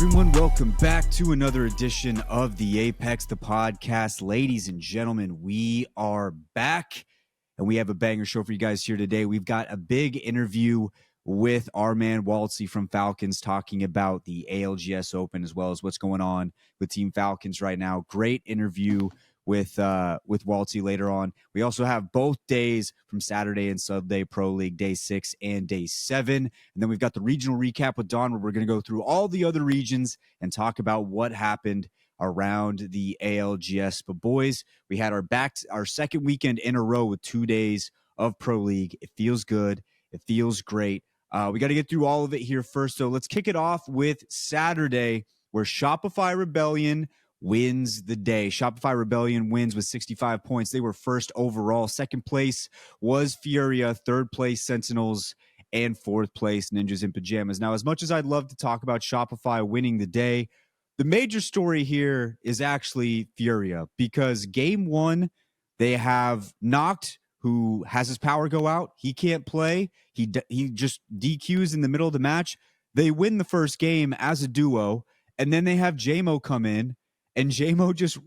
everyone, welcome back to another edition of the Apex, the podcast. Ladies and gentlemen, we are back and we have a banger show for you guys here today. We've got a big interview with our man Wxltzy from Falcons talking about the ALGS Open as well as what's going on with Team Falcons right now. Great interview with Wxltzy later on. We also have both days from Saturday and Sunday Pro League, day 6 and day 7. And then we've got the regional recap with Don, where we're going to go through all the other regions and talk about what happened around the ALGS. But boys, we had our second weekend in a row with 2 days of Pro League. It feels good. It feels great. We got to get through all of it here first. So let's kick it off with Saturday, where Shopify Rebellion wins the day. Shopify Rebellion wins with 65 points. They were first overall. Second place was Furia. Third place, Sentinels. And fourth place, Ninjas in Pajamas. Now, as much as I'd love to talk about Shopify winning the day, the major story here is actually Furia, because game 1, they have Noct, who has his power go out. He can't play. He just DQs in the middle of the match. They win the first game as a duo, and then they have JMO come in, and JMO just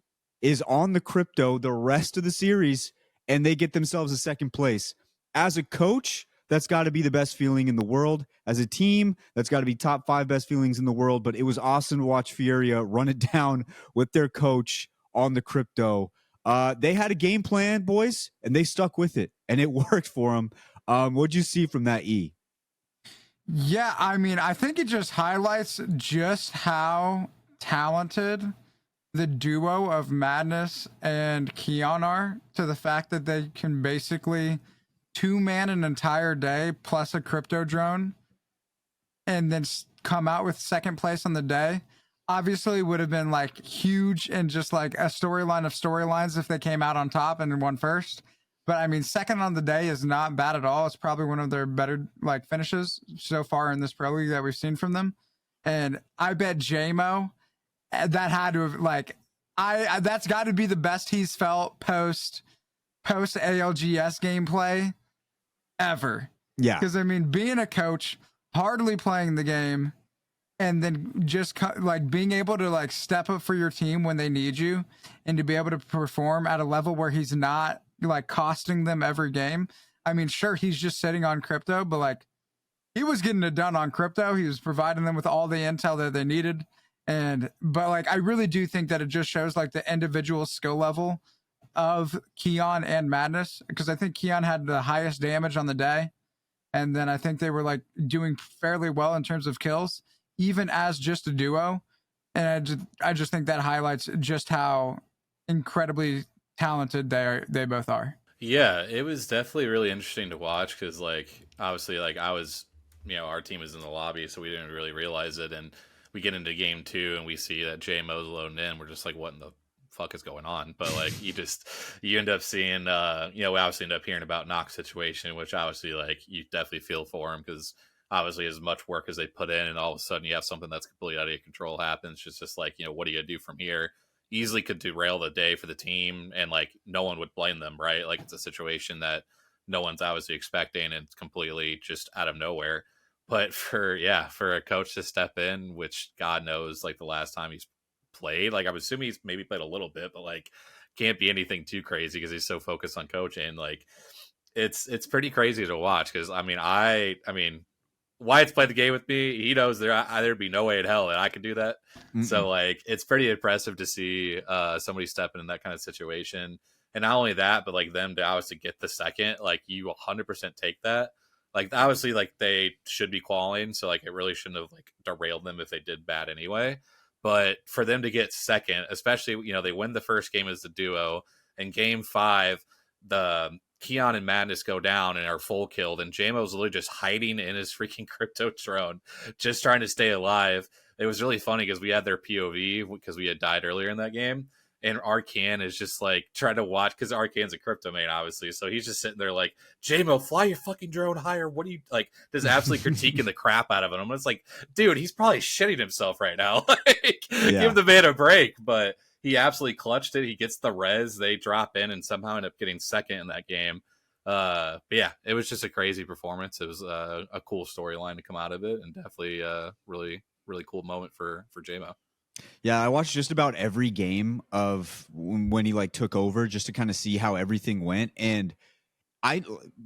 is on the crypto the rest of the series, and they get themselves a second place. As a coach, that's got to be the best feeling in the world. As a team, that's got to be top 5 best feelings in the world. But it was awesome to watch Furia run it down with their coach on the crypto. They had a game plan, boys, and they stuck with it, and it worked for them. What'd you see from that, E? Yeah, I mean, I think it just highlights just how talented the duo of Madness and Keon are, to the fact that they can basically two-man an entire day plus a crypto drone and then come out with second place on the day. Obviously would have been like huge and just like a storyline of storylines if they came out on top and won first. But I mean, second on the day is not bad at all. It's probably one of their better like finishes so far in this Pro League that we've seen from them. And I bet JMO, that had to have like, that's got to be the best he's felt post ALGS gameplay ever. Yeah. Because I mean, being a coach, hardly playing the game, and then just like being able to like step up for your team when they need you, and to be able to perform at a level where he's not like costing them every game. I mean, sure, he's just sitting on crypto, but like he was getting it done on crypto. He was providing them with all the intel that they needed. But like, I really do think that it just shows like the individual skill level of Keon and Madness, because I think Keon had the highest damage on the day. And then I think they were like doing fairly well in terms of kills, even as just a duo. And I just think that highlights just how incredibly talented they both are. Yeah, it was definitely really interesting to watch, because like obviously like I was, our team was in the lobby, so we didn't really realize it, and we get into game 2 and we see that JMO's loading in. We're just like, what in the fuck is going on? But like you end up seeing we obviously end up hearing about Noct's situation, which obviously like you definitely feel for him, because obviously as much work as they put in, and all of a sudden you have something that's completely out of your control happens. It's just like, what are you gonna do from here? Easily could derail the day for the team, and like no one would blame them, right? Like it's a situation that no one's obviously expecting, and it's completely just out of nowhere. But for a coach to step in, which God knows, like the last time he's played, like I'm assuming he's maybe played a little bit, but like can't be anything too crazy because he's so focused on coaching. Like it's pretty crazy to watch, because I mean Wyatt's played the game with me. He knows there'd be no way in hell that I could do that. Mm-mm. So like it's pretty impressive to see somebody stepping in that kind of situation. And not only that, but like them to obviously get the second, like you 100% take that. Like obviously like they should be qualifying, so like it really shouldn't have like derailed them if they did bad anyway. But for them to get second, especially, they win the first game as the duo, and game 5, the Keon and Madness go down and are full killed, and JMO's literally just hiding in his freaking crypto drone, just trying to stay alive. It was really funny because we had their POV because we had died earlier in that game, and Arcan is just like trying to watch, because Arcan's a crypto main, obviously, so he's just sitting there like, JMO, fly your fucking drone higher. What do you like? Just absolutely critiquing the crap out of him. It's like, dude, he's probably shitting himself right now. Give the man a break. But he absolutely clutched it. He gets the res. They drop in and somehow end up getting second in that game. But yeah, it was just a crazy performance. It was a cool storyline to come out of it, and definitely really really cool moment for JMO. Yeah, I watched just about every game of when he like took over just to kind of see how everything went. And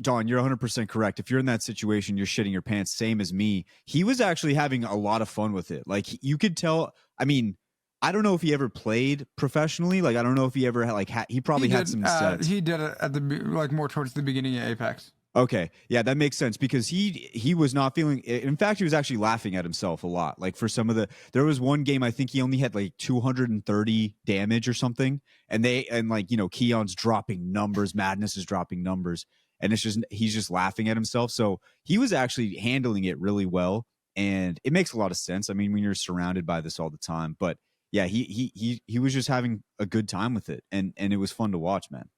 Don, you're 100% correct. If you're in that situation, you're shitting your pants, same as me. He was actually having a lot of fun with it. Like you could tell. I mean, I don't know if he ever played professionally. Like I don't know if he ever had he probably had some sets. He did it at the like more towards the beginning of Apex. Okay, yeah, that makes sense because he was not feeling. In fact, he was actually laughing at himself a lot. Like for some of there was one game I think he only had like 230 damage or something, and like Keon's dropping numbers, Madness is dropping numbers, and he's just laughing at himself. So he was actually handling it really well, and it makes a lot of sense. I mean, when you're surrounded by this all the time, but yeah, he was just having a good time with it, and it was fun to watch, man.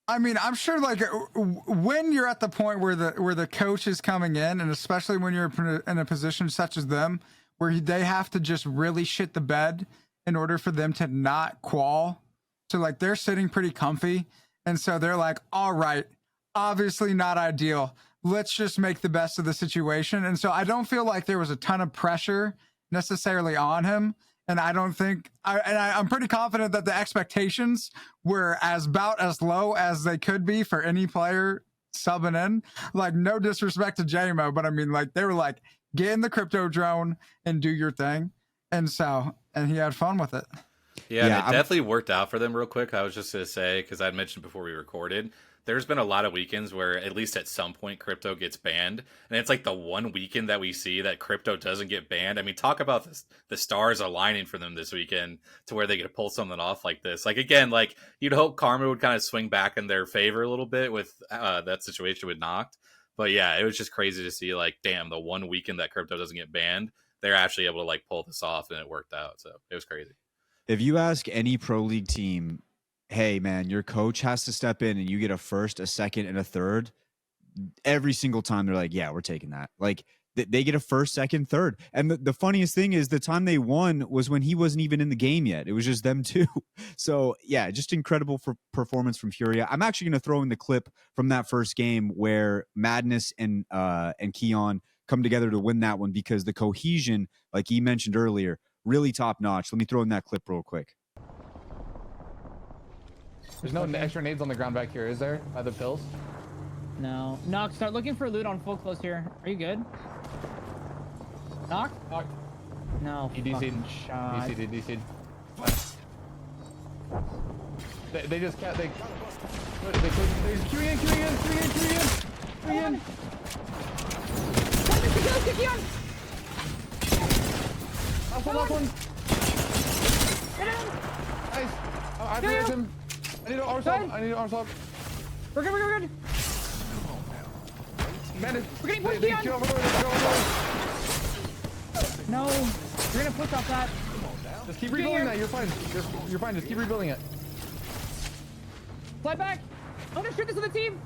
I mean, I'm sure like when you're at the point where the coach is coming in, and especially when you're in a position such as them, where they have to just really shit the bed in order for them to not qual. So like they're sitting pretty comfy, and so they're like, all right, obviously not ideal. Let's just make the best of the situation. And so I don't feel like there was a ton of pressure necessarily on him. And I don't think, I'm pretty confident that the expectations were about as low as they could be for any player subbing in. Like, no disrespect to JMO, but I mean, like, they were like, get in the crypto drone and do your thing. And he had fun with it. Yeah, and it definitely worked out for them real quick. I was just going to say, because I'd mentioned before we recorded, there's been a lot of weekends where at least at some point crypto gets banned. And it's like the one weekend that we see that crypto doesn't get banned. I mean, talk about this, the stars aligning for them this weekend to where they get to pull something off like this. Like, again, like you'd hope karma would kind of swing back in their favor a little bit with that situation with Noct. But yeah, it was just crazy to see like, damn, the one weekend that crypto doesn't get banned, they're actually able to like pull this off and it worked out. So it was crazy. If you ask any pro league team, hey man, your coach has to step in and you get a first, a second, and a third, every single time they're like, yeah, we're taking that. Like they get a first, second, third. And the funniest thing is the time they won was when he wasn't even in the game yet. It was just them two. So yeah, just incredible for performance from Furia. I'm actually going to throw in the clip from that first game where Madness and Keon come together to win that one because the cohesion, like he mentioned earlier, really top notch. Let me throw in that clip real quick. There's no extra nades on the ground back here, is there? By the pills? No. Noct, start looking for loot on full close here. Are you good? Noct? Noct. No. He DC'd. Shot. DC'd. They just can't. They're queuing in. Last one. Get in! Nice. I finished him. I need an arm swap. We're good. Man, we're getting pushed beyond. No. We're gonna push off that. Just keep rebuilding that. You're fine. You're fine. Just keep rebuilding it. Slide back. I'm gonna shoot this with the team.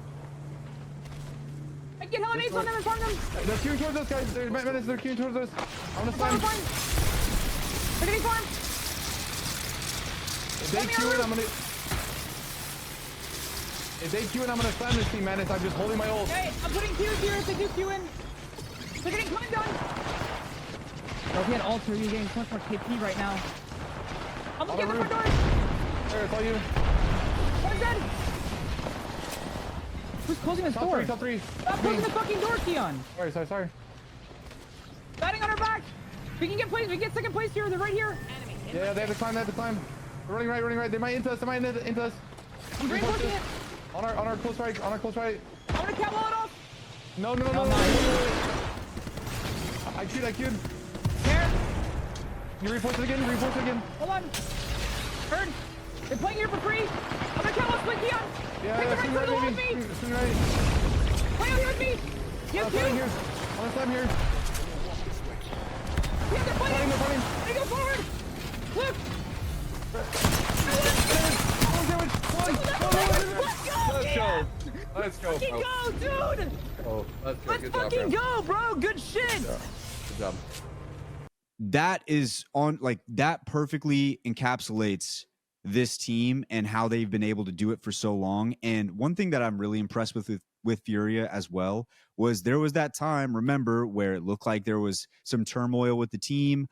I can get hella nades on them and farm them. They're queuing towards us, guys. They're queuing towards us. I'm gonna slam. They're getting farmed. If they queue in, I'm gonna slam this team, Madness. I'm just holding my ult. Hey, I'm putting Qs here if they do queue in. They're getting climbed on. Bro, if he had alter, you're getting so much more KP right now. I'm looking at the front door. There, it's all you. One's dead. Who's closing this door? Top three. Stop closing the fucking door, Keon. Sorry. Batting on our back. We can get second place here. They're right here. Yeah, they have to climb. They're running right. They might into us. I'm reinforcing it. On our close right. I'm gonna cap wall it off. No. I queued. There. You reinforce it again. Hold on. Heard. They're playing here for free. I'm gonna cap wall split Keon. Yeah, swing right, maybe. Swing right. Play out here with me. You have two. I'm gonna slam here. Yeah, they're playing. They're running. They go forward. Look. Let's go, fucking go, dude! Oh, let's fucking go, bro! Good shit! Good job. That is on, like, that perfectly encapsulates this team and how they've been able to do it for so long. And one thing that I'm really impressed with with Furia as well was there was that time, remember, where it looked like there was some turmoil with the team.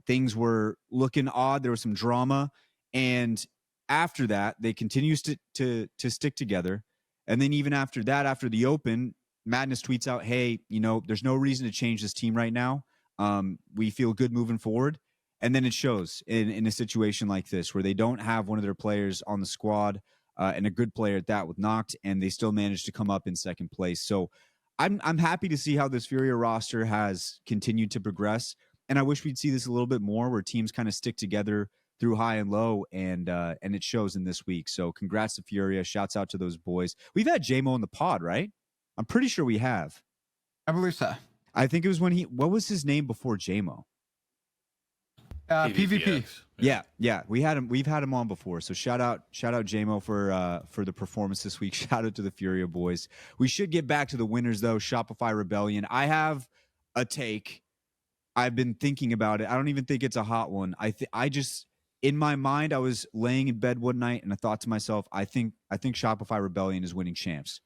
Things were looking odd. There was some drama, and after that, they continues to stick together. And then even after that, after the Open, Madness tweets out, "Hey, there's no reason to change this team right now. We feel good moving forward." And then it shows in a situation like this where they don't have one of their players on the squad and a good player at that with Noct, and they still managed to come up in second place. So I'm happy to see how this Furia roster has continued to progress, and I wish we'd see this a little bit more where teams kind of stick together through high and low, and it shows in this week. So congrats to Furia. Shouts out to those boys. We've had JMO in the pod, right? I'm pretty sure we have. I believe so. I think it was what was his name before JMO? PvP. Yeah. We've had him on before. So shout out JMO for the performance this week. Shout out to the Furia boys. We should get back to the winners though. Shopify Rebellion. I have a take. I've been thinking about it. I don't even think it's a hot one. I just in my mind, I was laying in bed one night and I thought to myself, I think Shopify Rebellion is winning champs.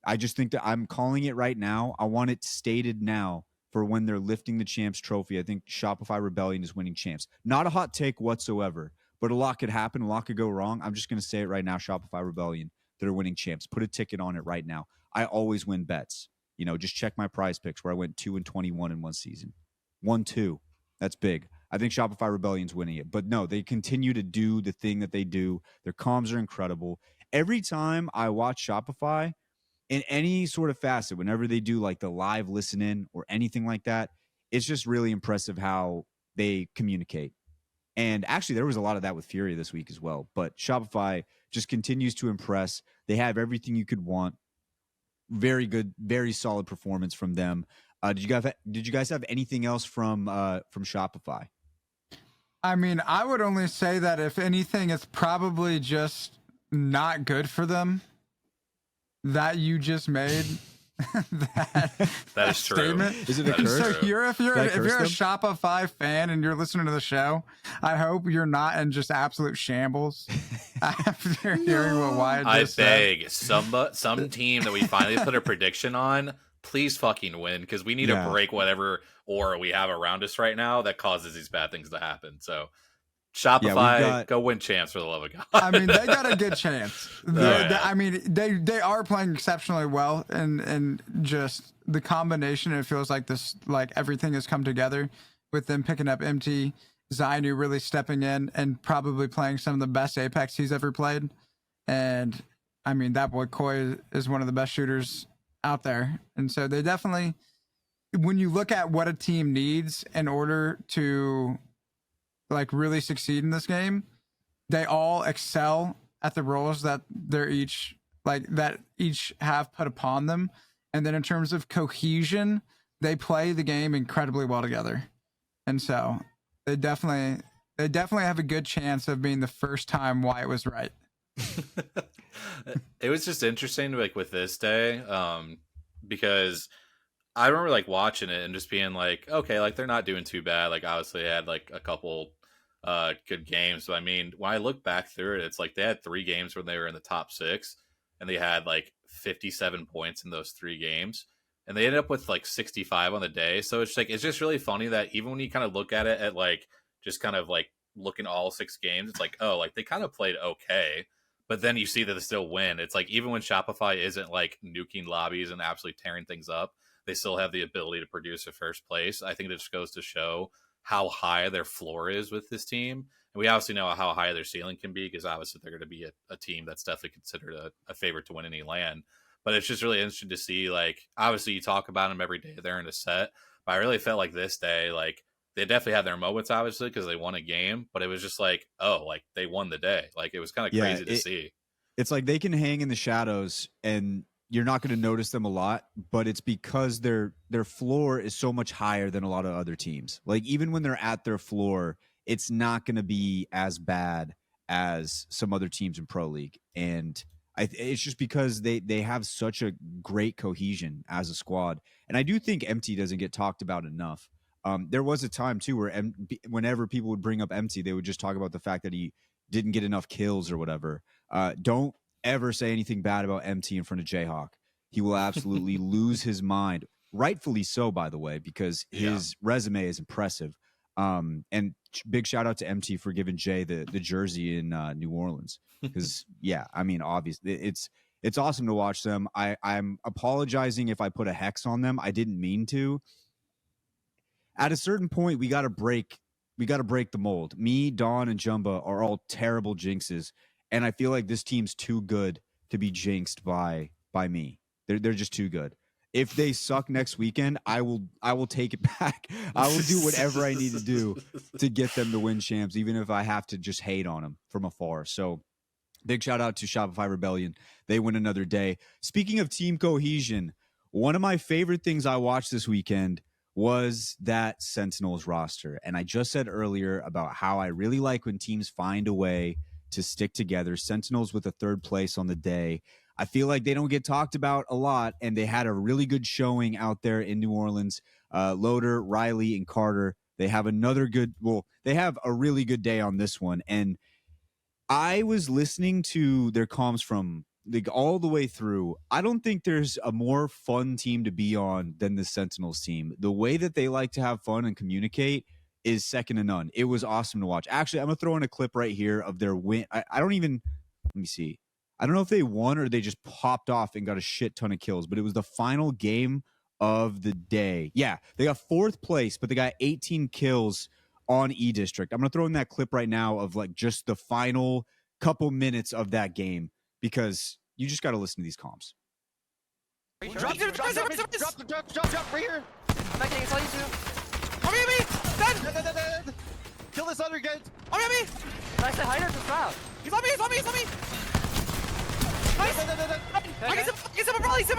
I just think that I'm calling it right now. I want it stated now for when they're lifting the champs trophy. I think Shopify Rebellion is winning champs. Not a hot take whatsoever, but a lot could happen. A lot could go wrong. I'm just going to say it right now. Shopify Rebellion, they're winning champs. Put a ticket on it right now. I always win bets. Just check my prize picks where I went 2-21 in one season. 1-2. That's big. I think Shopify Rebellion's winning it. But no, they continue to do the thing that they do. Their comms are incredible. Every time I watch Shopify, in any sort of facet, whenever they do like the live listen in or anything like that, it's just really impressive how they communicate. And actually, there was a lot of that with Furia this week as well. But Shopify just continues to impress. They have everything you could want. Very good, very solid performance from them. Did you guys have anything else from Shopify? I mean, I would only say that if anything, it's probably just not good for them that you just made that is true. Statement. Is it a curse? So if you're a them? Shopify fan and you're listening to the show, I hope you're not in just absolute shambles after hearing what Wyatt just said. Some team that we finally put a prediction on, please fucking win, because we need to break whatever aura we have around us right now that causes these bad things to happen. So Shopify, go win champs for the love of God. I mean, they got a good chance. I mean, they are playing exceptionally well, and just the combination. It feels like everything has come together with them picking up MT, Zainu really stepping in and probably playing some of the best Apex he's ever played. And I mean, that boy Koi is one of the best shooters out there, and so they definitely. When you look at what a team needs in order to really succeed in this game, they all excel at the roles that they're each have put upon them. And then in terms of cohesion, they play the game incredibly well together. And so they definitely have a good chance of being the first time Wyatt was right. It was just interesting with this day, because I remember watching it and just being okay, they're not doing too bad. Obviously they had a couple good games. But I mean, when I look back through it, it's they had 3 games when they were in the top 6 and they had 57 points in those 3 games. And they ended up with 65 on the day. So it's it's just really funny that even when you kind of look at it at just kind of looking all 6 games, it's they kind of played okay. But then you see that they still win. It's even when Shopify isn't nuking lobbies and absolutely tearing things up, they still have the ability to produce a first place. I think it just goes to show how high their floor is with this team. And we obviously know how high their ceiling can be, because obviously they're going to be a team that's definitely considered a favorite to win any LAN. But it's just really interesting to see, obviously you talk about them every day they're in a set, but I really felt this day, they definitely had their moments, obviously, because they won a game, but it was just they won the day. It was kind of crazy to see. It's they can hang in the shadows and you're not going to notice them a lot, but it's because their floor is so much higher than a lot of other teams. Even when they're at their floor, it's not going to be as bad as some other teams in Pro League. And it's just because they have such a great cohesion as a squad. And I do think MT doesn't get talked about enough. There was a time too where whenever people would bring up MT, they would just talk about the fact that he didn't get enough kills or whatever. Don't ever say anything bad about MT in front of Jayhawk, he will absolutely lose his mind. Rightfully so, by the way, because his resume is impressive. And big shout out to MT for giving Jay the jersey in New Orleans. Because yeah, I mean, obviously it's awesome to watch them. I'm apologizing if I put a hex on them. I didn't mean to. At a certain point, we got to break the mold. Me, Dawn, and Jumba are all terrible jinxes, and I feel like this team's too good to be jinxed by me. They're just too good. If they suck next weekend, I will take it back. I will do whatever I need to do to get them to win champs, even if I have to just hate on them from afar. So big shout out to Shopify Rebellion. They win another day. Speaking of team cohesion, one of my favorite things I watched this weekend was that Sentinels roster. And I just said earlier about how I really like when teams find a way to stick together. Sentinels with a third place on the day. I feel like they don't get talked about a lot, and they had a really good showing out there in New Orleans. Loader, Riley, and Carter, they have they have a really good day on this one. And I was listening to their comms from all the way through. I don't think there's a more fun team to be on than the Sentinels team. The way that they like to have fun and communicate is second to none. It was awesome to watch. Actually, I'm going to throw in a clip right here of their win. I don't even, let me see. I don't know if they won or they just popped off and got a shit ton of kills, but it was the final game of the day. Yeah, they got fourth place, but they got 18 kills on E-District. I'm going to throw in that clip right now of like just the final couple minutes of that game, because you just got to listen to these comps. Drop right here. I'm not getting, it's all you do. Come here, me! Dead! Kill this other guy. Come here, me! Did I say hide or just drop? He's on me! Nice! I get some probably! Zip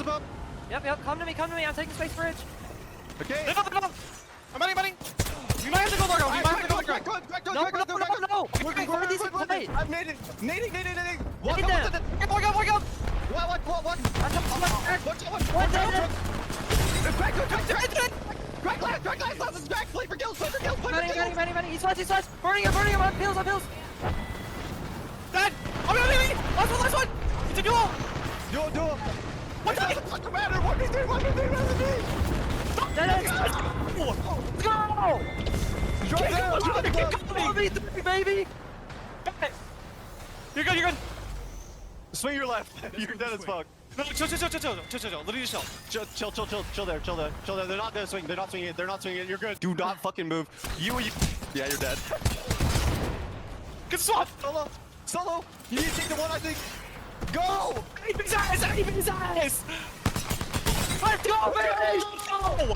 up! Yep, come to me, I'm taking space bridge. Okay. Live up! I'm running! You might have to go longer. No. We're decent play. I'm nading. Walk up. What? Crack glass, back. Play for kills. Ready. He's flash. Burning him. On pills. Dead. I'm gonna leave me. Last one. It's a duel. What the matter? 1v3. Let's go! Keep going, baby! You're good. Swing your left. You're dead as fuck. No, chill. Literally chill there. They're not gonna swing. They're not swinging it. You're good. Do not fucking move. You. Yeah, you're dead. Good swap. Solo. You need to take the one, I think. Go! Aim his eyes! Let's go, baby! Let's go!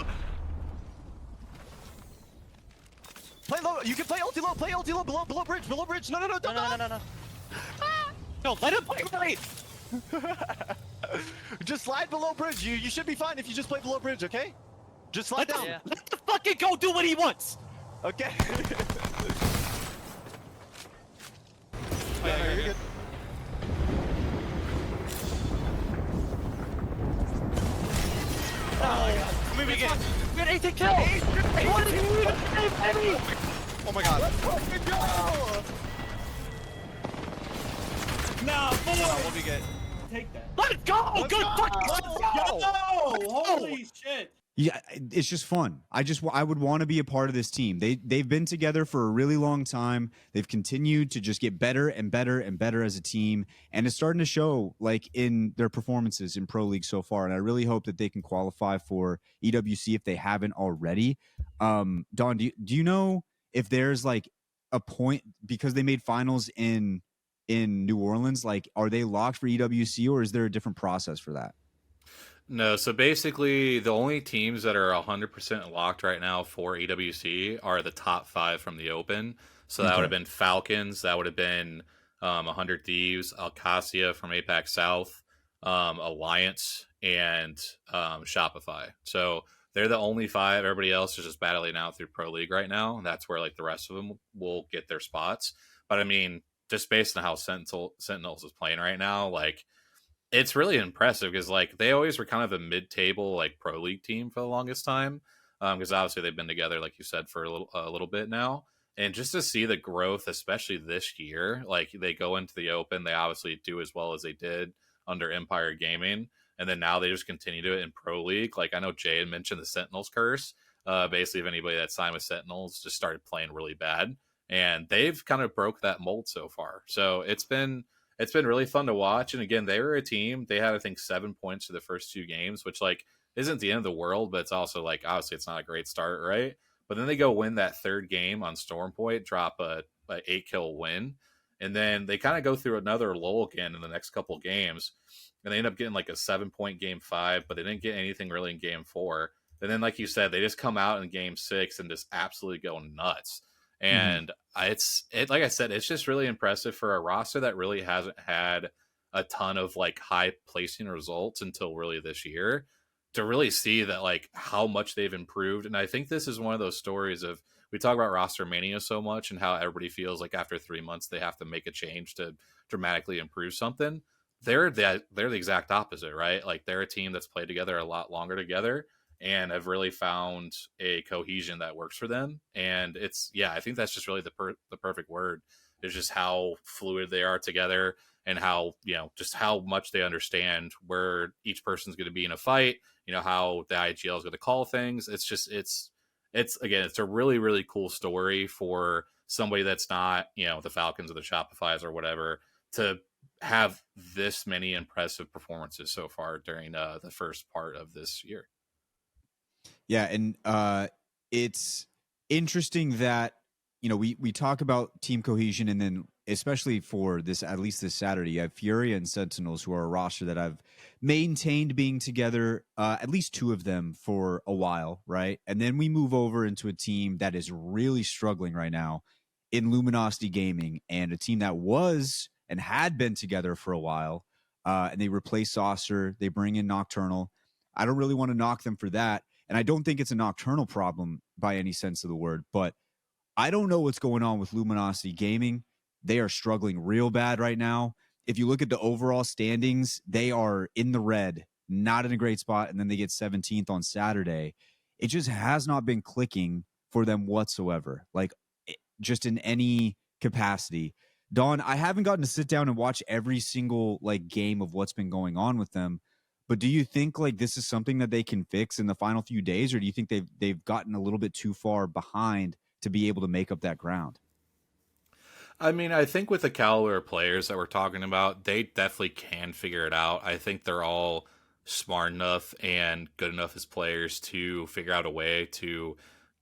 Play low. You can play ulti low. Below bridge. No. No, let him play right. Just slide below bridge. You should be fine if you just play below bridge, okay? Just slide down. Let the fucking go do what he wants. Okay. Yeah, you're good. Oh my god. Move again. We had 18 kills. Oh my god. Let's fucking go. No, what do we get? Take that. Let's go. Good fucking. Let's go. Holy shit. Yeah, it's just fun. I would want to be a part of this team. They've been together for a really long time. They've continued to just get better and better as a team, and it's starting to show like in their performances in Pro League so far. And I really hope that they can qualify for EWC if they haven't already. Don, do you know if there's like a point, because they made finals in New Orleans? Like, are they locked for EWC, or is there a different process for that? No, so basically the only teams that are 100% locked right now for EWC are the top 5 from the Open. So that would have been Falcons, that would have been 100 Thieves, Alcacia from APAC South, Alliance, and Shopify. So they're the only 5. Everybody else is just battling out through Pro League right now. That's where like the rest of them will get their spots. But I mean, just based on how Sentinels is playing right now, like, it's really impressive because like they always were kind of a mid-table like Pro League team for the longest time, because obviously they've been together, like you said, for a little bit now. And just to see the growth, especially this year, like they go into the Open, they obviously do as well as they did under Empire Gaming. And then now they just continue to it in Pro League. Like I know Jay had mentioned the Sentinels curse. Basically, if anybody that signed with Sentinels just started playing really bad, and they've kind of broke that mold so far. So it's been really fun to watch. And again, they were a team. They had I think 7 points for the first 2 games, which like isn't the end of the world, but it's also like obviously it's not a great start, right? But then they go win that third game on Storm Point, drop a 8-kill win, and then they kind of go through another lull again in the next couple of games, and they end up getting like a 7-point game 5, but they didn't get anything really in game 4. And then, like you said, they just come out in game 6 and just absolutely go nuts. And it's like I said, it's just really impressive for a roster that really hasn't had a ton of like high placing results until really this year, to really see that like how much they've improved. And I think this is one of those stories of, we talk about roster mania so much and how everybody feels like after 3 months they have to make a change to dramatically improve something. They're the exact opposite, right? Like they're a team that's played together a lot longer together and have really found a cohesion that works for them. And it's, yeah, I think that's just really the perfect word, is just how fluid they are together, and how, just how much they understand where each person's going to be in a fight, how the IGL is going to call things. It's just, it's again, it's a really, really cool story for somebody that's not, the Falcons or the Shopify's or whatever, to have this many impressive performances so far during the first part of this year. Yeah, and it's interesting that we talk about team cohesion, and then especially for this, at least this Saturday, you have Furia and Sentinels, who are a roster that I've maintained being together, at least 2 of them for a while, right? And then we move over into a team that is really struggling right now in Luminosity Gaming, and a team that was and had been together for a while, and they replace Saucer, they bring in Nocturnal. I don't really want to knock them for that, and I don't think it's a Nocturnal problem by any sense of the word, but I don't know what's going on with Luminosity Gaming. They are struggling real bad right now. If you look at the overall standings, they are in the red, not in a great spot, and then they get 17th on Saturday. It just has not been clicking for them whatsoever, like just in any capacity. Dawn, I haven't gotten to sit down and watch every single like game of what's been going on with them, but do you think like this is something that they can fix in the final few days, or do you think they've gotten a little bit too far behind to be able to make up that ground? I mean, I think with the caliber of players that we're talking about, they definitely can figure it out. I think they're all smart enough and good enough as players to figure out a way to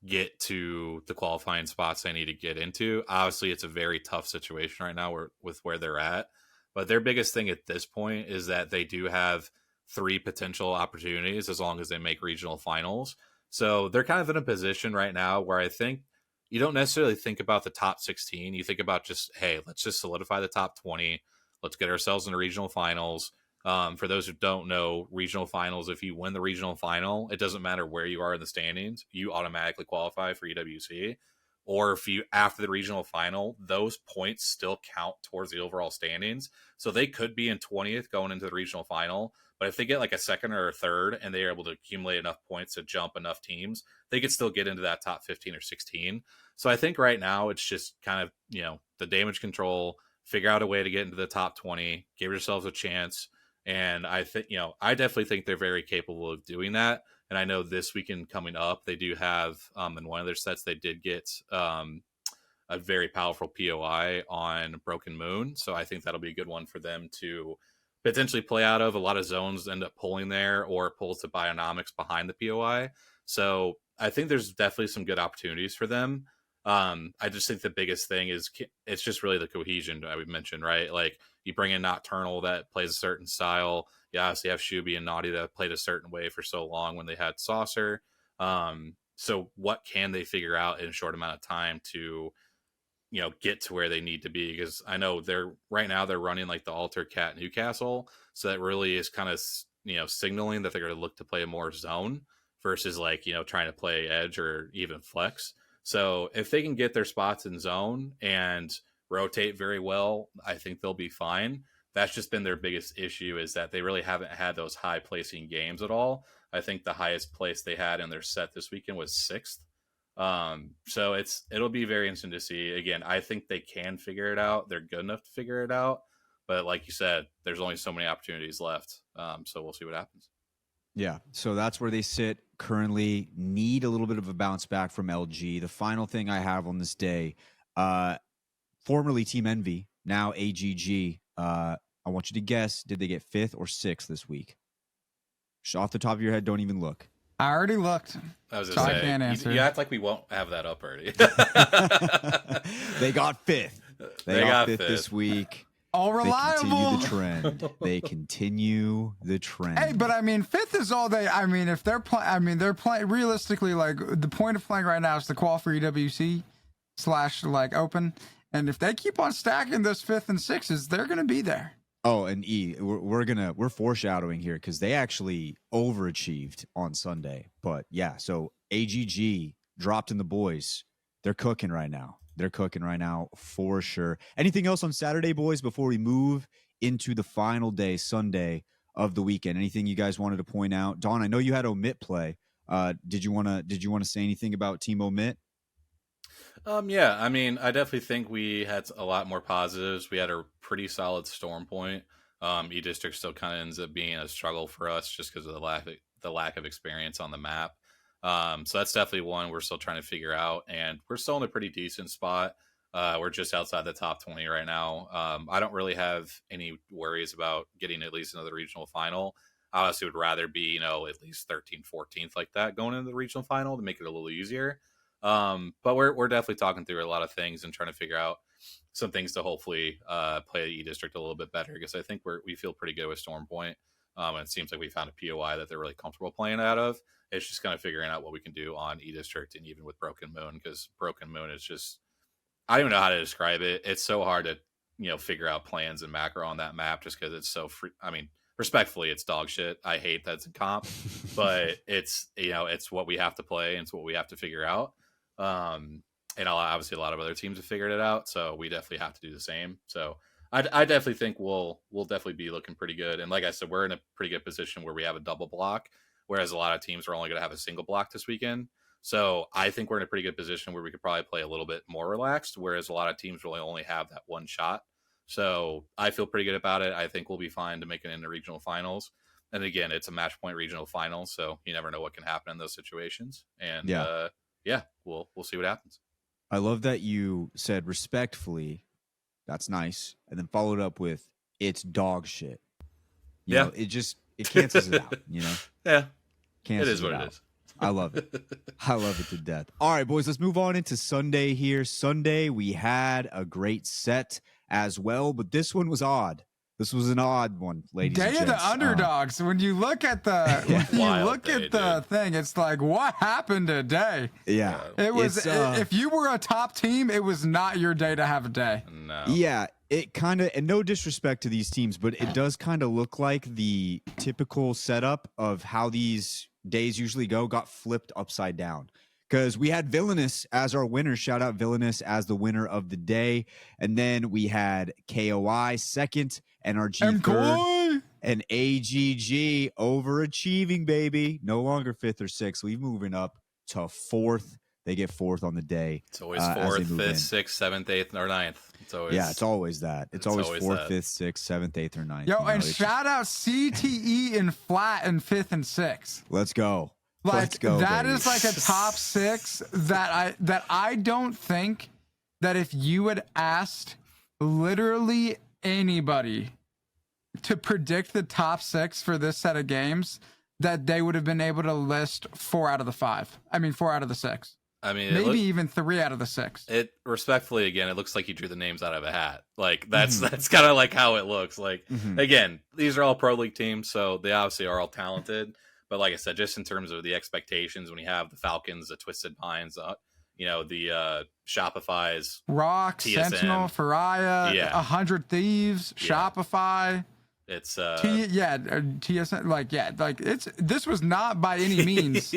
get to the qualifying spots they need to get into. Obviously, it's a very tough situation right now with where they're at. But their biggest thing at this point is that they do have 3 potential opportunities as long as they make regional finals. So they're kind of in a position right now where I think you don't necessarily think about the top 16. You think about just, hey, let's just solidify the top 20. Let's get ourselves into regional finals. For those who don't know, regional finals, if you win the regional final, it doesn't matter where you are in the standings. You automatically qualify for EWC. Or if you, after the regional final, those points still count towards the overall standings. So they could be in 20th going into the regional final. But if they get like a second or a third and they're able to accumulate enough points to jump enough teams, they could still get into that top 15 or 16. So I think right now it's just kind of, the damage control, figure out a way to get into the top 20, give yourselves a chance. And I think, I definitely think they're very capable of doing that. And I know this weekend coming up, they do have, in one of their sets, they did get a very powerful POI on Broken Moon. So I think that'll be a good one for them to potentially play out of. A lot of zones end up pulling there, or it pulls to Bionomics behind the POI. So I think there's definitely some good opportunities for them. I just think the biggest thing is it's just really the cohesion I would mention, right? Like you bring in Nocturnal that plays a certain style. You obviously have Shuby and Naughty that played a certain way for so long when they had Saucer. So what can they figure out in a short amount of time to, get to where they need to be? Because I know they're running like the Alter Cat Newcastle. So that really is kind of, signaling that they're going to look to play more zone versus like, trying to play edge or even flex. So if they can get their spots in zone and rotate very well, I think they'll be fine. That's just been their biggest issue, is that they really haven't had those high placing games at all. I think the highest place they had in their set this weekend was 6th. So it'll be very interesting to see. Again, I think they can figure it out. They're good enough to figure it out. But like you said, there's only so many opportunities left. So we'll see what happens. Yeah, so that's where they sit currently. Need a little bit of a bounce back from LG. The final thing I have on this day, formerly Team Envy, now AGG. I want you to guess, did they get 5th or 6th this week? Just off the top of your head, don't even look. I already looked. I was So gonna I say, can't answer. you act like we won't have that up already. They got 5th. They got 5th this week. All reliable. They continue the trend. They continue the trend. Hey, but I mean, 5th is all they. I mean, if they're playing, I mean, they're playing realistically. Like the point of playing right now is the qual for EWC / like open, and if they keep on stacking those 5th and 6s, they're gonna be there. Oh, and we're foreshadowing here because they actually overachieved on Sunday. But yeah, so AGG dropped in the boys. They're cooking right now. They're cooking right now for sure. Anything else on Saturday, boys, before we move into the final day, Sunday of the weekend? Anything you guys wanted to point out? Dawn, I know you had Omit play. Did you want to say anything about Team Omit? Yeah, I mean, I definitely think we had a lot more positives. We had a pretty solid storm point. E-District still kind of ends up being a struggle for us just because of the lack of experience on the map. So that's definitely one we're still trying to figure out, and we're still in a pretty decent spot. We're just outside the top 20 right now. I don't really have any worries about getting at least another regional final. I honestly would rather be, at least 13th, 14th like that going into the regional final to make it a little easier. But we're definitely talking through a lot of things and trying to figure out some things to hopefully play the E-District a little bit better, because I think we feel pretty good with Storm Point. And it seems like we found a POI that they're really comfortable playing out of. It's just kind of figuring out what we can do on E-District and even with Broken Moon, because Broken Moon is just, I don't even know how to describe it. It's so hard to, figure out plans and macro on that map just because it's so free. I mean, respectfully, it's dog shit. I hate that it's a comp, but it's what we have to play and it's what we have to figure out. And obviously a lot of other teams have figured it out, so we definitely have to do the same. So I definitely think we'll definitely be looking pretty good. And like I said, we're in a pretty good position where we have a double block, whereas a lot of teams are only going to have a single block this weekend. So I think we're in a pretty good position where we could probably play a little bit more relaxed, whereas a lot of teams really only have that one shot. So I feel pretty good about it. I think we'll be fine to make it into regional finals. And again, it's a match point regional finals, so you never know what can happen in those situations. And we'll see what happens. I love that you said respectfully, that's nice, and then followed up with it's dog shit. You know, it cancels it out, Yeah. Cancels it is what out. it is. I love it. I love it to death. All right, boys, let's move on into Sunday here. Sunday, we had a great set as well, but this one was odd. This was an odd one, ladies and Day gents. of the underdogs. When you look at the thing, it's like, what happened today? Yeah. It was if you were a top team, it was not your day to have a day. No. Yeah, it kind of, and no disrespect to these teams, but it does kind of look like the typical setup of how these days usually got flipped upside down. Because we had Villainous as our winner. Shout out Villainous as the winner of the day. And then we had KOI second, NRG third, and AGG overachieving, baby. No longer 5th or 6th. We're moving up to 4th. They get 4th on the day. It's always 4th, 5th, 6th, 7th, 8th, or 9th. It's always that. It's always 4th, 5th, 6th, 7th, 8th, or 9th. Yo, and shout out CTE in flat in 5th and 6th. Let's go. Like, let's go, that baby. is like a top 6 that I don't think that if you had asked literally anybody to predict the top 6 for this set of games, that they would have been able to list 4 out of the 5. I mean, 4 out of the 6. I mean, maybe even 3 out of the 6. It respectfully, again, it looks like you drew the names out of a hat. Like that's kind of like how it looks. Like again, these are all pro league teams, so they obviously are all talented. But like I said, just in terms of the expectations, when you have the Falcons, the Twisted Pines, the Shopify's, Rock, TSN, Sentinel, Furia, 100 Thieves, Shopify. It's TSN, this was not by any means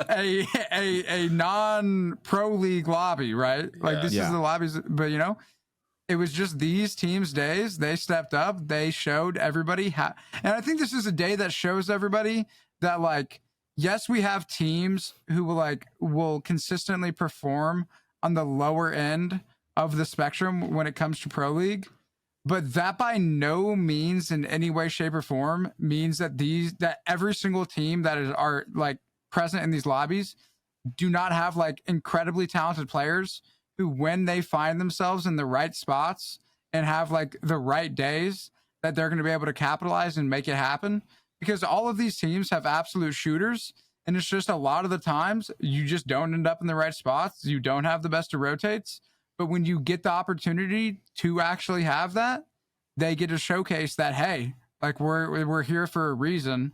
a non-pro league lobby, right? Like this is the lobbies, but it was just these teams' days. They stepped up, they showed everybody how, and I think this is a day that shows everybody that yes, we have teams who will consistently perform on the lower end of the spectrum when it comes to Pro League, but that by no means in any way, shape, or form means that every single team that are like present in these lobbies do not have like incredibly talented players who, when they find themselves in the right spots and have like the right days, that they're going to be able to capitalize and make it happen. Because all of these teams have absolute shooters, and it's just a lot of the times you just don't end up in the right spots. You don't have the best of rotates. But when you get the opportunity to actually have that, they get to showcase that, hey, like we're here for a reason,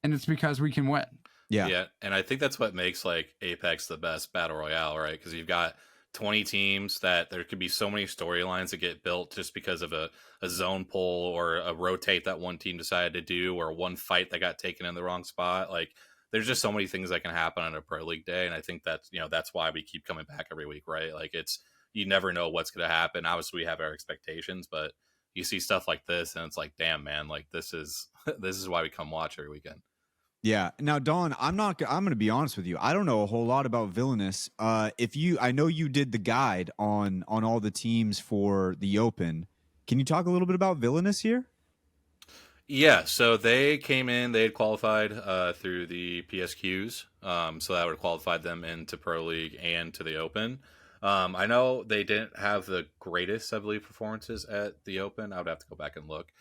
and it's because we can win. Yeah, and I think that's what makes like Apex the best battle royale, right? Because you've got 20 teams that there could be so many storylines that get built just because of a zone pull or a rotate that one team decided to do, or one fight that got taken in the wrong spot. Like, there's just so many things that can happen on a Pro League day, and I think that's that's why we keep coming back every week, right? Like, it's, you never know what's going to happen. Obviously, we have our expectations, but you see stuff like this, and it's like, damn, man, like this is this is why we come watch every weekend. Yeah. Now, Dawn, I'm going to be honest with you. I don't know a whole lot about Villainous. I know you did the guide on all the teams for the Open. Can you talk a little bit about Villainous here? Yeah, so they came in, they had qualified through the PSQs, so that would have qualified them into Pro League and to the Open. I know they didn't have the greatest, I believe, performances at the Open. I would have to go back and look.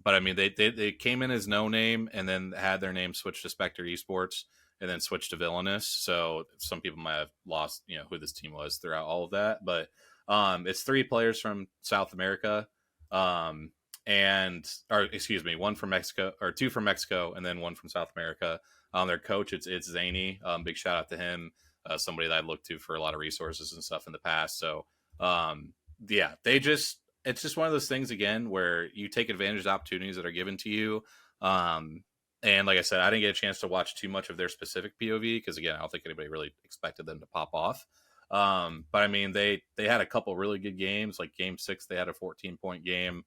But I mean, they came in as No Name and then had their name switched to Spectre Esports and then switched to Villainous. So some people might have lost, who this team was throughout all of that. But it's 3 players from South America, one from Mexico, or 2 from Mexico, and then 1 from South America. Their coach, it's Zany. Big shout out to him. Somebody that I looked to for a lot of resources and stuff in the past. So yeah, it's just one of those things again where you take advantage of the opportunities that are given to you. And like I said, I didn't get a chance to watch too much of their specific POV because, again, I don't think anybody really expected them to pop off. But I mean, they had a couple really good games. Like game 6, they had a 14-point game.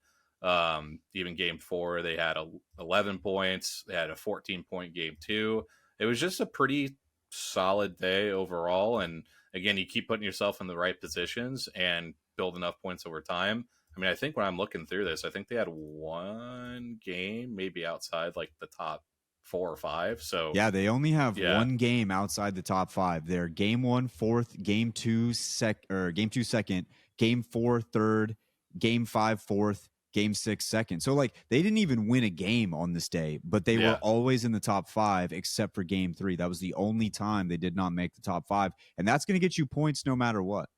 Even game 4, they had 11 points. They had a 14-point game 2. It was just a pretty solid day overall. And again, you keep putting yourself in the right positions and build enough points over time. I mean, I think when I'm looking through this, I think they had one game maybe outside like the top 4 or 5. So yeah, they only have one game outside the top 5. They're game 1 4th, game 2 second, game 4 3rd, game 5 4th, game 6 2nd. So like they didn't even win a game on this day, but they were always in the top 5 except for game 3. That was the only time they did not make the top 5, and that's going to get you points no matter what.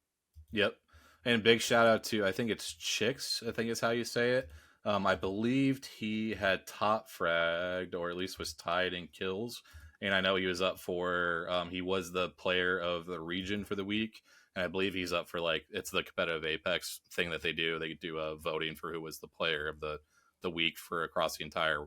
Yep. And big shout out to, I think it's Chicks, I think is how you say it. I believed he had top fragged, or at least was tied in kills. And I know he was up for, he was the player of the region for the week. And I believe he's up for it's the competitive Apex thing that they do. They do voting for who was the player of the week for across the entire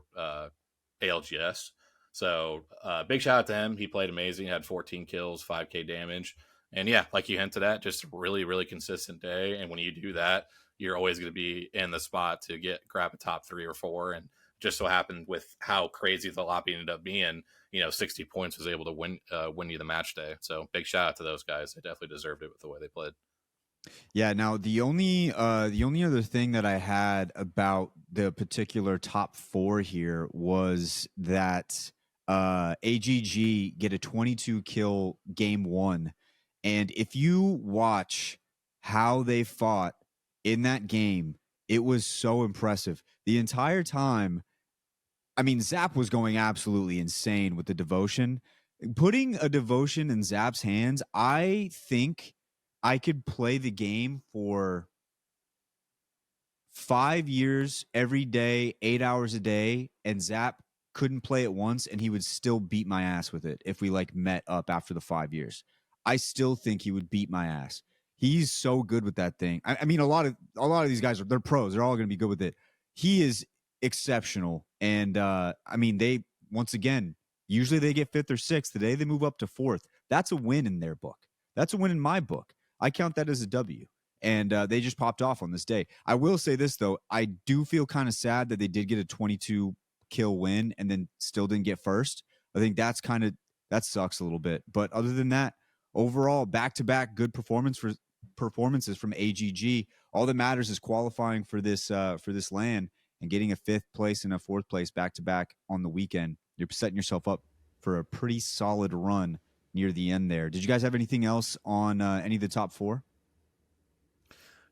ALGS. So big shout out to him. He played amazing, had 14 kills, 5k damage. And yeah, like you hinted at, just a really, really consistent day. And when you do that, you're always going to be in the spot to grab a top 3 or 4. And just so happened with how crazy the lobby ended up being, 60 points was able to win you the match day. So big shout out to those guys. They definitely deserved it with the way they played. Yeah. Now the only other thing that I had about the particular top 4 here was that AGG get a 22 kill game 1. And if you watch how they fought in that game, it was so impressive. The entire time, I mean, Zap was going absolutely insane with the devotion. Putting a devotion in Zap's hands, I think I could play the game for 5 years, every day, 8 hours a day, and Zap couldn't play it once, and he would still beat my ass with it if we met up after the 5 years. I still think he would beat my ass. He's so good with that thing. I mean, a lot of these guys they're pros. They're all going to be good with it. He is exceptional. And I mean, they, once again, usually they get 5th or 6th. Today they move up to 4th. That's a win in their book. That's a win in my book. I count that as a W. And they just popped off on this day. I will say this, though. I do feel kind of sad that they did get a 22 kill win and then still didn't get first. I think that sucks a little bit. But other than that, overall, back-to-back good performances from AGG. All that matters is qualifying for this LAN and getting a 5th place and a 4th place back-to-back on the weekend. You're setting yourself up for a pretty solid run near the end there. Did you guys have anything else on any of the top 4?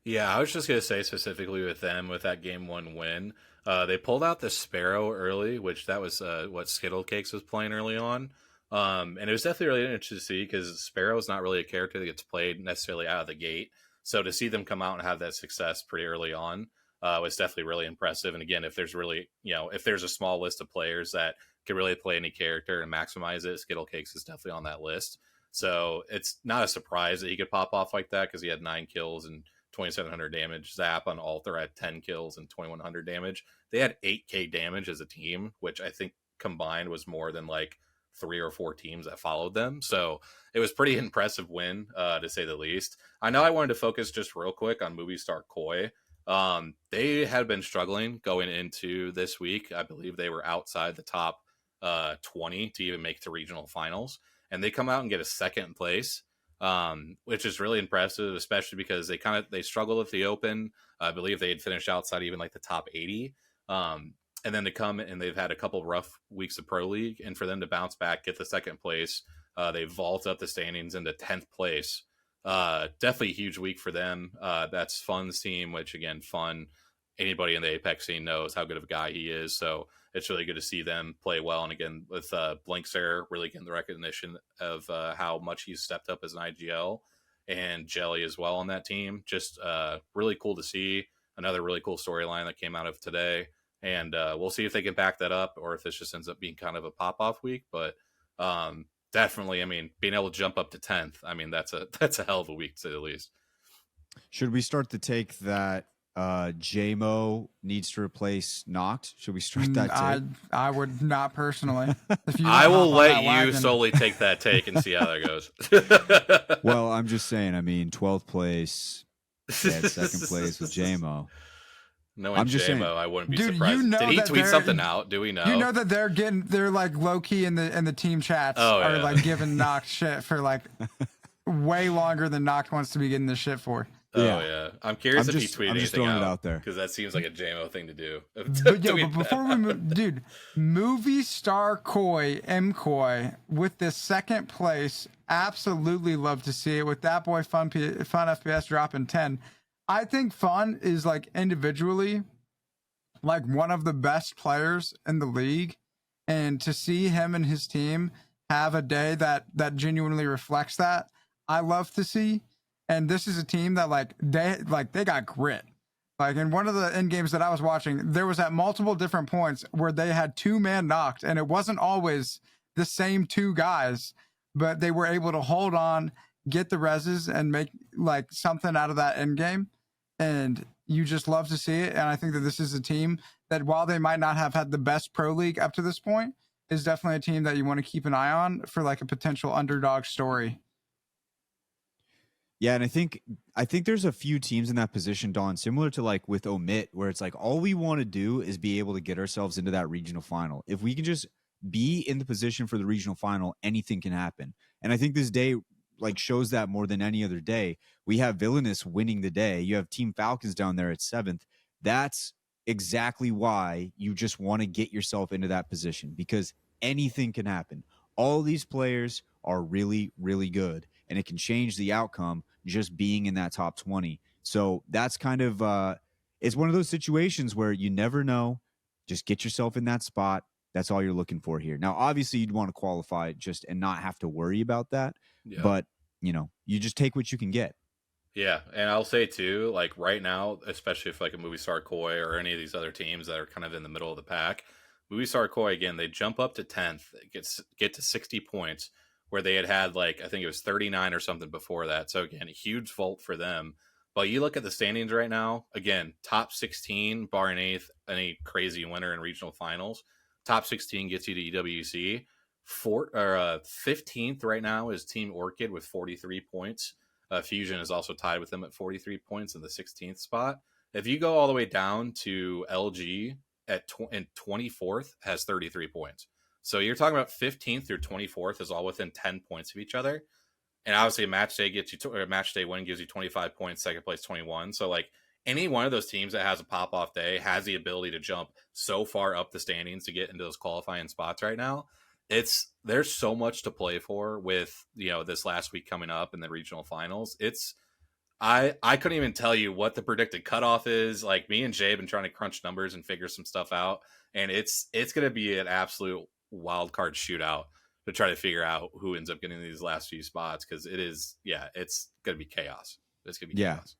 Yeah, I was just going to say specifically with them, with that game 1 win, they pulled out the Sparrow early, which that was what Skittlecakes was playing early on. And it was definitely really interesting to see because Sparrow is not really a character that gets played necessarily out of the gate. So to see them come out and have that success pretty early on was definitely really impressive. And again, if there's really, if there's a small list of players that can really play any character and maximize it, Skittlecakes is definitely on that list. So it's not a surprise that he could pop off like that because he had 9 kills and 2,700 damage. Zap on Alter had 10 kills and 2,100 damage. They had 8k damage as a team, which I think combined was more than like 3 or 4 teams that followed them. So it was pretty impressive win, to say the least. I know I wanted to focus just real quick on Movie Star Koi. They had been struggling going into this week. I believe they were outside the top 20 to even make the regional finals. And they come out and get a 2nd place, which is really impressive, especially because they struggled with the Open. I believe they had finished outside even like the top 80. And then to come and they've had a couple rough weeks of Pro League, and for them to bounce back, get the 2nd place, they vault up the standings into 10th place. Definitely a huge week for them. That's Fun's team, which again, Fun, anybody in the Apex scene knows how good of a guy he is. So it's really good to see them play well. And again, with Blinkster really getting the recognition of how much he's stepped up as an IGL, and Jelly as well on that team. Just really cool to see. Another really cool storyline that came out of today. And we'll see if they can back that up or if this just ends up being kind of a pop-off week. But definitely, I mean, being able to jump up to 10th, I mean, that's a hell of a week, to say the least. Should we start to take that JMO needs to replace Noct? Should we start that take? I would not personally. If you I will let you wagon. solely take that take and see how that goes. Well, I'm just saying, I mean, 12th place, they had 2nd place with JMO. Knowing I'm just saying, I wouldn't be dude, surprised. you know Did he that tweet something out? Do we know? You know that they're like low key in the team chats are like giving Noct shit for like way longer than Noct wants to be getting this shit for. Oh yeah. I'm curious if he tweeted anything throwing it out there because that seems like a JMO thing to do. But before we move, dude, Movie Star Koi MKoi with the 2nd place, absolutely love to see it with that boy Fun FPS dropping 10. I think Fun is like individually like one of the best players in the league, and to see him and his team have a day that genuinely reflects that, I love to see. And this is a team that they got grit. Like in one of the end games that I was watching, there was at multiple different points where they had 2-man knocked, and it wasn't always the same 2 guys, but they were able to hold on, get the reses, and make like something out of that end game. And you just love to see it. And I think that this is a team that, while they might not have had the best Pro League up to this point, is definitely a team that you want to keep an eye on for like a potential underdog story. Yeah, and I think there's a few teams in that position, Don, similar to like with Omit, where it's like all we want to do is be able to get ourselves into that regional final. If we can just be in the position for the regional final, anything can happen. And I think this day like shows that more than any other day. We have Villainous winning the day. You have Team Falcons down there at 7th. That's exactly why you just want to get yourself into that position, because anything can happen. All these players are really, really good, and it can change the outcome just being in that top 20. So that's kind of it's one of those situations where you never know. Just get yourself in that spot. That's all you're looking for here. Now, obviously, you'd want to qualify just and not have to worry about that. Yeah. But, you just take what you can get. Yeah, and I'll say, too, like right now, especially if like a Movie Star Koi or any of these other teams that are kind of in the middle of the pack, Movie Star Koi, again, they jump up to 10th, get to 60 points, where they had like, I think it was 39 or something before that. So, again, a huge vault for them. But you look at the standings right now, again, top 16, barring any crazy winner in regional finals. Top 16 gets you to EWC. 15th right now is Team Orchid with 43 points. Fusion is also tied with them at 43 points in the 16th spot. If you go all the way down to LG in 24th, has 33 points. So you're talking about 15th through 24th is all within 10 points of each other. And obviously, a match day gets you, or a match day win gives you 25 points, second place 21. So, like, any one of those teams that has a pop off day has the ability to jump so far up the standings to get into those qualifying spots right now. There's so much to play for with, this last week coming up in the regional finals. I couldn't even tell you what the predicted cutoff is. Like, me and Jay have been trying to crunch numbers and figure some stuff out, and it's going to be an absolute wild card shootout to try to figure out who ends up getting these last few spots, because it's going to be chaos. It's going to be chaos.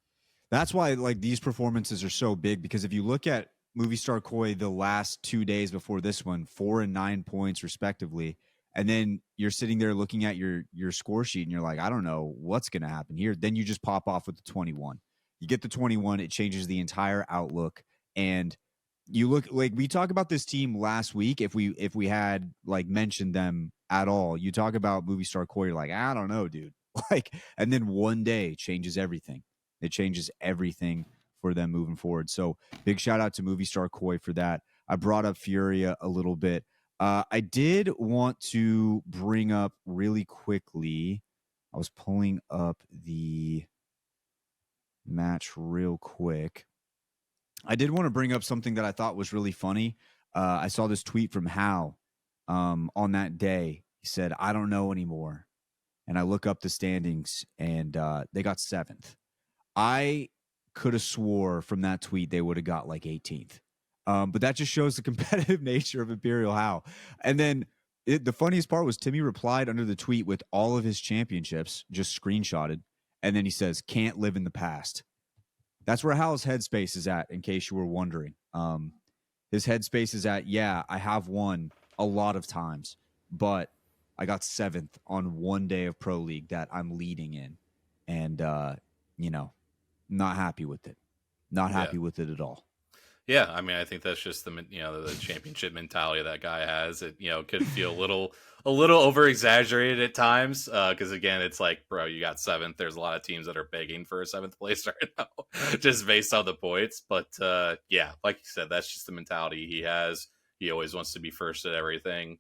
That's why like these performances are so big, because if you look at Movie Star Koi the last 2 days before this one, 4 and 9 points respectively, and then you're sitting there looking at your score sheet and you're like, I don't know what's going to happen here. Then you just pop off with the 21. You get the 21, it changes the entire outlook. And you look, like we talked about this team last week, if we had like mentioned them at all. You talk about Movie Star Koi, you're like, I don't know, dude. Like, and then one day changes everything. It changes everything for them moving forward. So big shout out to Movie Star Koi for that. I brought up Furia a little bit. I did want to bring up really quickly. I was pulling up the match real quick. I did want to bring up something that I thought was really funny. I saw this tweet from Hal on that day. He said, I don't know anymore. And I look up the standings, and they got 7th. I could have swore from that tweet they would have got like 18th. But that just shows the competitive nature of Imperial Hal. And then the funniest part was Timmy replied under the tweet with all of his championships, just screenshotted. And then he says, can't live in the past. That's where Hal's headspace is at, in case you were wondering. His headspace is at, yeah, I have won a lot of times, but I got 7th on one day of Pro League that I'm leading in. And, not happy with it. Not happy with it at all. Yeah, I mean, I think that's just the championship mentality that guy has. It could feel a little over exaggerated at times, because again, it's like, bro, you got 7th. There's a lot of teams that are begging for a 7th place right now, just based on the points. But yeah, like you said, that's just the mentality he has. He always wants to be first at everything.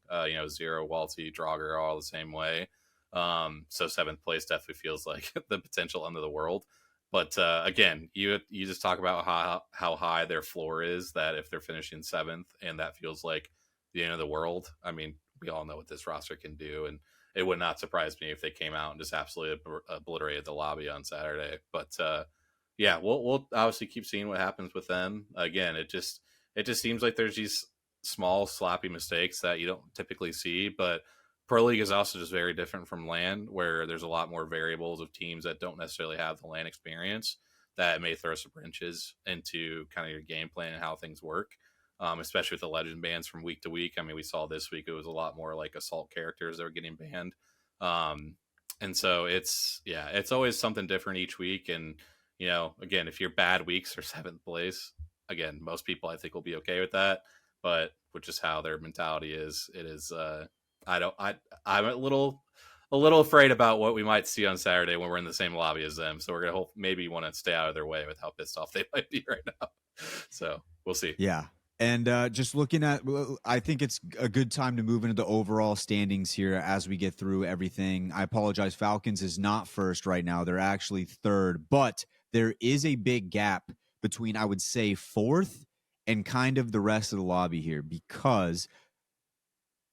Zero, Wxltzy, Draugr are all the same way. So 7th place definitely feels like the potential end of the world. But again, you just talk about how high their floor is, that if they're finishing 7th and that feels like the end of the world. I mean, we all know what this roster can do, and it would not surprise me if they came out and just absolutely obliterated the lobby on Saturday. But yeah, we'll obviously keep seeing what happens with them. Again, it just seems like there's these small sloppy mistakes that you don't typically see, but Pro League is also just very different from LAN, where there's a lot more variables of teams that don't necessarily have the LAN experience that may throw some wrenches into kind of your game plan and how things work, especially with the legend bans from week to week. I mean, we saw this week it was a lot more like assault characters that were getting banned. And so it's always something different each week. And, again, if your bad weeks are 7th place, again, most people I think will be okay with that. But which is how their mentality is. It is I'm a little afraid about what we might see on Saturday when we're in the same lobby as them. So we're gonna maybe want to stay out of their way with how pissed off they might be right now. So we'll see. Yeah. And just looking at, I think it's a good time to move into the overall standings here as we get through everything. I apologize. Falcons is not first right now. They're actually 3rd, but there is a big gap between, I would say, 4th and kind of the rest of the lobby here, because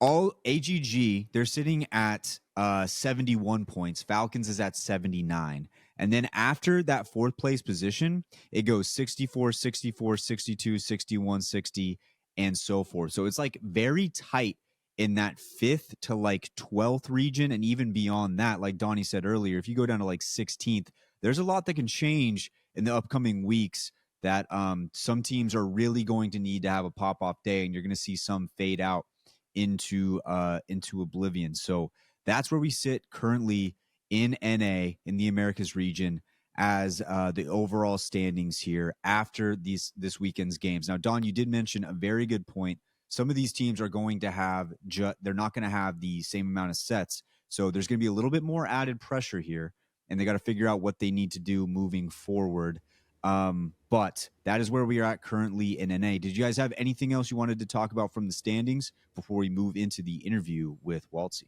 all AGG, they're sitting at 71 points. Falcons is at 79. And then after that 4th place position, it goes 64, 64, 62, 61, 60, and so forth. So it's like very tight in that 5th to like 12th region, and even beyond that. Like Donnie said earlier, if you go down to like 16th, there's a lot that can change in the upcoming weeks, that some teams are really going to need to have a pop-off day, and you're going to see some fade out into oblivion. So that's where we sit currently in NA, in the Americas region, as the overall standings here after this weekend's games. Now, Don, you did mention a very good point. Some of these teams are going to have they're not going to have the same amount of sets, so there's going to be a little bit more added pressure here, and they got to figure out what they need to do moving forward. But that is where we are at currently in NA. Did you guys have anything else you wanted to talk about from the standings before we move into the interview with Wxltzy?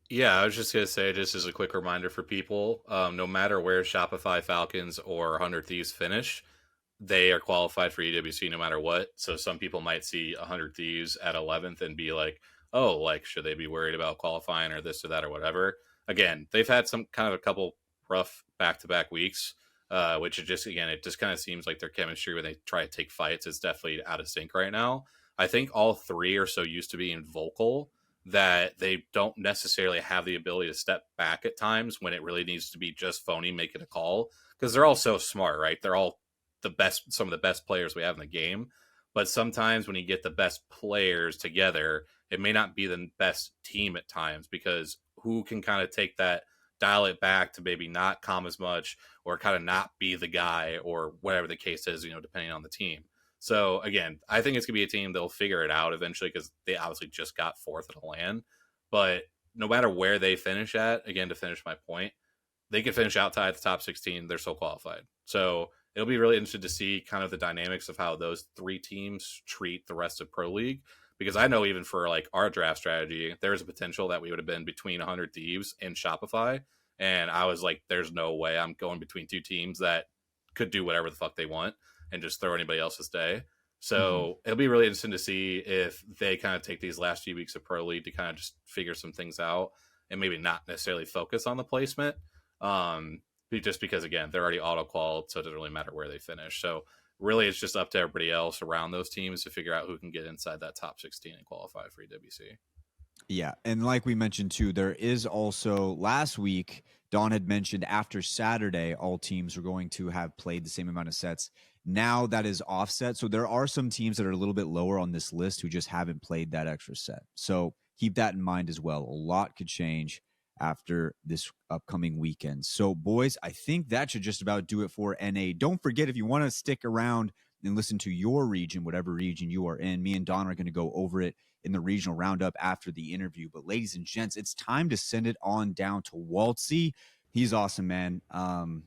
Yeah, I was just going to say, just as a quick reminder for people, no matter where Shopify Falcons or 100 Thieves finish, they are qualified for EWC no matter what. So some people might see 100 Thieves at 11th and be like, oh, like, should they be worried about qualifying or this or that or whatever? Again, they've had some kind of a couple rough back-to-back weeks, which it just kind of seems like their chemistry when they try to take fights is definitely out of sync right now. I think all three are so used to being vocal that they don't necessarily have the ability to step back at times when it really needs to be just phony making a call, because they're all so smart, right? They're all some of the best players we have in the game. But sometimes when you get the best players together, it may not be the best team at times, because who can kind of take that, dial it back to maybe not calm as much or kind of not be the guy or whatever the case is, depending on the team. So again, I think it's going to be a team that'll figure it out eventually, because they obviously just got fourth at a LAN. But no matter where they finish at, again, to finish my point, they could finish outside the top 16. They're so qualified. So it'll be really interesting to see kind of the dynamics of how those three teams treat the rest of Pro League. Because I know even for like our draft strategy, there's a potential that we would have been between 100 Thieves and Shopify. And I was like, there's no way I'm going between two teams that could do whatever the fuck they want and just throw anybody else's day. So it'll be really interesting to see if they kind of take these last few weeks of Pro League to kind of just figure some things out and maybe not necessarily focus on the placement. Just because, again, they're already auto-qualified, so it doesn't really matter where they finish. So really it's just up to everybody else around those teams to figure out who can get inside that top 16 and qualify for EWC. Yeah, and like we mentioned too, there is also last week, Don had mentioned after Saturday, all teams are going to have played the same amount of sets. Now that is offset. So there are some teams that are a little bit lower on this list who just haven't played that extra set. So keep that in mind as well. A lot could change after this upcoming weekend. So boys, I think that should just about do it for NA. Don't forget, if you want to stick around and listen to your region, whatever region you are in, me and Don are going to go over it in the regional roundup after the interview. But ladies and gents, it's time to send it on down to Wxltzy. He's awesome, man.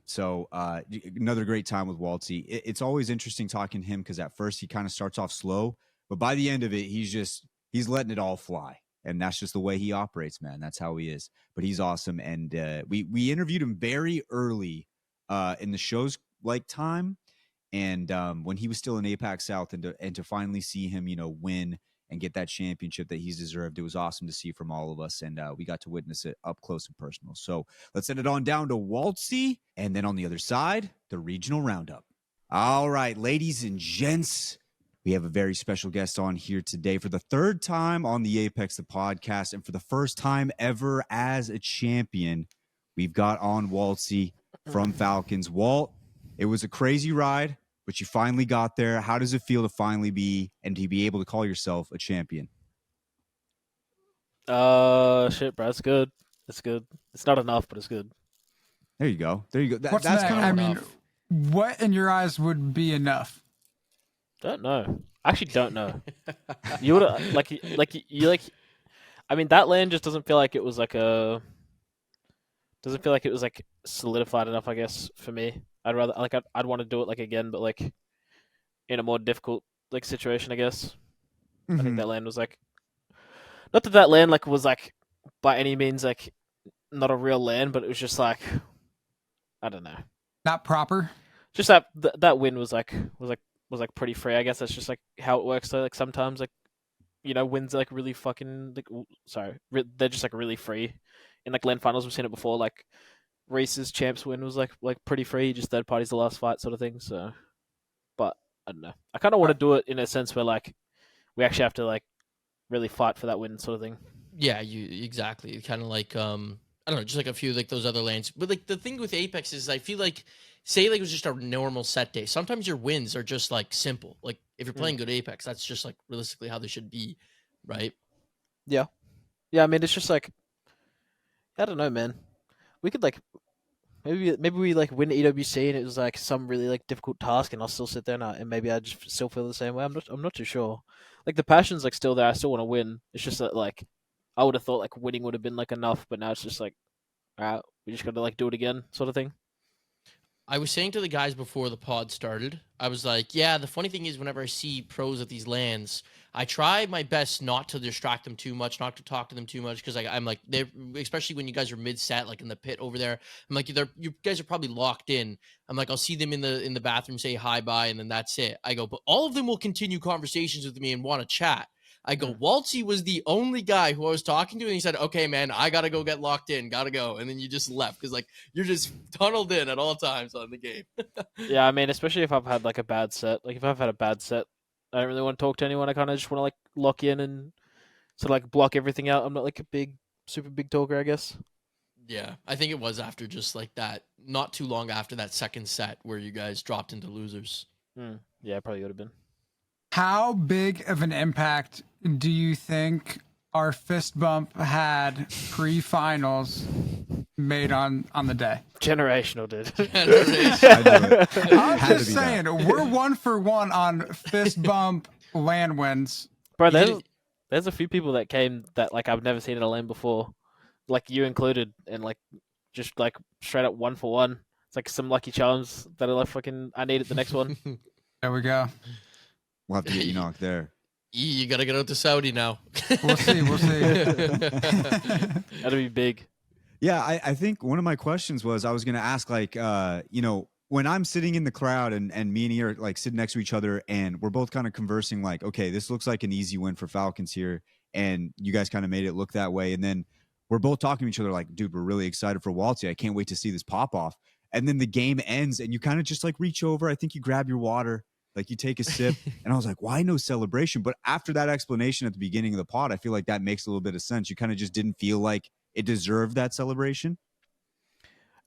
So another great time with Wxltzy. It's always interesting talking to him, because at first he kind of starts off slow, but by the end of it, he's letting it all fly. And that's just the way he operates, man. That's how he is. But he's awesome. And we interviewed him very early in the show's time. And when he was still in APAC South, and to finally see him, win and get that championship that he's deserved, it was awesome to see from all of us. And we got to witness it up close and personal. So let's send it on down to Wxltzy. And then on the other side, the regional roundup. All right, ladies and gents, we have a very special guest on here today for the third time on the Apex, the podcast. And for the first time ever as a champion, we've got on Wxltzy from Falcons. Walt, it was a crazy ride, but you finally got there. How does it feel to finally be able to call yourself a champion? Shit, bro. It's good. It's good. It's not enough, but it's good. There you go. What's That's next? kind of I mean, what in your eyes would be enough? Don't know. I actually don't know. You would I mean, that LAN just doesn't feel like it was doesn't feel like it was solidified enough, I guess, for me. I'd want to do it again, but in a more difficult situation, I guess. I think that LAN was not that LAN was by any means not a real LAN, but it was just I don't know. Not proper. Just that win was pretty free. I guess that's just how it works. So sometimes wins really fucking they're just really free. In LAN finals, we've seen it before. Reese's champs win was pretty free, just third parties the last fight sort of thing. So, but I don't know. I kind of want to do it in a sense where we actually have to really fight for that win sort of thing. Yeah, exactly. Kind of I don't know, just a few those other lanes. But the thing with Apex is I feel say it was just a normal set day. Sometimes your wins are just simple. If you're playing good Apex, that's just realistically how they should be, right? Yeah. Yeah, I mean it's just I don't know, man. We could maybe we win EWC and it was some really difficult task, and I'll still sit there and maybe I just still feel the same way. I'm not too sure. The passion's still there. I still want to win. It's just that I would have thought winning would have been enough, but now it's just alright, we just gotta do it again sort of thing. I was saying to the guys before the pod started, I was like, yeah, the funny thing is whenever I see pros at these LANs, I try my best not to distract them too much, not to talk to them too much, because I'm like, they're, especially when you guys are mid-set, like in the pit over there, I'm like, you guys are probably locked in. I'm like, I'll see them in the bathroom, say hi, bye, and then that's it. I go, but all of them will continue conversations with me and want to chat. I go, Wxltzy was the only guy who I was talking to, and he said, okay, man, I got to go get locked in, got to go. And then you just left, because, like, you're just tunneled in at all times on the game. Yeah, I mean, especially if I've had like a bad set. Like if I've had a bad set, I don't really want to talk to anyone. I kind of just want to like lock in and sort of like block everything out. I'm not like a super big talker, I guess. Yeah, I think it was after just like that, not too long after that second set where you guys dropped into losers. Yeah, probably would have been. How big of an impact do you think our fist bump had pre-finals made on the day? Generational, dude. I knew it. I'm Had to just be saying, we're 1-for-1 on fist bump LAN wins. Bro, You there's a few people that came that like I've never seen in a lane before, like you included, and like just like straight up 1-for-1. It's like some lucky charms that are like fucking. I needed the next one. There we go. We'll have to get Enoch there. You got to get out to Saudi now. We'll see. That'd be big. Yeah, I think one of my questions was I was going to ask, like, when I'm sitting in the crowd and me and E are like sitting next to each other and we're both kind of conversing, like, okay, this looks like an easy win for Falcons here. And you guys kind of made it look that way. And then we're both talking to each other like, dude, we're really excited for Wxltzy. I can't wait to see this pop off. And then the game ends and you kind of just like reach over. I think you grab your water, like you take a sip. And I was like, why no celebration? But after that explanation at the beginning of the pod, I feel like that makes a little bit of sense. You kind of just didn't feel like it deserved that celebration.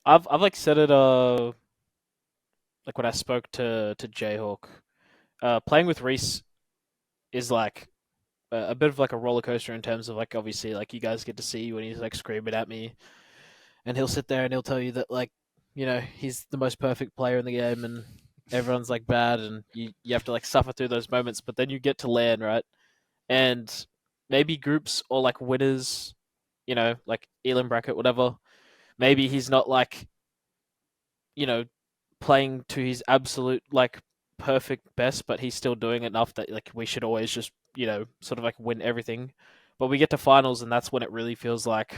I've like said it like when I spoke to Jayhawk, playing with Reese is like a bit of like a roller coaster in terms of like obviously like you guys get to see when he's like screaming at me, and he'll sit there and he'll tell you that like he's the most perfect player in the game and everyone's like bad and you have to like suffer through those moments, but then you get to LAN, right? And maybe groups or like winners, like Elam bracket, whatever. Maybe he's not like, playing to his absolute like perfect best, but he's still doing enough that like we should always just, sort of like win everything. But we get to finals and that's when it really feels like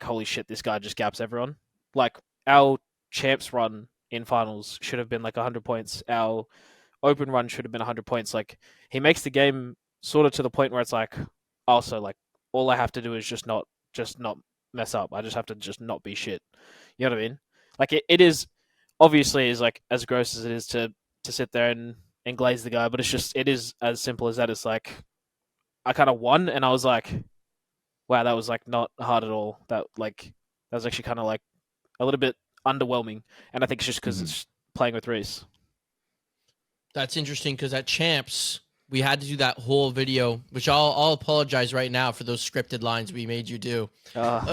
holy shit, this guy just gaps everyone. Like our champs run in finals should have been like 100 points. Our open run should have been 100 points. Like he makes the game sort of to the point where it's like, also like all I have to do is just not mess up. I just have to just not be shit. You know what I mean? Like it is obviously is like as gross as it is to sit there and glaze the guy, but it is as simple as that. It's like I kind of won and I was like, wow, that was like not hard at all. That was actually kind of like a little bit underwhelming, and I think it's just because it's playing with Reese. That's interesting because at Champs, we had to do that whole video, which I'll apologize right now for those scripted lines we made you do. But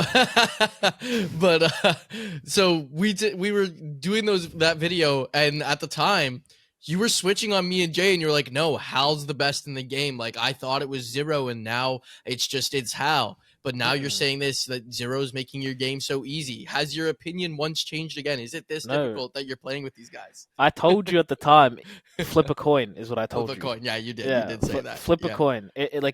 so we were doing that video, and at the time, you were switching on me and Jay, and you're like, no, Hal's the best in the game. Like, I thought it was Zero, and now it's Hal. But now you're saying this, that Zero's making your game so easy. Has your opinion once changed again? Is it this difficult that you're playing with these guys? I told you at the time, flip a coin is what I told you. Flip a coin. Yeah, you did. Yeah, you did say that. Flip a coin. And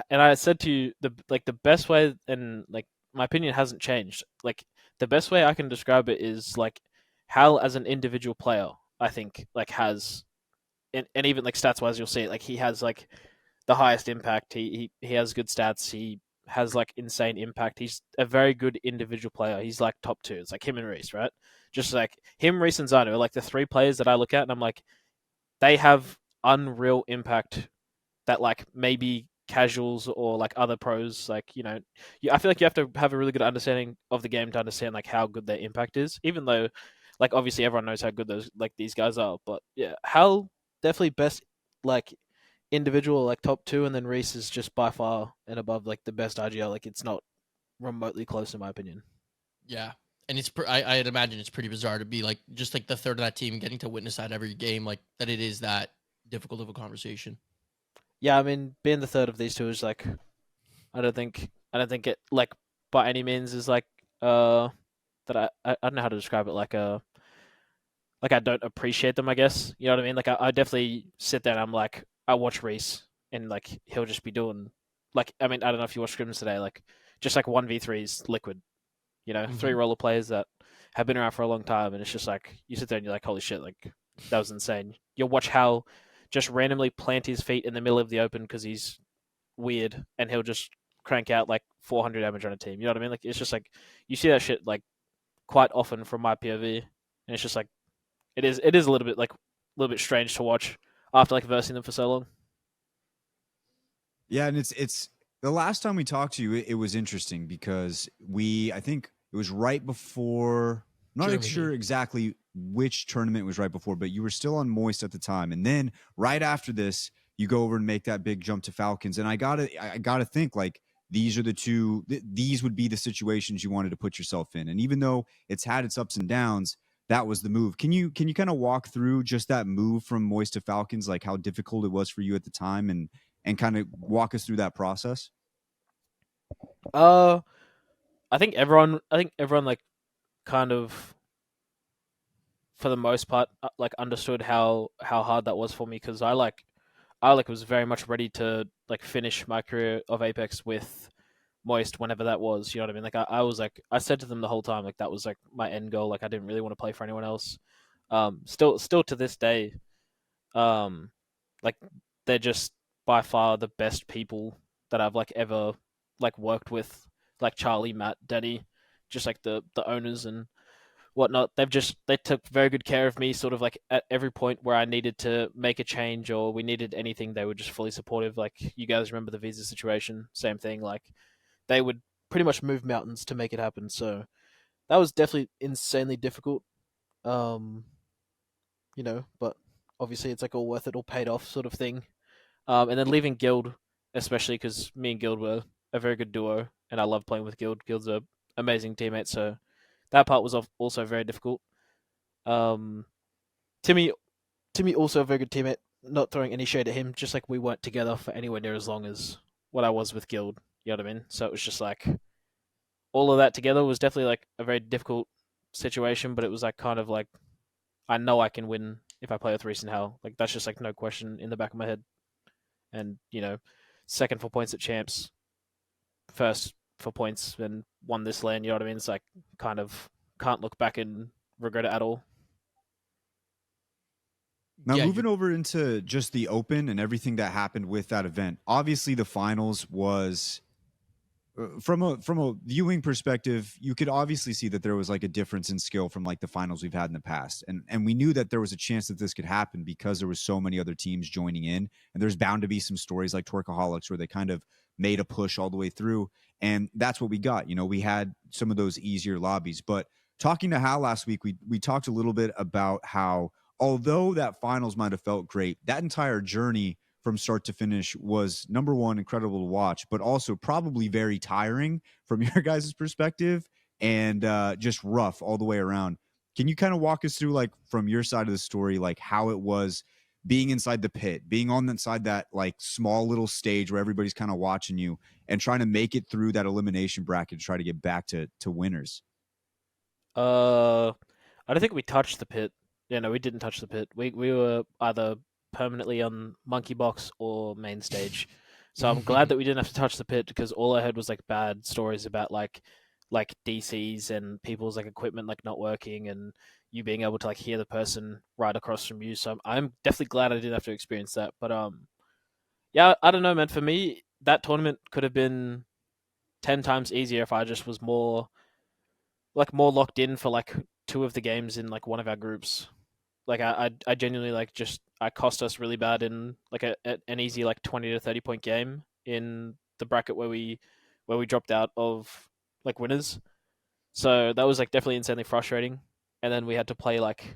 I said to you, the best way, and like my opinion hasn't changed. Like the best way I can describe it is like Hal as an individual player, I think like has, and even like stats wise, you'll see it. Like he has like the highest impact. He has good stats. He has like insane impact. He's a very good individual player. He's like top 2. It's like him and Reese, right? Just like him, Reese, and Zano are like the 3 players that I look at, and I'm like, they have unreal impact that like maybe casuals or like other pros, like I feel like you have to have a really good understanding of the game to understand like how good their impact is. Even though, like obviously everyone knows how good these guys are, but yeah, Hal definitely best like individual, like top 2, and then Reese is just by far and above like the best RGL. Like it's not remotely close in my opinion. Yeah, and I'd imagine it's pretty bizarre to be like just like the third of that team, getting to witness that every game, like that it is that difficult of a conversation. Yeah, I mean, being the third of these two is like, I don't think it like by any means is like that I don't know how to describe it, like I don't appreciate them, I guess. You know what I mean? Like I definitely sit there and I'm like, I watch Reese and like he'll just be doing like, I mean, I don't know if you watched scrims today, like just like 1v3s liquid, you know, 3 roller players that have been around for a long time, and it's just like you sit there and you're like, holy shit, like that was insane. You'll watch Hal just randomly plant his feet in the middle of the open because he's weird, and he'll just crank out like 400 damage on a team. You know what I mean? Like it's just like you see that shit like quite often from my POV, and it's just like it is a little bit like a little bit strange to watch after like versing them for so long. Yeah, and it's the last time we talked to you, it was interesting because I think it was right before. I'm not Germany. sure exactly which tournament was right before, but you were still on Moist at the time, and then right after this, you go over and make that big jump to Falcons, and I gotta think like these are the two. These would be the situations you wanted to put yourself in, and even though it's had its ups and downs, that was the move. Can you kind of walk through just that move from Moist to Falcons, like how difficult it was for you at the time, and kind of walk us through that process? Uh, I think everyone like kind of for the most part like understood how hard that was for me because I was very much ready to like finish my career of Apex with Moist whenever that was. You know what I mean? Like I was like I said to them the whole time like that was like my end goal. Like I didn't really want to play for anyone else. Still to this day, um, like they're just by far the best people that I've like ever like worked with. Like Charlie, Matt, Denny, just like the owners and whatnot. They took very good care of me, sort of like at every point where I needed to make a change or we needed anything. They were just fully supportive. Like you guys remember the visa situation, same thing. Like they would pretty much move mountains to make it happen. So that was definitely insanely difficult. Um, but obviously it's like all worth it, all paid off, sort of thing. And then leaving Guild, especially because me and Guild were a very good duo, and I love playing with Guild. Guild's a amazing teammate, so that part was also very difficult. Um, Timmy, Timmy also a very good teammate. Not throwing any shade at him, just like we weren't together for anywhere near as long as what I was with Guild. You know what I mean? So it was just like all of that together was definitely like a very difficult situation, but it was like kind of like I know I can win if I play with Reese and Hal. Like that's just like no question in the back of my head. And second for points at champs, first for points, and won this LAN. You know what I mean? It's like kind of can't look back and regret it at all. Now, Yeah, moving over into just the Open and everything that happened with that event. Obviously, the finals was from a viewing perspective, you could obviously see that there was like a difference in skill from like the finals we've had in the past, and we knew that there was a chance that this could happen because there was so many other teams joining in, and there's bound to be some stories like Twerkaholics where they kind of made a push all the way through, and that's what we got. We had some of those easier lobbies, but talking to Hal last week, we talked a little bit about how although that finals might have felt great, that entire journey from start to finish was, number one, incredible to watch, but also probably very tiring from your guys' perspective and just rough all the way around. Can you kind of walk us through, like, from your side of the story, like how it was being inside the pit, being on inside that like small little stage where everybody's kind of watching you and trying to make it through that elimination bracket to try to get back to winners? I don't think we touched the pit. Yeah, no, we didn't touch the pit. We were either permanently on Monkey Box or main stage. So I'm glad that we didn't have to touch the pit because all I heard was like bad stories about like DCs and people's like equipment like not working and you being able to like hear the person right across from you. So I'm definitely glad I didn't have to experience that. But yeah, I don't know, man. For me, that tournament could have been 10 times easier if I just was more locked in for like 2 of the games in like one of our groups. Like I genuinely like just I cost us really bad in like an easy like 20 to 30 point game in the bracket where we dropped out of like winners. So that was like definitely insanely frustrating. And then we had to play like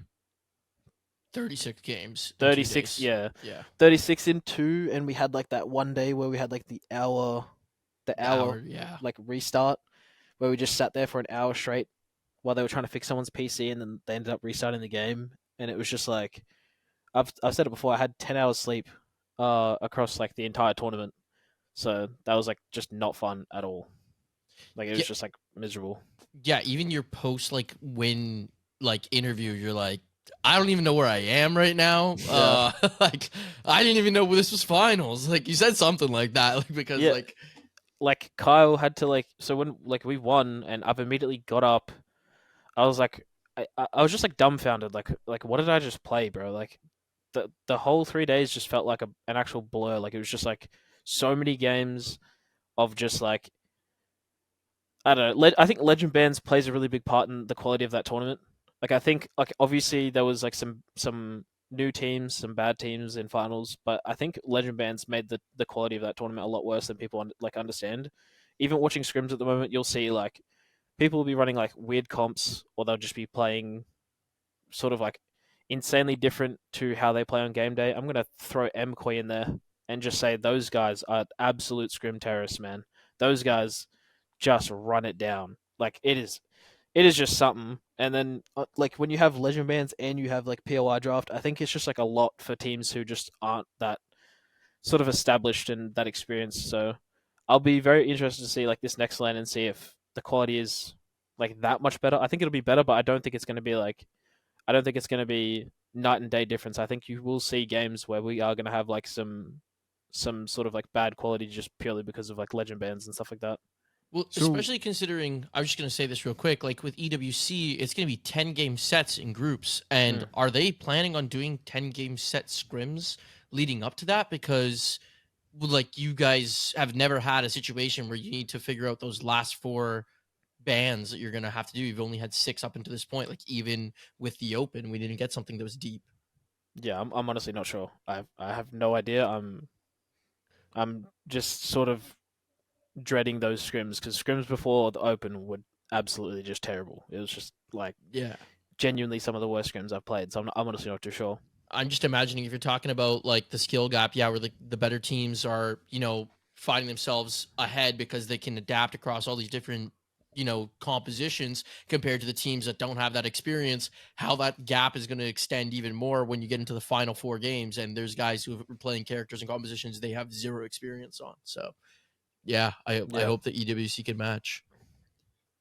36 games. In 36, 2 days. yeah, Yeah. 36 in 2, and we had like that one day where we had like the hour Yeah. like restart where we just sat there for an hour straight while they were trying to fix someone's PC, and then they ended up restarting the game, and it was just like I've said it before. I had 10 hours sleep across like the entire tournament, so that was like just not fun at all. Like it was Yeah. just like miserable. Yeah, even your post like win like interview, you're like, I don't even know where I am right now. Like I didn't even know this was finals. Like you said something like that, like because Yeah. Like Kyle had to so when like we won and I've immediately got up, I was like I was just like dumbfounded, like what did I just play, bro? Like the whole 3 days just felt like an actual blur. Like it was just like so many games of just like I don't know. I think Legend Bands plays a really big part in the quality of that tournament. Like I think like obviously there was like some new teams, some bad teams in finals, but I think Legend Bands made the quality of that tournament a lot worse than people like understand. Even watching scrims at the moment, you'll see like people will be running like weird comps, or they'll just be playing sort of like insanely different to how they play on game day. I'm gonna throw MQuee in there and just say those guys are absolute scrim terrorists, man. Those guys just run it down. Like it is just something. And then like when you have legend bands and you have like POI draft, I think it's just like a lot for teams who just aren't that sort of established and that experienced. So I'll be very interested to see like this next LAN and see if the quality is like that much better. I think it'll be better, but I don't think it's going to be like I don't think it's going to be night and day difference. I think you will see games where we are going to have like some sort of like bad quality just purely because of like legend bands and stuff like that. Well, especially considering, I was just going to say this real quick, like with EWC, it's going to be 10 game sets in groups. And are they planning on doing 10 game set scrims leading up to that? Because like you guys have never had a situation where you need to figure out those last 4 bands that you're going to have to do. You've only had 6 up until this point. Like even with the open, we didn't get something that was deep. Yeah, I'm honestly not sure. I have no idea. I'm just sort of dreading those scrims because scrims before the open were absolutely just terrible. It was just like genuinely some of the worst scrims I've played. So I'm honestly not too sure. I'm just imagining if you're talking about like the skill gap, where the better teams are, finding themselves ahead because they can adapt across all these different, compositions compared to the teams that don't have that experience, how that gap is going to extend even more when you get into the final 4 games. And there's guys who are playing characters and compositions they have 0 experience on. So I hope that EWC can match.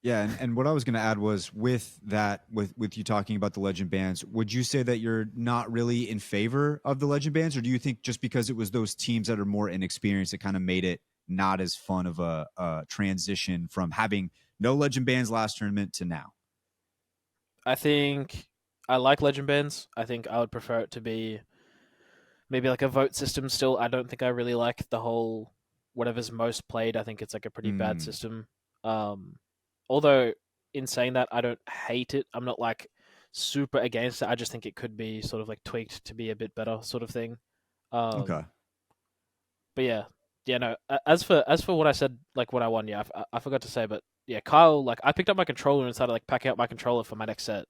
Yeah, and what I was going to add was with that, with you talking about the legend bands, would you say that you're not really in favor of the legend bands, or do you think just because it was those teams that are more inexperienced, it kind of made it not as fun of a transition from having no legend bands last tournament to now? I think I like legend bands. I think I would prefer it to be maybe like a vote system still. I don't think I really like the whole whatever's most played. I think it's like a pretty bad system. Although in saying that, I don't hate it. I'm not like super against it. I just think it could be sort of like tweaked to be a bit better, sort of thing. Okay. But yeah, no. As for what I said, like when I won, I forgot to say, but yeah, Kyle, like I picked up my controller and started like packing up my controller for my next set.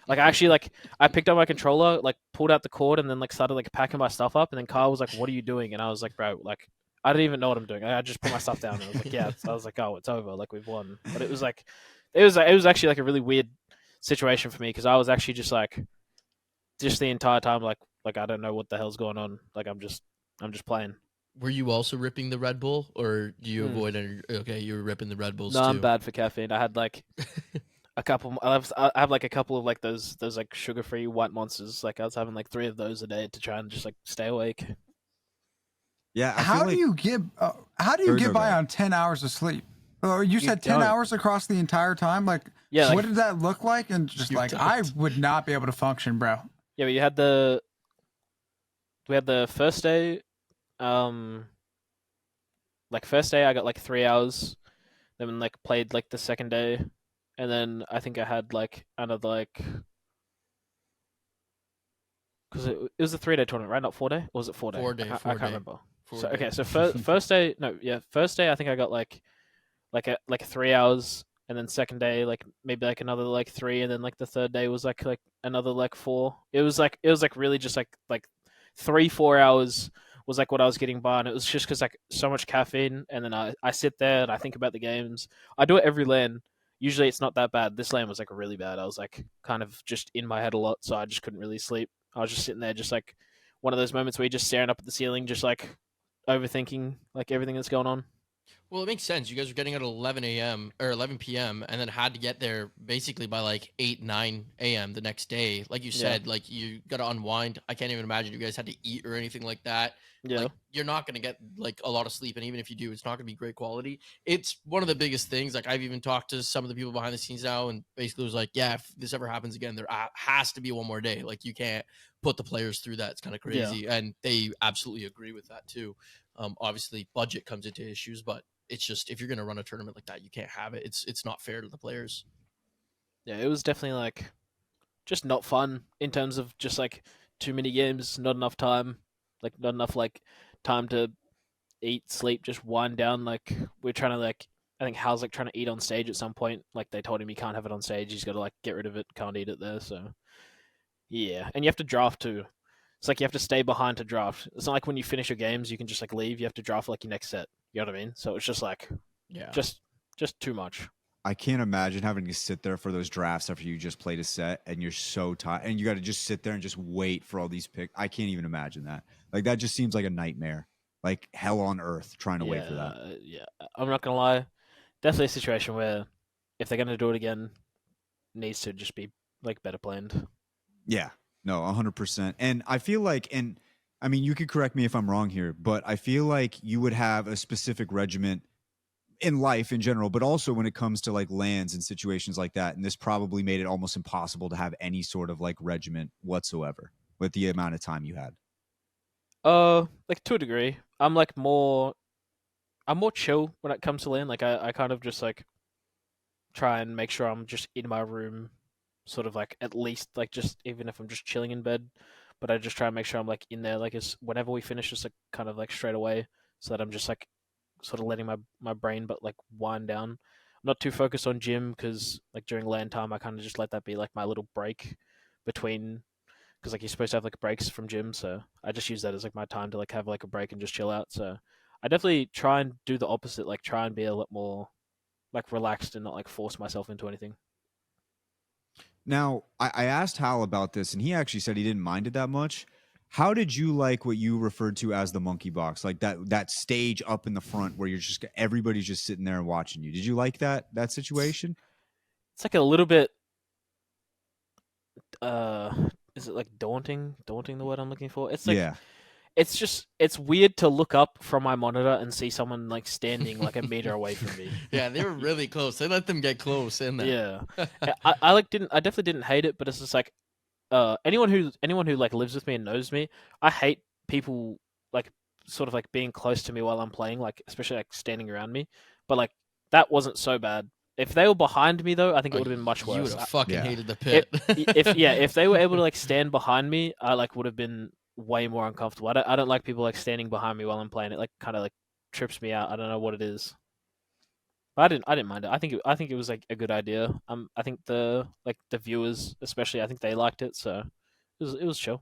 Like I actually I picked up my controller, like pulled out the cord, and then like started like packing my stuff up. And then Kyle was like, "What are you doing?" And I was like, "Bro, like." I didn't even know what I'm doing. I just put my stuff down. And I was like, "Yeah." I was like, "Oh, it's over. Like we've won." But it was like, it was actually like a really weird situation for me because I was actually just the entire time like I don't know what the hell's going on. Like I'm just playing. Were you also ripping the Red Bull, or do you avoid any? Okay, you were ripping the Red Bulls too. No, I'm bad for caffeine. I had like a couple. I have like a couple of like those like sugar-free white monsters. Like I was having like 3 of those a day to try and just like stay awake. Yeah. How do you get by on 10 hours of sleep? Or you said 10 hours across the entire time? Like, yeah, what did that look like? And just like, I would not be able to function, bro. Yeah, but we had the first day, like first day I got like 3 hours, then like played like the second day, and then I think I had like another like, because it was a 3-day tournament, right? Not 4-day? Or was it 4-day? 4-day. I can't remember. So okay, so first day, first day I think I got like 3 hours, and then second day like maybe like another like 3, and then like the third day was like another like 4. It was like really just like 3-4 hours was like what I was getting by, and it was just because like so much caffeine, and then I sit there and I think about the games. I do it every LAN. Usually it's not that bad. This LAN was like really bad. I was like kind of just in my head a lot, so I just couldn't really sleep. I was just sitting there, just like one of those moments where you're just staring up at the ceiling, just like overthinking like everything that's going on. Well, it makes sense. You guys were getting out at 11 a.m. or 11 p.m. and then had to get there basically by like 8, 9 a.m. the next day. Like you Yeah. said, like you got to unwind. I can't even imagine you guys had to eat or anything like that. Yeah. Like you're not going to get like a lot of sleep. And even if you do, it's not going to be great quality. It's one of the biggest things. Like I've even talked to some of the people behind the scenes now and basically was like, yeah, if this ever happens again, there has to be one more day. Like you can't put the players through that. It's kind of crazy. And they absolutely agree with that too. Obviously budget comes into issues, but it's just if you're going to run a tournament like that, you can't have it. It's not fair to the players. Yeah, it was definitely like just not fun in terms of just like too many games, not enough time, like not enough like time to eat, sleep, just wind down. Like we're trying to like I think Hal's like trying to eat on stage at some point. Like they told him he can't have it on stage. He's got to like get rid of it. Can't eat it there. So yeah, and you have to draft too. It's like you have to stay behind to draft. It's not like when you finish your games, you can just like leave. You have to draft like your next set. You know what I mean? So it's just like Yeah. just too much. I can't imagine having to sit there for those drafts after you just played a set and you're so tired and you got to just sit there and just wait for all these picks. I can't even imagine that. Like that just seems like a nightmare, like hell on earth trying to wait for that. Yeah, I'm not gonna lie. Definitely a situation where if they're gonna do it again, it needs to just be like better planned. Yeah, no, 100%. And I feel like, and I mean, you could correct me if I'm wrong here, but I feel like you would have a specific regiment in life in general, but also when it comes to like lands and situations like that. And this probably made it almost impossible to have any sort of like regiment whatsoever with the amount of time you had. Like to a degree, I'm more chill when it comes to LAN. Like I kind of just like try and make sure I'm just in my room, sort of like at least like just even if I'm just chilling in bed, but I just try and make sure I'm like in there like as whenever we finish, just like kind of like straight away, so that I'm just like sort of letting my brain but like wind down. I'm not too focused on gym because like during LAN time I kind of just let that be like my little break between because like you're supposed to have like breaks from gym, so I just use that as like my time to like have like a break and just chill out. So I definitely try and do the opposite, like try and be a lot more like relaxed and not like force myself into anything. Now, I asked Hal about this, and he actually said he didn't mind it that much. How did you like what you referred to as the monkey box, like that stage up in the front where you're just everybody's just sitting there and watching you? Did you like that situation? It's like a little bit uh is it like daunting the word I'm looking for? It's like Yeah, it's weird to look up from my monitor and see someone like standing like a meter away from me. Yeah, they were really close. They let them get close in there. Yeah. I definitely didn't hate it, but it's just like anyone who like lives with me and knows me, I hate people like sort of like being close to me while I'm playing, like especially like standing around me. But like that wasn't so bad. If they were behind me though, I think it would have been much You would worse. have fucking Yeah. hated the pit. If they were able to like stand behind me, I like would have been way more uncomfortable. I don't like people like standing behind me while I'm playing. It like kind of like trips me out. I don't know what it is. But I didn't mind it. I think it was like a good idea. I think the viewers especially, I think they liked it, so it was chill.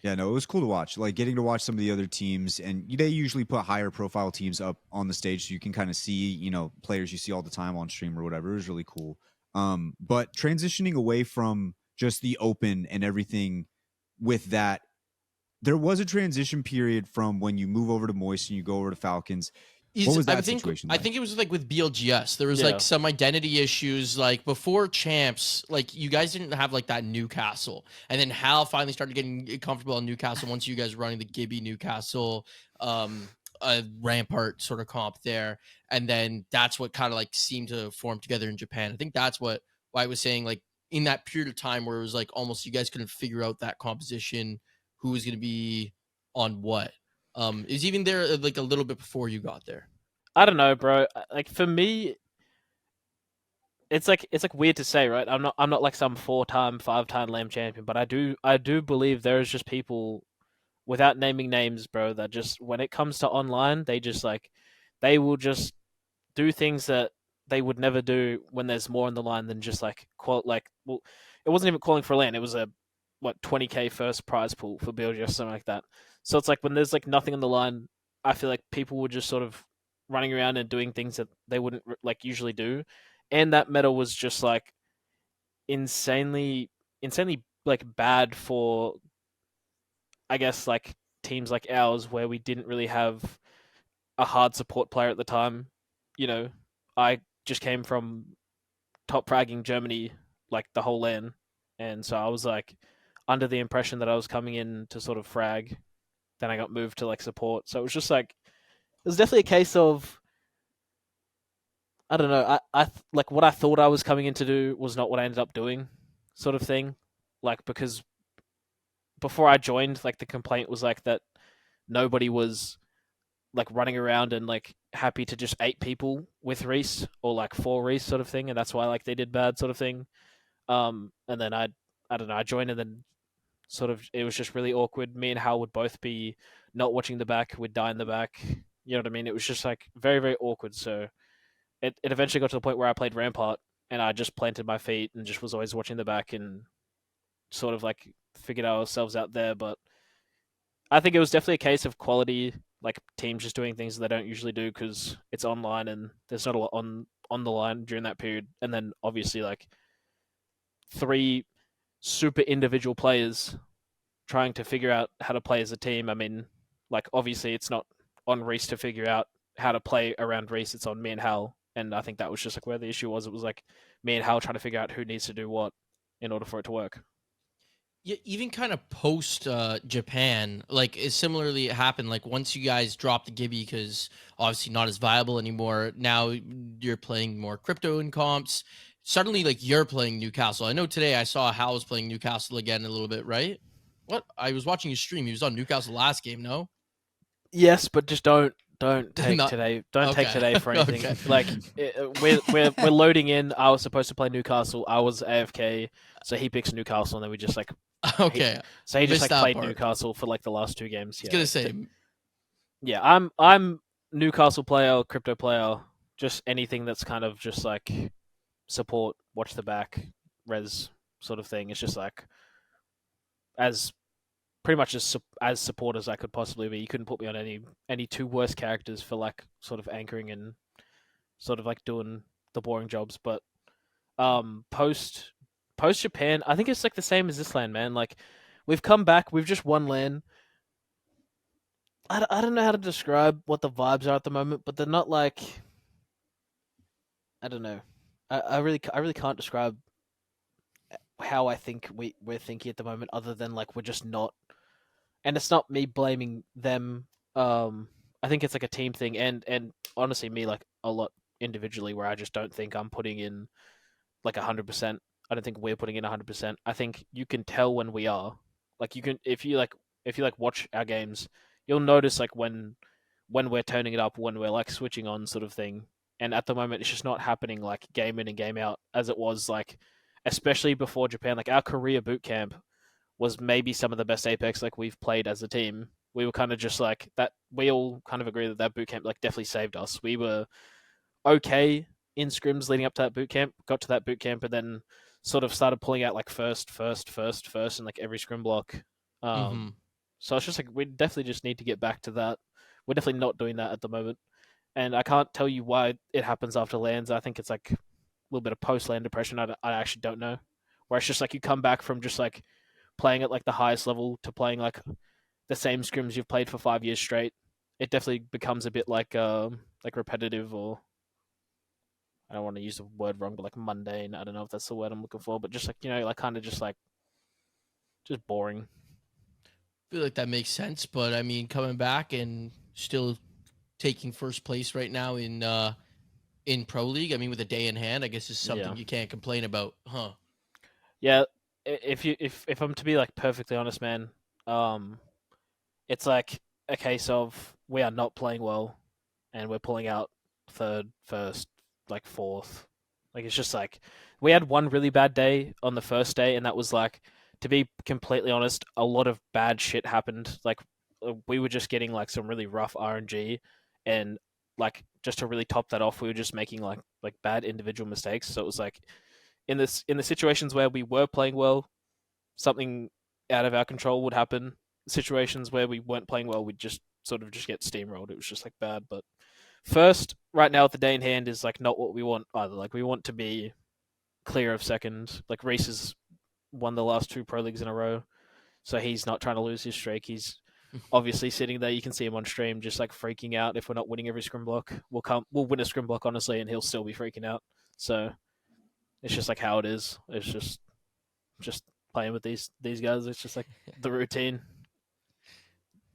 yeah, no, it was cool to watch. Like getting to watch some of the other teams, and they usually put higher profile teams up on the stage, so you can kind of see, players you see all the time on stream or whatever. It was really cool. But transitioning away from just the open and everything with that, there was a transition period from when you move over to Moist and you go over to Falcons. What was that situation like? I think it was like with BLGS. There was Yeah. like some identity issues. Like before champs, like you guys didn't have like that Newcastle, and then Hal finally started getting comfortable in Newcastle once you guys were running the Gibby Newcastle, a Rampart sort of comp there, and then that's what kind of like seemed to form together in Japan. I think that's why I was saying like in that period of time where it was like almost you guys couldn't figure out that composition, who was going to be on what. Is even there like a little bit before you got there? I don't know, bro. Like for me, it's like weird to say, right? I'm not like some 4-time, 5-time LAM champion, but I do believe there is just people without naming names, bro, that just when it comes to online, they just like they will just do things that they would never do when there's more on the line than just like well, it wasn't even calling for LAN. It was a 20K first prize pool for BLG or something like that. So it's like when there's like nothing on the line, I feel like people were just sort of running around and doing things that they wouldn't like usually do, and that meta was just like insanely like bad for I guess like teams like ours where we didn't really have a hard support player at the time. You know, I just came from top fragging Germany like the whole LAN, and so I was like under the impression that I was coming in to sort of frag. Then I got moved to like support, so it was just like it was definitely a case of I don't know. Like what I thought I was coming in to do was not what I ended up doing, sort of thing. Like because before I joined, like the complaint was like that nobody was like running around and like happy to just 8 people with Reese or like 4 Reese sort of thing, and that's why like they did bad sort of thing. And then I don't know, I joined and then sort of it was just really awkward. Me and Hal would both be not watching the back, would die in the back. You know what I mean? It was just like very, very awkward. So it eventually got to the point where I played Rampart and I just planted my feet and just was always watching the back and sort of like figured ourselves out there. But I think it was definitely a case of quality, like teams just doing things they don't usually do because it's online and there's not a lot on the line during that period. And then obviously like 3 super individual players trying to figure out how to play as a team. I mean, like obviously it's not on Reese to figure out how to play around Reese. It's on me and Hal, and I think that was just like where the issue was. It was like me and Hal trying to figure out who needs to do what in order for it to work. Yeah, even kind of post Japan, like it similarly happened. Like once you guys dropped the Gibby because obviously not as viable anymore. Now you're playing more crypto in comps. Suddenly, like you're playing Newcastle. I know today I saw Hal was playing Newcastle again a little bit, right? What? I was watching his stream. He was on Newcastle last game. No. Yes, but just don't take Not- today. Don't take okay. today for anything. Okay. Like we're loading in. I was supposed to play Newcastle. I was AFK, so he picks Newcastle, and then we just like Okay. so he just Missed like that played part. Newcastle for like the last 2 games. I was gonna say, Yeah, I'm Newcastle player, crypto player, just anything that's kind of just like support, watch the back, res sort of thing. It's just like as pretty much as support as I could possibly be. You couldn't put me on any 2 worst characters for like sort of anchoring and sort of like doing the boring jobs. But post Japan, I think it's like the same as this LAN, man. Like we've come back, we've just won LAN. I don't know how to describe what the vibes are at the moment, but they're not like I don't know. I really can't describe how I think we're thinking at the moment, other than like we're just not. And it's not me blaming them. I think it's like a team thing, and honestly, me like a lot individually, where I just don't think I'm putting in like 100%. I don't think we're putting in 100%. I think you can tell when we are. Like you can if you watch our games, you'll notice like when we're turning it up, when we're like switching on sort of thing. And at the moment, it's just not happening like game in and game out as it was like, especially before Japan. Like our Korea boot camp was maybe some of the best Apex like we've played as a team. We were kind of just like that. We all kind of agree that that boot camp like definitely saved us. We were okay in scrims leading up to that boot camp. Got to that boot camp and then sort of started pulling out like first, in like every scrim block. So it's just like we definitely just need to get back to that. We're definitely not doing that at the moment, and I can't tell you why it happens after lands. I think it's like a little bit of post land depression. I actually don't know. Where it's just like you come back from just like playing at like the highest level to playing like the same scrims you've played for 5 years straight. It definitely becomes a bit like repetitive, or I don't want to use the word wrong, but like mundane. I don't know if that's the word I'm looking for, but just like like kind of just like just boring. feel like that makes sense, but I mean, coming back and still taking first place right now in Pro League, I mean, with a day in hand, I guess is something you can't complain about, huh? Yeah, if I'm to be like perfectly honest, man, it's like a case of we are not playing well, and we're pulling out third, first, like fourth. Like it's just like we had one really bad day on the first day, and that was like, to be completely honest, a lot of bad shit happened. Like we were just getting like some really rough RNG, and like just to really top that off, we were just making like bad individual mistakes. So it was like in the situations where we were playing well, something out of our control would happen. Situations where we weren't playing well, we'd just sort of just get steamrolled. It was just like bad. But first, right now, the day in hand is like not what we want either. Like we want to be clear of second. Like Reese has won the last 2 Pro Leagues in a row, so he's not trying to lose his streak. He's obviously sitting there, you can see him on stream just like freaking out if we're not winning every scrim block. We'll win a scrim block honestly, and he'll still be freaking out. So it's just like how it is. It's just playing with these guys. It's just like the routine.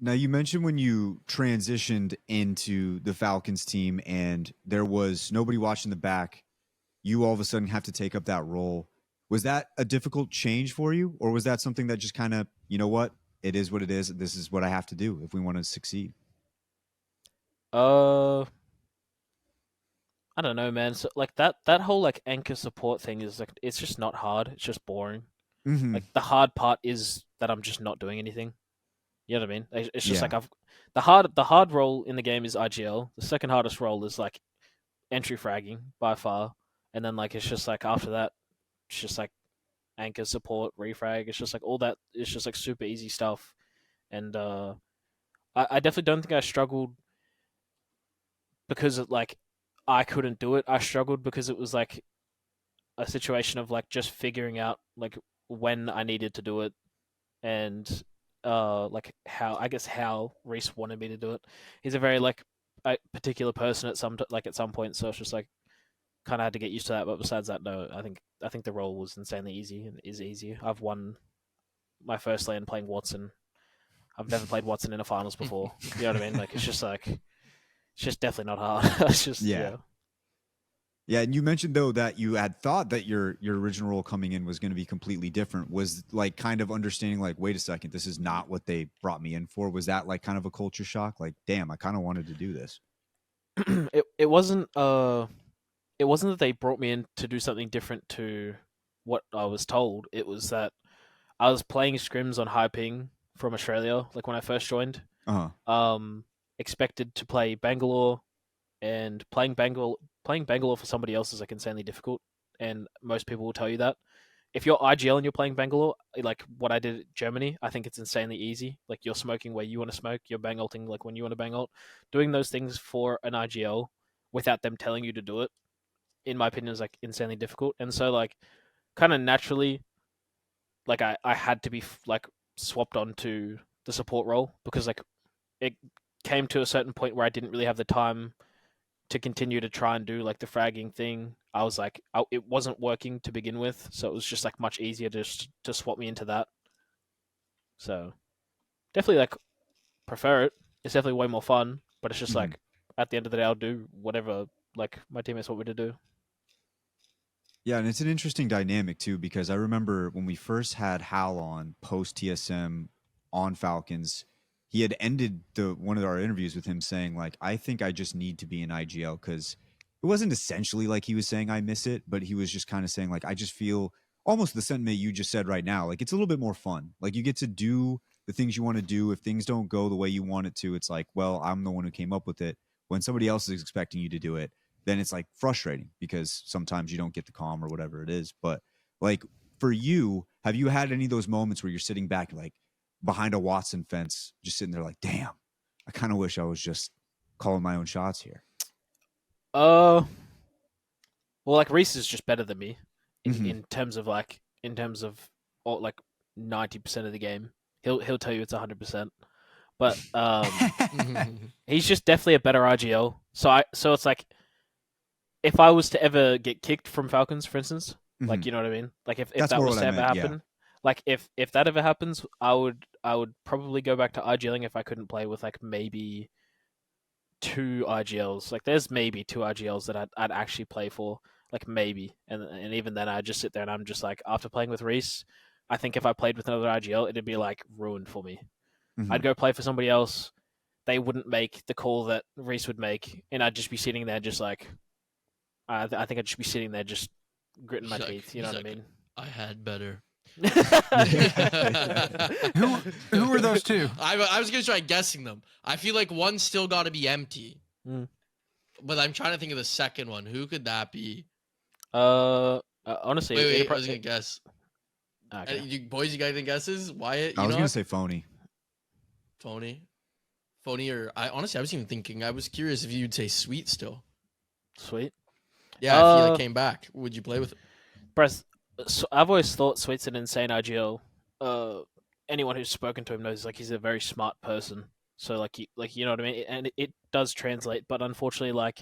Now, you mentioned when you transitioned into the Falcons team and there was nobody watching the back, you all of a sudden have to take up that role. Was that a difficult change for you? Or was that something that just kind of, you know what, it is what it is. This is what I have to do if we want to succeed? I don't know, man. So like that whole like anchor support thing is like it's just not hard. It's just boring. Mm-hmm. Like the hard part is that I'm just not doing anything. You know what I mean? It's just Yeah. like the hard role in the game is IGL. The second hardest role is like entry fragging by far, and then like it's just like after that, it's just like anchor support, refrag. It's just like all that. It's just like super easy stuff, and I definitely don't think I struggled because like I couldn't do it. I struggled because it was like a situation of like just figuring out like when I needed to do it, and like how Reese wanted me to do it. He's a very like a particular person at some point, so it's just like kind of had to get used to that. But besides that, no, I think the role was insanely easy and is easy. I've won my first LAN playing Watson. I've never played Watson in a finals before. You know what I mean? Like it's just definitely not hard. It's just Yeah. Yeah, and you mentioned though that you had thought that your original role coming in was going to be completely different. Was like kind of understanding like, wait a second, this is not what they brought me in for. Was that like kind of a culture shock? Like, damn, I kind of wanted to do this. it wasn't that they brought me in to do something different to what I was told. It was that I was playing scrims on high ping from Australia, like when I first joined. Expected to play Bangalore, and playing Bangalore for somebody else is like insanely difficult, and most people will tell you that. If you're IGL and you're playing Bangalore, like what I did at Germany, I think it's insanely easy. Like you're smoking where you want to smoke, you're bang ulting like when you want to bang ult. Doing those things for an IGL without them telling you to do it, in my opinion, is like insanely difficult. And so like kind of naturally, like I had to be like swapped onto the support role because like it came to a certain point where I didn't really have the time to continue to try and do like the fragging thing. I was like, it wasn't working to begin with, so it was just like much easier to swap me into that. So definitely like prefer it. It's definitely way more fun, but it's just like at the end of the day, I'll do whatever like my teammates want me to do. Yeah, and it's an interesting dynamic too, because I remember when we first had Hal on post TSM on Falcons, he had ended one of our interviews with him saying like, I think I just need to be in IGL, because it wasn't essentially like he was saying I miss it, but he was just kind of saying like, I just feel almost the sentiment you just said right now. Like it's a little bit more fun. Like you get to do the things you want to do. If things don't go the way you want it to, it's like, well, I'm the one who came up with it. When somebody else is expecting you to do it, then it's like frustrating because sometimes you don't get the calm or whatever it is. But like for you, have you had any of those moments where you're sitting back like behind a Watson fence, just sitting there like, damn, I kind of wish I was just calling my own shots here? Well, like Reese is just better than me in terms of all, like 90% of the game. He'll tell you it's 100%. But he's just definitely a better RGL. So it's like if I was to ever get kicked from Falcons, for instance, like you know what I mean? Like if that was to ever happen, like if that ever happens, I would probably go back to IGLing if I couldn't play with like maybe 2 IGLs. Like there's maybe 2 IGLs that I'd actually play for, like maybe, and even then I just sit there and I'm just like, after playing with Reese, I think if I played with another IGL, it'd be like ruined for me. I'd go play for somebody else. They wouldn't make the call that Reese would make, and I'd just be sitting there just like, I think I'd just be sitting there just gritting my teeth. You know what I mean? I had better. Who were those two? I was gonna try guessing them. I feel like one still got to be empty, but I'm trying to think of the second one. Who could that be? Honestly, wait, I was gonna guess. Okay. You got any guesses? Wyatt, I was gonna say phony, or I was even thinking. I was curious if you'd say Sweet still. Sweet. Yeah, if he came back, would you play with him? So I've always thought Sweet's an insane IGL. anyone who's spoken to him knows like he's a very smart person. So like you know what I mean, and it does translate. But unfortunately, like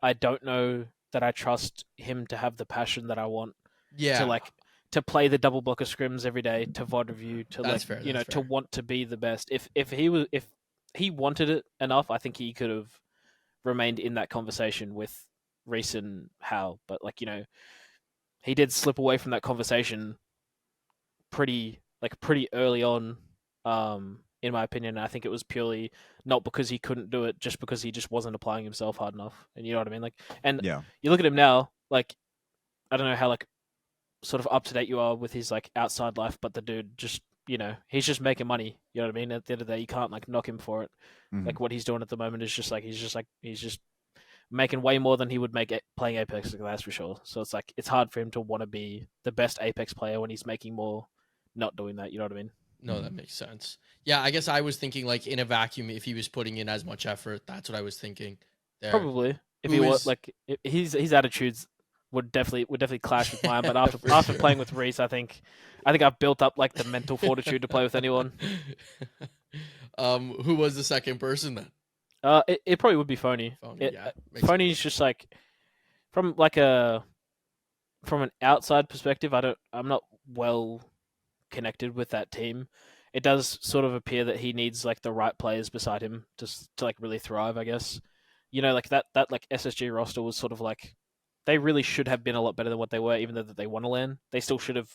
I don't know that I trust him to have the passion that I want Yeah, to like to play the double blocker scrims every day, to VOD review, to that's like fair. you know That's to fair. want to be the best. If he wanted it enough, I think he could have remained in that conversation with Reese and Hal. But like you know, he did slip away from that conversation pretty early on. In my opinion, I think it was purely not because he couldn't do it, just because he just wasn't applying himself hard enough. And you know what I mean? Like, and Yeah. you look at him now, like I don't know how like sort of up to date you are with his like outside life, but the dude just you know he's just making money. You know what I mean? At the end of the day, you can't like knock him for it. Mhm. Like what he's doing at the moment is just like he's just making way more than he would make it playing Apex. Like, that's for sure. So it's like it's hard for him to want to be the best Apex player when he's making more not doing that. You know what I mean? No, that makes sense. Yeah, I guess I was thinking like in a vacuum, if he was putting in as much effort, that's what I was thinking. There, Probably if he Who was is- like his attitudes would definitely clash with mine. But after For sure. playing with Reese, I think I've built up like the mental fortitude to play with anyone. Who was the second person then? It probably would be Phony. Phony, yeah, makes Phony's just like from like a from an outside perspective. I'm not well connected with that team. It does sort of appear that he needs like the right players beside him to like really thrive. I guess you know like that like SSG roster was sort of like they really should have been a lot better than what they were, even though that they won a LAN. They still should have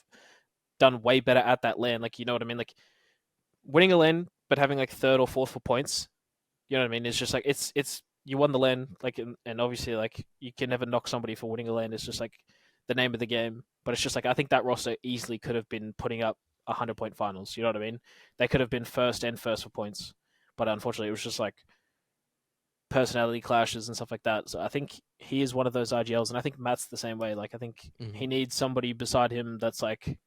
done way better at that LAN. Like you know what I mean? Like winning a LAN but having like third or fourth for points. You know what I mean? It's just like it's you won the LAN, like and obviously like you can never knock somebody for winning a LAN. It's just like the name of the game. But it's just like I think that roster easily could have been putting up 100-point finals. You know what I mean? They could have been first for points, but unfortunately it was just like personality clashes and stuff like that. So I think he is one of those IGLs, and I think Matt's the same way. Like I think he needs somebody beside him that's like,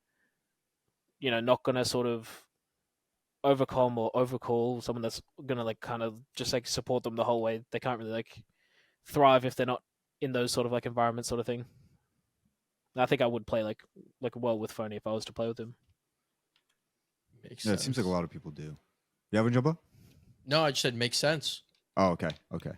you know, not gonna sort of overcome or overcall, someone that's gonna like kind of just like support them the whole way. They can't really like thrive if they're not in those sort of like environments, sort of thing. And I think I would play like well with Phony if I was to play with him. Makes Yeah, sense. it seems like a lot of people do. You have a Jumbo? No, I just said makes sense. Oh, okay. Okay.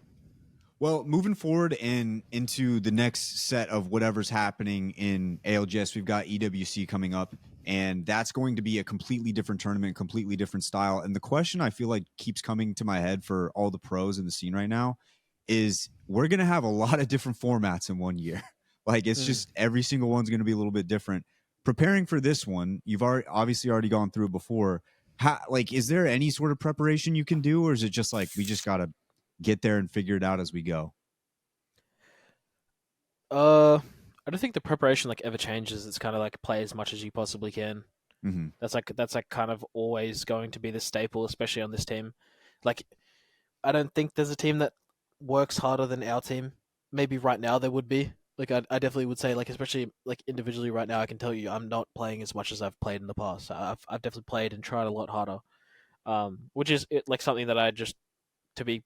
Well, moving forward and into the next set of whatever's happening in ALGS, we've got EWC coming up, and that's going to be a completely different tournament, completely different style. And the question I feel like keeps coming to my head for all the pros in the scene right now is we're going to have a lot of different formats in one year. Like it's just every single one's going to be a little bit different. Preparing for this one, you've obviously already gone through it before. How, like, is there any sort of preparation you can do, or is it just like we just got to get there and figure it out as we go? I don't think the preparation like ever changes. It's kind of like play as much as you possibly can. Mm-hmm. That's like kind of always going to be the staple, especially on this team. Like, I don't think there's a team that works harder than our team. Maybe right now there would be. Like, I definitely would say, like, especially like individually right now, I can tell you I'm not playing as much as I've played in the past. I've definitely played and tried a lot harder. Which is like something that I just, to be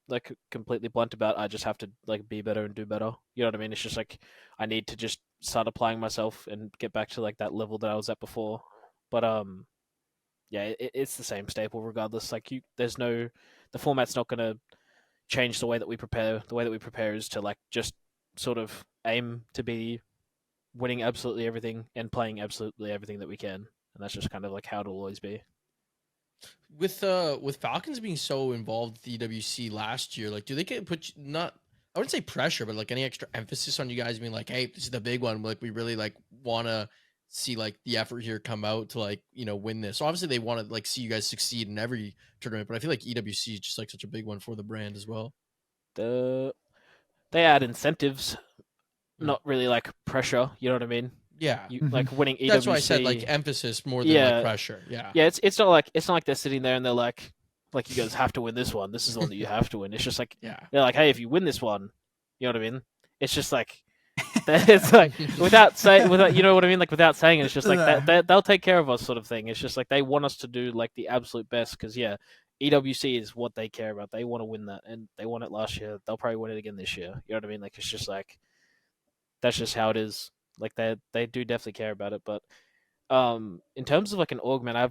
like completely blunt about, I just have to like be better and do better. You know what I mean? It's just like I need to just start applying myself and get back to like that level that I was at before. But yeah, it's the same staple regardless. Like the format's not gonna change the way that we prepare. The way that we prepare is to like just sort of aim to be winning absolutely everything and playing absolutely everything that we can, and that's just kind of like how it'll always be. With Falcons being so involved with EWC last year, like do they not I wouldn't say pressure, but like any extra emphasis on you guys being like, hey, this is the big one. Like we really like wanna see like the effort here come out to like, you know, win this. So obviously they want to like see you guys succeed in every tournament, but I feel like EWC is just like such a big one for the brand as well. They add incentives, not really like pressure. You know what I mean? Yeah. You like winning EWC. That's why I said like emphasis more than like pressure. Yeah. Yeah, it's not like they're sitting there and they're like you guys have to win this one. This is the one that you have to win. It's just like they're like, hey, if you win this one, you know what I mean? It's just like it's like without you know what I mean? Like without saying it, it's just like they'll take care of us sort of thing. It's just like they want us to do like the absolute best because EWC is what they care about. They want to win that, and they won it last year. They'll probably win it again this year. You know what I mean? Like it's just like that's just how it is. Like they do definitely care about it. But in terms of like an org, man,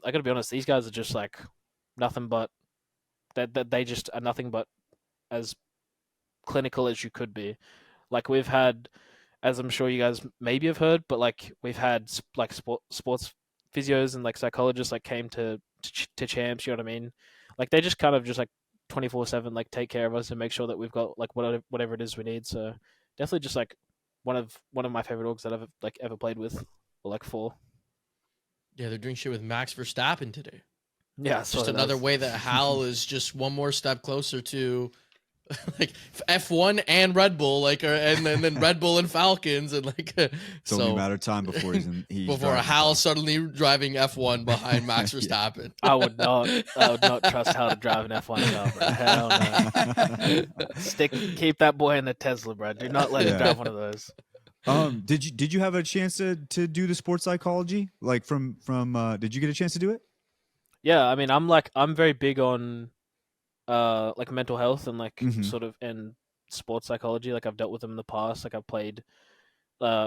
I gotta be honest, these guys are just like nothing but they just are nothing but as clinical as you could be. Like we've had, as I'm sure you guys maybe have heard, but like we've had like sports physios and like psychologists like came to champs. You know what I mean? Like they just kind of just like 24/7 like take care of us and make sure that we've got like whatever it is we need. So definitely just like one of my favorite orgs that I've like ever played with, or like for. Yeah, they're doing shit with Max Verstappen today. Yeah, It's just another way that Hal is just one more step closer to like F1 and Red Bull, like, and then Red Bull and Falcons, and like, It's only a matter of time before he's before Hal suddenly driving F1 behind Max Verstappen. I would not trust Hal to drive an F1 car, bro. Hell no. Keep that boy in the Tesla, bro. Do not let him drive one of those. Did you have a chance to do the sports psychology? Like from did you get a chance to do it? Yeah, I mean, I'm very big on like mental health and like sort of and sports psychology. Like I've dealt with them in the past. Like I've played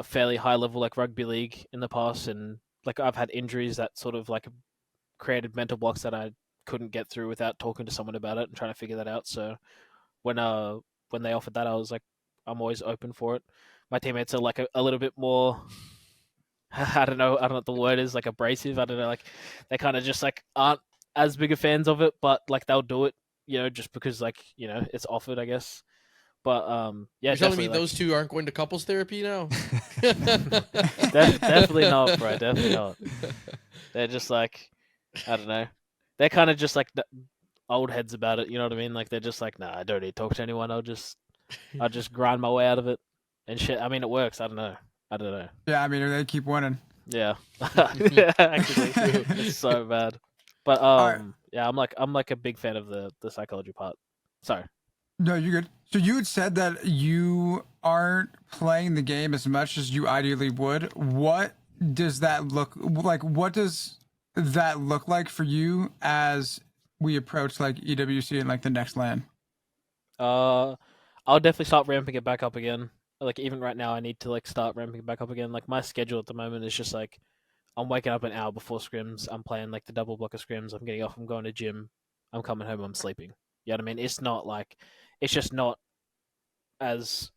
fairly high level like rugby league in the past, and like I've had injuries that sort of like created mental blocks that I couldn't get through without talking to someone about it and trying to figure that out. So when they offered that, I was like, I'm always open for it. My teammates are like a little bit more I don't know what the word is, like abrasive. I don't know, like they kind of just like aren't as big of fans of it, but like they'll do it, you know, just because like, you know, it's offered, I guess. But yeah, you're telling me like, those two aren't going to couples therapy now? Definitely not, bro. Definitely not. They're just like, I don't know. They're kind of just like old heads about it. You know what I mean? Like they're just like, nah, I don't need to talk to anyone. I'll just grind my way out of it and shit. I mean, it works. I don't know. Yeah, I mean, they keep winning. Yeah, actually, it's so bad. But yeah, I'm like a big fan of the psychology part. Sorry. No, you're good. So you had said that you aren't playing the game as much as you ideally would. What does that look like? What does that look like for you as we approach like EWC and like the next LAN? I'll definitely start ramping it back up again. Like even right now, I need to like start ramping it back up again. Like my schedule at the moment is just like I'm waking up an hour before scrims. I'm playing like the double block of scrims. I'm getting off. I'm going to gym. I'm coming home. I'm sleeping. You know what I mean? It's not like it's just not as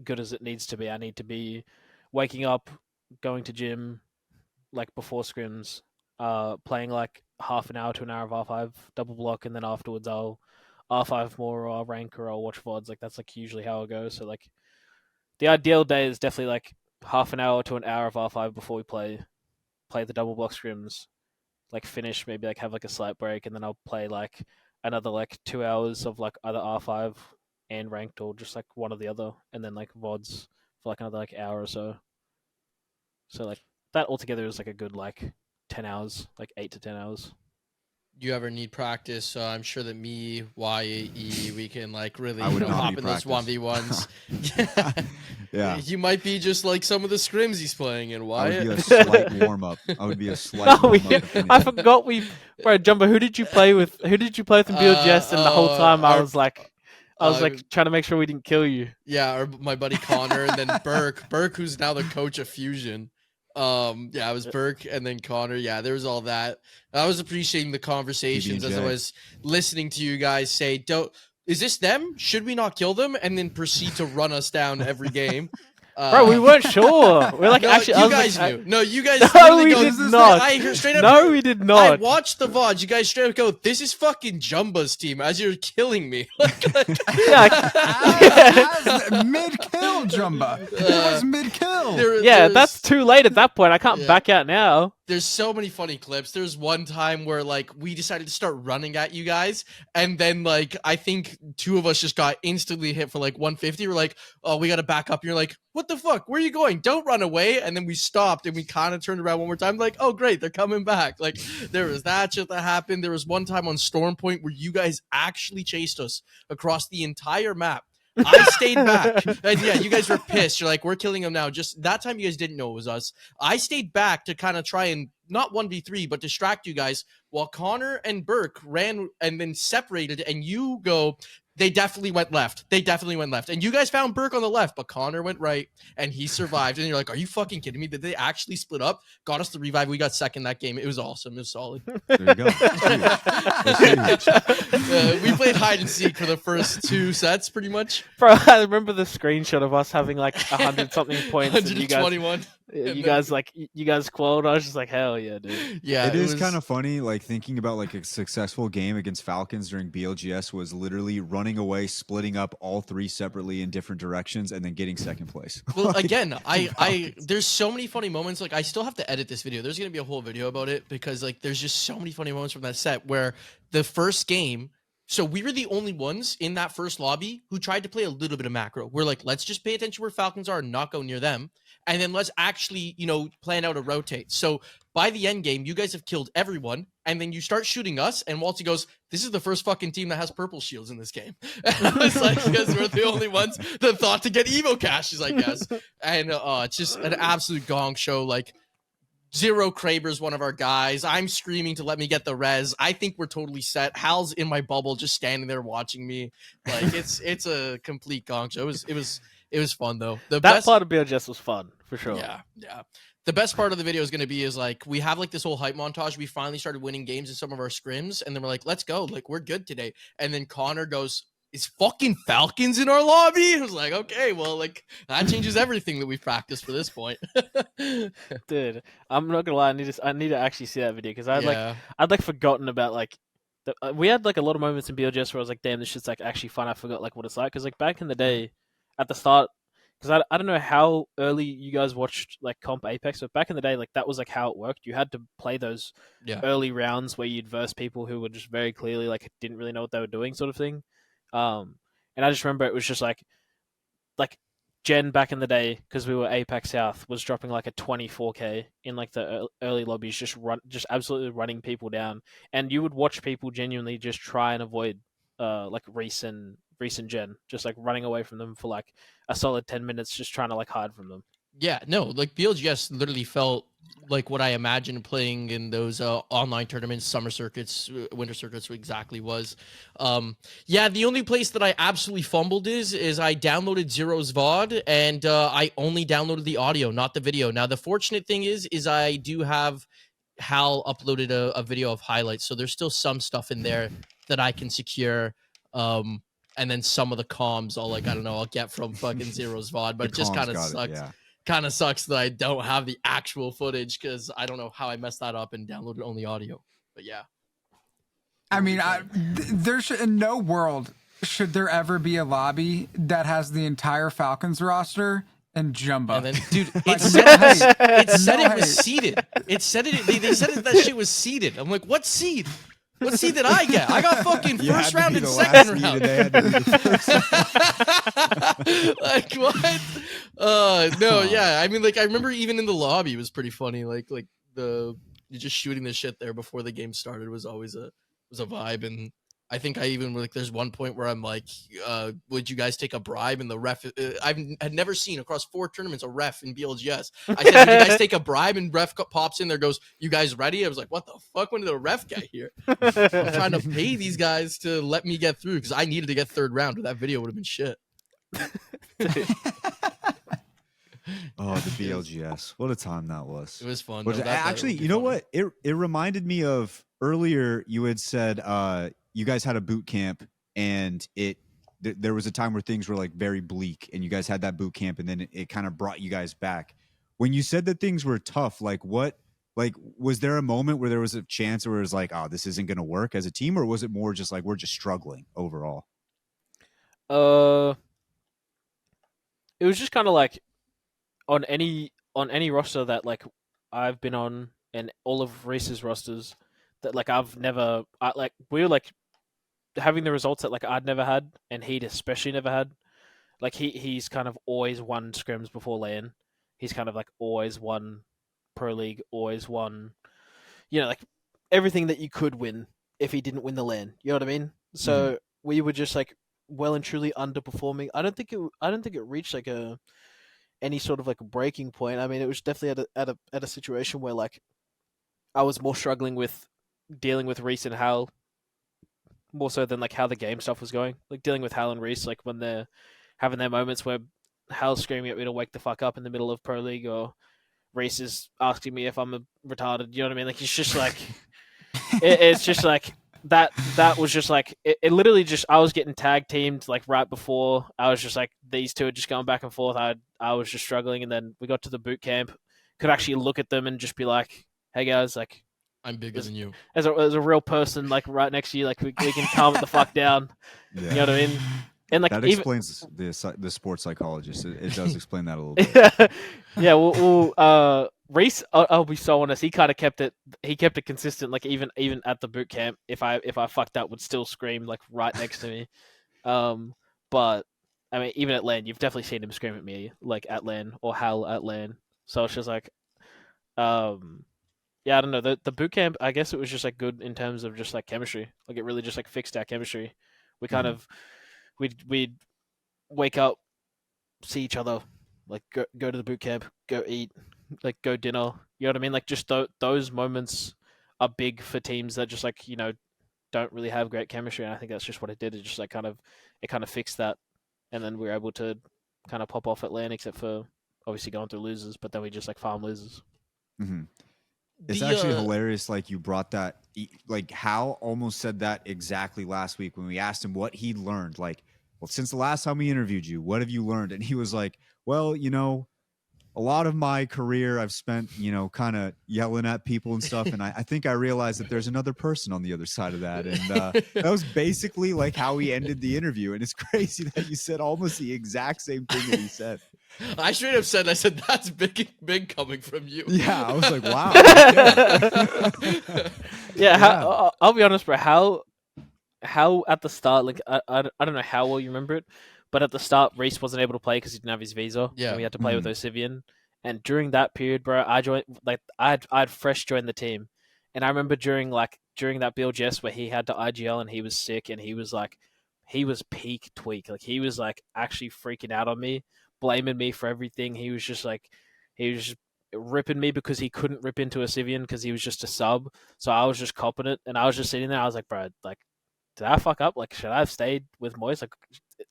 good as it needs to be. I need to be waking up, going to gym, like before scrims, playing like half an hour to an hour of R5 double block, and then afterwards I'll R5 more or I'll rank or I'll watch VODs. Like that's like usually how it goes. So like the ideal day is definitely like half an hour to an hour of R5 before we play the double block scrims, like finish, maybe like have like a slight break, and then I'll play like another like 2 hours of like either R5 and ranked or just like one or the other, and then like VODs for like another like hour or so. So like that altogether is like a good like 10 hours, like 8 to 10 hours. You ever need practice? I'm sure that me, YAE, we can like really hop in those 1v1s. Yeah. You might be just like some of the scrims he's playing in. I would Wyatt. be a slight warm up. I forgot bro, Jumbo, who did you play with? Who did you play with in BLGS? And the whole time I was like trying to make sure we didn't kill you. Yeah, or my buddy Connor, and then Burke, who's now the coach of Fusion. Yeah, it was Burke and then Connor. Yeah, there was all that. I was appreciating the conversations as I was listening to you guys say, is this them? Should we not kill them? And then proceed to run us down every game. Bro, we weren't sure. We're like, no, actually, you guys knew. No, you guys no, we go, did not. We did not. I watched the VOD. You guys straight up go, this is fucking Jumba's team as you're killing me. Mid-kill, Jumba. It was mid-kill. That's too late at that point. I can't back out now. There's so many funny clips. There's one time where like we decided to start running at you guys, and then like I think two of us just got instantly hit for like 150. We're like, oh, we gotta back up. And you're like, what the fuck? Where are you going? Don't run away. And then we stopped and we kind of turned around one more time. Like, oh great, they're coming back. Like there was that shit that happened. There was one time on Storm Point where you guys actually chased us across the entire map. I stayed back. And yeah, you guys were pissed. You're like, we're killing them now. Just that time you guys didn't know it was us. I stayed back to kind of try and not 1v3, but distract you guys while Connor and Burke ran and then separated. And you go, They definitely went left. And you guys found Burke on the left, but Connor went right, and he survived. And you're like, are you fucking kidding me? Did they actually split up? Got us the revive. We got second that game. It was awesome. It was solid. There you go. That's huge. We played hide and seek for the first 2 sets, pretty much. Bro, I remember the screenshot of us having like 100 something points. 121. You guys quoted. I was just like, hell yeah, dude. Yeah, it is kind of funny, like thinking about like a successful game against Falcons during BLGS was literally running away, splitting up all 3 separately in different directions, and then getting second place. Well, Like, again, I there's so many funny moments. Like, I still have to edit this video. There's gonna be a whole video about it because like there's just so many funny moments from that set where the first game. So we were the only ones in that first lobby who tried to play a little bit of macro. We're like, let's just pay attention where Falcons are and not go near them. And then let's actually, plan out a rotate. So by the end game, you guys have killed everyone. And then you start shooting us. And Wxltzy goes, this is the first fucking team that has purple shields in this game. It's like, because we're the only ones that thought to get Evo caches, I guess. And it's just an absolute gong show. Like, Zero Kraber's one of our guys. I'm screaming to let me get the res. I think we're totally set. Hal's in my bubble, just standing there watching me. Like it's a complete gong show. It was fun though. That part of BLGS was fun for sure. Yeah. The best part of the video is going to be like we have like this whole hype montage. We finally started winning games in some of our scrims, and then we're like, let's go. Like we're good today. And then Connor goes, "Is fucking Falcons in our lobby?" I was like, okay, well, like that changes everything that we've practiced for this point. Dude, I'm not gonna lie. I need to actually see that video because I'd forgotten about like we had like a lot of moments in BLGS where I was like, damn, this shit's like actually fun. I forgot like what it's like because like back in the day, at the start, because I don't know how early you guys watched like comp Apex, but back in the day, like that was like how it worked. You had to play those early rounds where you'd verse people who were just very clearly like didn't really know what they were doing, sort of thing. And I just remember it was just like Jen back in the day, because we were Apex South, was dropping like a 24k in like the early lobbies, just absolutely running people down, and you would watch people genuinely just try and avoid like Reese and Jen, just like running away from them for like a solid 10 minutes, just trying to like hide from them. Yeah, no, like BLGS literally felt like what I imagined playing in those online tournaments, summer circuits, winter circuits exactly was. The only place that I absolutely fumbled is I downloaded Zero's VOD and I only downloaded the audio, not the video. Now, the fortunate thing is I do have Hal uploaded a video of highlights, so there's still some stuff in there that I can secure. And then some of the comms I'll get from fucking Zero's VOD, but it just kind of sucks. Yeah. Kind of sucks that I don't have the actual footage because I don't know how I messed that up and downloaded only audio. But yeah. I mean, there's in no world should there ever be a lobby that has the entire Falcons roster and Jumbo. And then, dude, Like, it said no it was hate. seeded. It said it. They said that shit was seeded. I'm like, what seed? What seed did I get? I got fucking first round and second round. Like what? No, yeah. I mean, like I remember even in the lobby, it was pretty funny. Like you're just shooting the shit there before the game started was always a vibe. And I think I even like there's one point where I'm like, would you guys take a bribe? And the ref, I had never seen across 4 tournaments a ref in BLGS. I said, would you guys take a bribe? And ref pops in there, goes, you guys ready? I was like, what the fuck? When did the ref get here? I'm trying to pay these guys to let me get through because I needed to get third round. Or that video would have been shit. Oh, the BLGS. What a time that was. It was fun. Actually, you know what? It reminded me of earlier you had said you guys had a boot camp and there was a time where things were like very bleak and you guys had that boot camp and then it kind of brought you guys back. When you said that things were tough, was there a moment where there was a chance where it was like, oh, this isn't going to work as a team, or was it more just like we're just struggling overall? It was just kind of like on any roster that like I've been on and all of Reese's rosters that like we were like having the results that like I'd never had and he'd especially never had. Like he's kind of always won scrims before LAN. He's kind of like always won Pro League, always won, like everything that you could win if he didn't win the LAN. You know what I mean? So we were just like well and truly underperforming. I don't think it reached like any sort of like a breaking point. I mean, it was definitely at a situation where like I was more struggling with dealing with Reese and Hal more so than like how the game stuff was going. Like dealing with Hal and Reese, like when they're having their moments where Hal's screaming at me to wake the fuck up in the middle of Pro League, or Reese is asking me if I'm a retarded. You know what I mean? Like it's just like it's just like that. That was just like it. Literally just I was getting tag teamed like right before. I was just like these two are just going back and forth. I was just struggling, and then we got to the boot camp. Could actually look at them and just be like, "Hey guys, like I'm bigger than you." as a real person like right next to you, like we can calm it the fuck down." Yeah. You know what I mean? And like That even explains the sports psychologist. It does explain that a little bit. yeah, Reese, I'll be so honest. He kind of kept it. He kept it consistent. Like even at the boot camp, if I fucked up, would still scream like right next to me. But I mean, even at LAN, you've definitely seen him scream at me like at LAN or Hal at LAN. So it's just like, yeah, I don't know. The boot camp, I guess it was just like good in terms of just like chemistry. Like it really just like fixed our chemistry. We kind of we'd wake up, see each other, like go to the boot camp, go eat, like go dinner. You know what I mean? Like just those moments are big for teams that just like don't really have great chemistry. And I think that's just what it did. It just like kind of fixed that, and then we were able to kind of pop off at LAN, except for obviously going through losers. But then we just like farm losers. Mm-hmm. It's actually hilarious. Like you brought that, like Hal almost said that exactly last week when we asked him what he learned. Like, well, since the last time we interviewed you, what have you learned? And he was like, well, a lot of my career I've spent, kind of yelling at people and stuff. And I think I realized that there's another person on the other side of that. And that was basically like how he ended the interview. And it's crazy that you said almost the exact same thing that he said. I straight up said, that's big coming from you. Yeah, I was like, wow. Yeah, I'll be honest, bro. How at the start, like I don't know how well you remember it, but at the start, Reese wasn't able to play because he didn't have his visa. Yeah. And we had to play with Osivian. And during that period, bro, I joined I'd fresh joined the team, and I remember during that BLGS where he had to IGL and he was sick and he was peak tweak, like he was like actually freaking out on me, blaming me for everything. He was just ripping me because he couldn't rip into Osivian because he was just a sub. So I was just copping it, and I was just sitting there. I was like, bro, like, did I fuck up? Like, should I have stayed with Moise?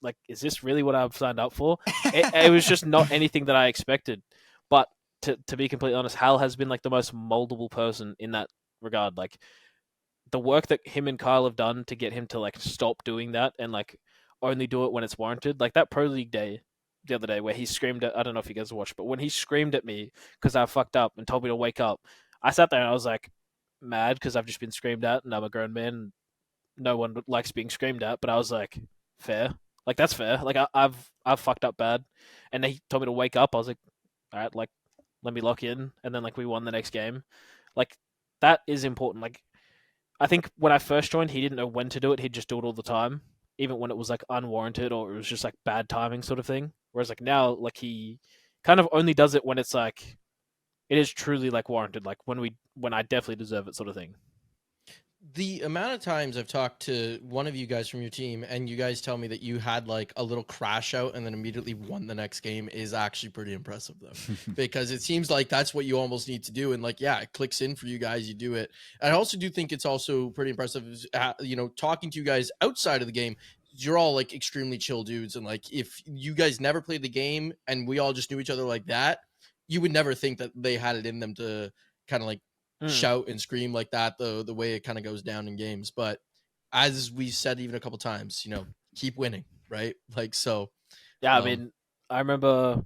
Like, is this really what I've signed up for? It was just not anything that I expected. But to be completely honest, Hal has been like the most moldable person in that regard. Like the work that him and Kyle have done to get him to like stop doing that and like only do it when it's warranted. Like that Pro League day the other day where he screamed at, I don't know if you guys watched, but when he screamed at me because I fucked up and told me to wake up, I sat there and I was like mad because I've just been screamed at and I'm a grown man. No one likes being screamed at, but I was like, fair. Like that's fair. Like I've fucked up bad, and he told me to wake up. I was like, all right, like let me lock in, and then like we won the next game. Like that is important. Like I think when I first joined, he didn't know when to do it. He'd just do it all the time, even when it was like unwarranted or it was just like bad timing sort of thing. Whereas like now, like he kind of only does it when it's like it is truly like warranted, like when I definitely deserve it sort of thing. The amount of times I've talked to one of you guys from your team and you guys tell me that you had like a little crash out and then immediately won the next game is actually pretty impressive though, because it seems like that's what you almost need to do. And like, yeah, it clicks in for you guys, you do it. And I also do think it's also pretty impressive, talking to you guys outside of the game. You're all like extremely chill dudes. And like, if you guys never played the game and we all just knew each other like that, you would never think that they had it in them to kind of like shout and scream like that, the way it kind of goes down in games. But as we said even a couple times, keep winning, right? Like, so yeah, I mean, I remember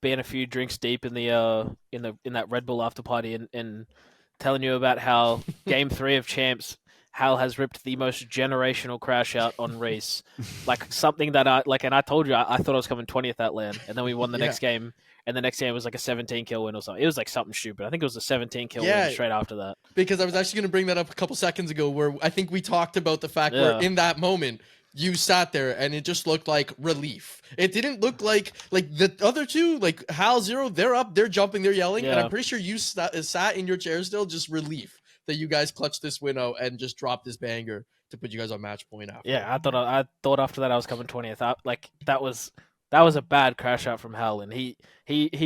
being a few drinks deep in that Red Bull after party and telling you about how game 3 of champs, Hal has ripped the most generational crash out on Reese, like something that and I told you I thought I was coming 20th at LAN, and then we won the next game. And the next game was like a 17 kill win or something. It was like something stupid. I think it was a 17 kill win straight after that. Because I was actually going to bring that up a couple seconds ago where I think we talked about the fact where in that moment you sat there and it just looked like relief. It didn't look like the other two, like Hal Zero, they're up, they're jumping, they're yelling. Yeah. And I'm pretty sure you sat in your chair still, just relief that you guys clutched this win out and just dropped this banger to put you guys on match point after. Yeah, I thought after that I was coming 20th. That was That was a bad crash out from Hell, and he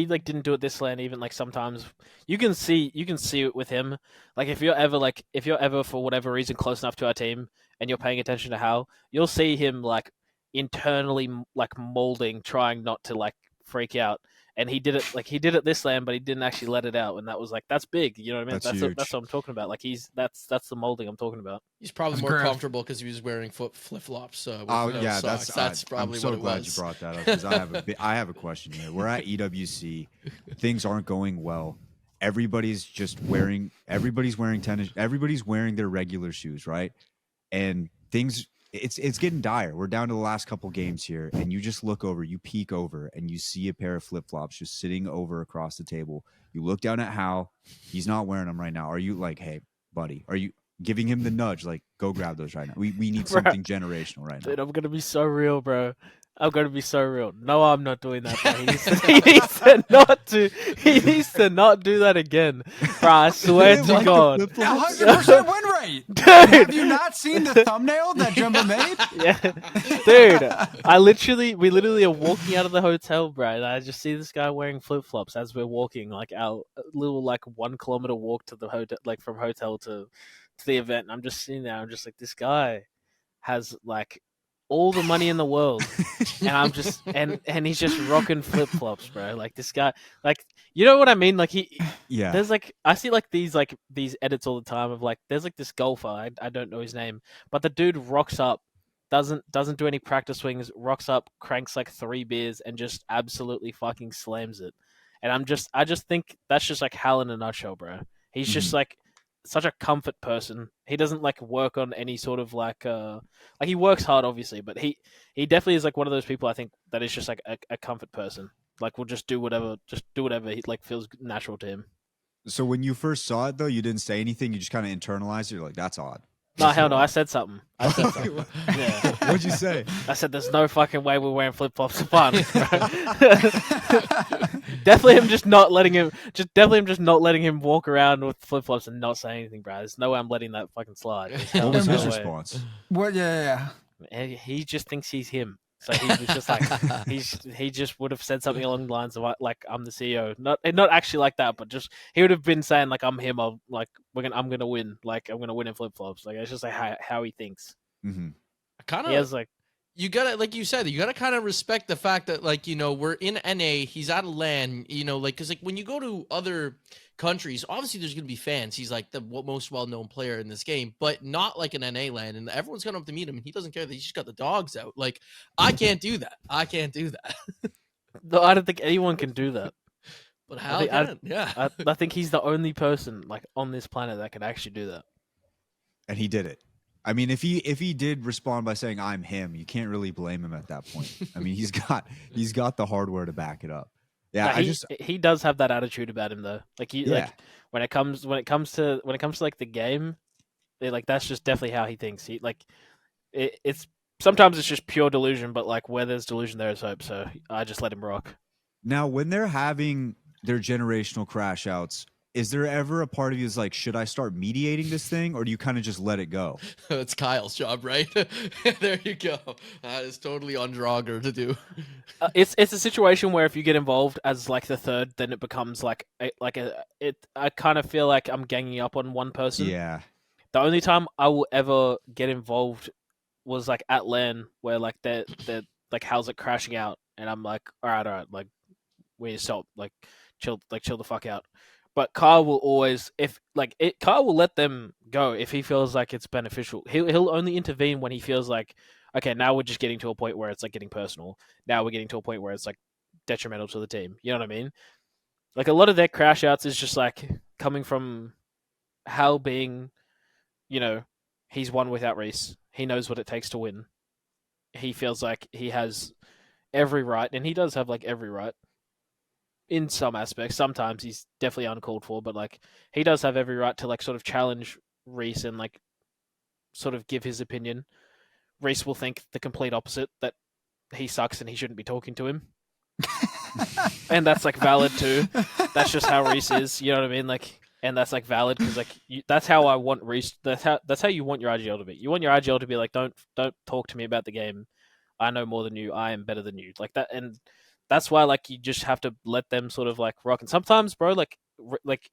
like didn't do it this lane. Even like sometimes you can see it with him. Like if you're ever for whatever reason close enough to our team and you're paying attention to Hal, you'll see him like internally like molding, trying not to like freak out. And he did it this lane, but he didn't actually let it out, and that was like that's big. You know what I mean? That's huge. That's what I'm talking about. Like that's the molding I'm talking about. He's probably That's more great. comfortable because he was wearing flip flops. Oh yeah, socks. That's probably I'm so what it glad was. you brought that up because I have a question here. We're at EWC, things aren't going well. Everybody's wearing tennis. Everybody's wearing their regular shoes, right? And things it's getting dire. We're down to the last couple games here, and you just look over, you peek over, and you see a pair of flip flops just sitting over across the table. You look down at Hal, he's not wearing them right now. Are you like, hey, buddy? Are you giving him the nudge, like, go grab those right now? We need something generational right now. Dude, I'm gonna be so real, bro. I'm gonna be so real. No, I'm not doing that, bro. He needs to not do that again. Bro, I swear to God. 100% win rate. Dude. Have you not seen the thumbnail that Jumbo made? Yeah. Dude, we literally are walking out of the hotel, bro, and I just see this guy wearing flip-flops as we're walking, like our little like 1 kilometer walk to the hotel, like from hotel to the event. And I'm just sitting there, I'm just like, this guy has like all the money in the world, and I'm just and he's just rocking flip flops, bro. Like this guy, like you know what I mean? Like Yeah. there's like I see like these edits all the time of like there's like this golfer, I don't know his name, but the dude rocks up, doesn't do any practice swings, rocks up, cranks like 3 beers, and just absolutely fucking slams it. And I just think that's just like Hal in a nutshell, bro. He's just like such a comfort person. He doesn't like work on any sort of like he works hard obviously, but he definitely is like one of those people I think that is just like a comfort person. Like will just do whatever he like feels natural to him. So when you first saw it though, you didn't say anything, you just kind of internalized it. You're like, that's odd. No, hell no, I said something. Yeah. What'd you say? I said there's no fucking way we're wearing flip flops to fun. Definitely him just not letting him walk around with flip flops and not say anything, bro. There's no way I'm letting that fucking slide. What was his No way. response? What? Yeah. And he just thinks he's him. So he was just like he just would have said something along the lines of like I'm the CEO, not actually like that, but just he would have been saying like I'm him, I'm gonna win, like I'm gonna win in flip flops. Like it's just like how he thinks. Mm-hmm. Kind He of has like you gotta, like you said, you gotta kind of respect the fact that, like, you know, we're in NA, he's out of LAN, you know, like, because like when you go to other countries, obviously there's gonna be fans. He's like the most well-known player in this game, but not like an NA LAN, and everyone's gonna have to meet him, and he doesn't care that he's just got the dogs out. Like, I can't do that. no, I don't think anyone can do that. But how can? Yeah, I think he's the only person like on this planet that can actually do that. And he did it. I mean, if he did respond by saying I'm him, you can't really blame him at that point. I mean, he's got the hardware to back it up. Yeah, he does have that attitude about him though. Like like when it comes to like the game, like that's just definitely how he thinks. He like it's sometimes it's just pure delusion, but like where there's delusion there is hope. So I just let him rock. Now, when they're having their generational crash outs, is there ever a part of you is like, should I start mediating this thing, or do you kind of just let it go? It's Kyle's job, right? There you go. That is totally on Draugr to do. It's a situation where if you get involved as like the third, then it becomes I kind of feel like I'm ganging up on one person. Yeah. The only time I will ever get involved was like at LAN, where like they're like how's it crashing out, and I'm like, all right, like we need to stop, like chill the fuck out. But Kyle will always, Kyle will let them go if he feels like it's beneficial. He'll only intervene when he feels like, okay, now we're just getting to a point where it's like getting personal. Now we're getting to a point where it's like detrimental to the team. You know what I mean? Like a lot of their crash outs is just like coming from Hal being, you know, he's won without Reese. He knows what it takes to win. He feels like he has every right, and he does have like every right. In some aspects, sometimes he's definitely uncalled for, but like he does have every right to like sort of challenge Reese and like sort of give his opinion. Reese will think the complete opposite, that he sucks and he shouldn't be talking to him. And that's like valid too. That's just how Reese is, you know what I mean? Like, and that's like valid because like that's how I want Reese. That's how you want your RGL to be. You want your RGL to be like, don't talk to me about the game. I know more than you, I am better than you, like that. And that's why like you just have to let them sort of like rock. And sometimes, bro, like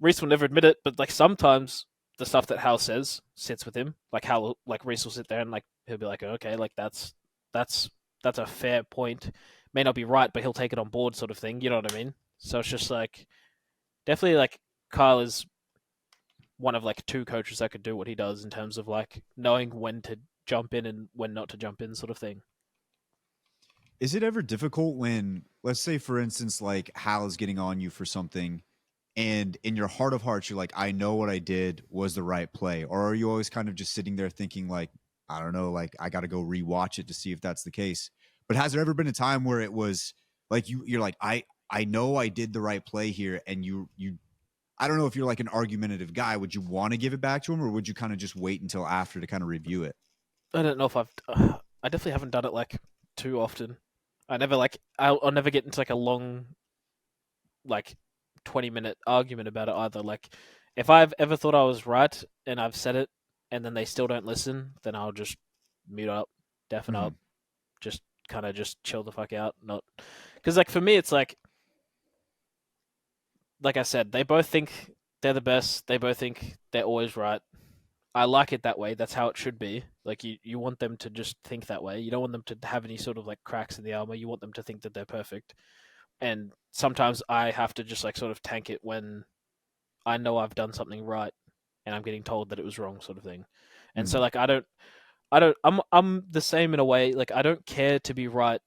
Reese will never admit it, but like sometimes the stuff that Hal says sits with him. Like Hal, like Reese will sit there and like he'll be like, okay, like that's a fair point. May not be right, but he'll take it on board, sort of thing. You know what I mean? So it's just like definitely like Kyle is one of like two coaches that could do what he does in terms of like knowing when to jump in and when not to jump in, sort of thing. Is it ever difficult when, let's say, for instance, like Hal is getting on you for something, and in your heart of hearts, you're like, I know what I did was the right play? Or are you always kind of just sitting there thinking, like, I don't know, like, I got to go rewatch it to see if that's the case? But has there ever been a time where it was like you're like, I know I did the right play here, and you I don't know if you're like an argumentative guy. Would you want to give it back to him, or would you kind of just wait until after to kind of review it? I don't know if I definitely haven't done it like too often. I never like I'll never get into like a long like 20-minute argument about it either. Like if I've ever thought I was right and I've said it and then they still don't listen, then I'll just mute up, deafen up, just kind of just chill the fuck out. Not because like for me it's like I said, they both think they're the best. They both think they're always right. I like it that way. That's how it should be. Like you want them to just think that way. You don't want them to have any sort of like cracks in the armor. You want them to think that they're perfect. And sometimes I have to just like sort of tank it when I know I've done something right and I'm getting told that it was wrong, sort of thing. And so like I'm the same in a way. Like I don't care to be right.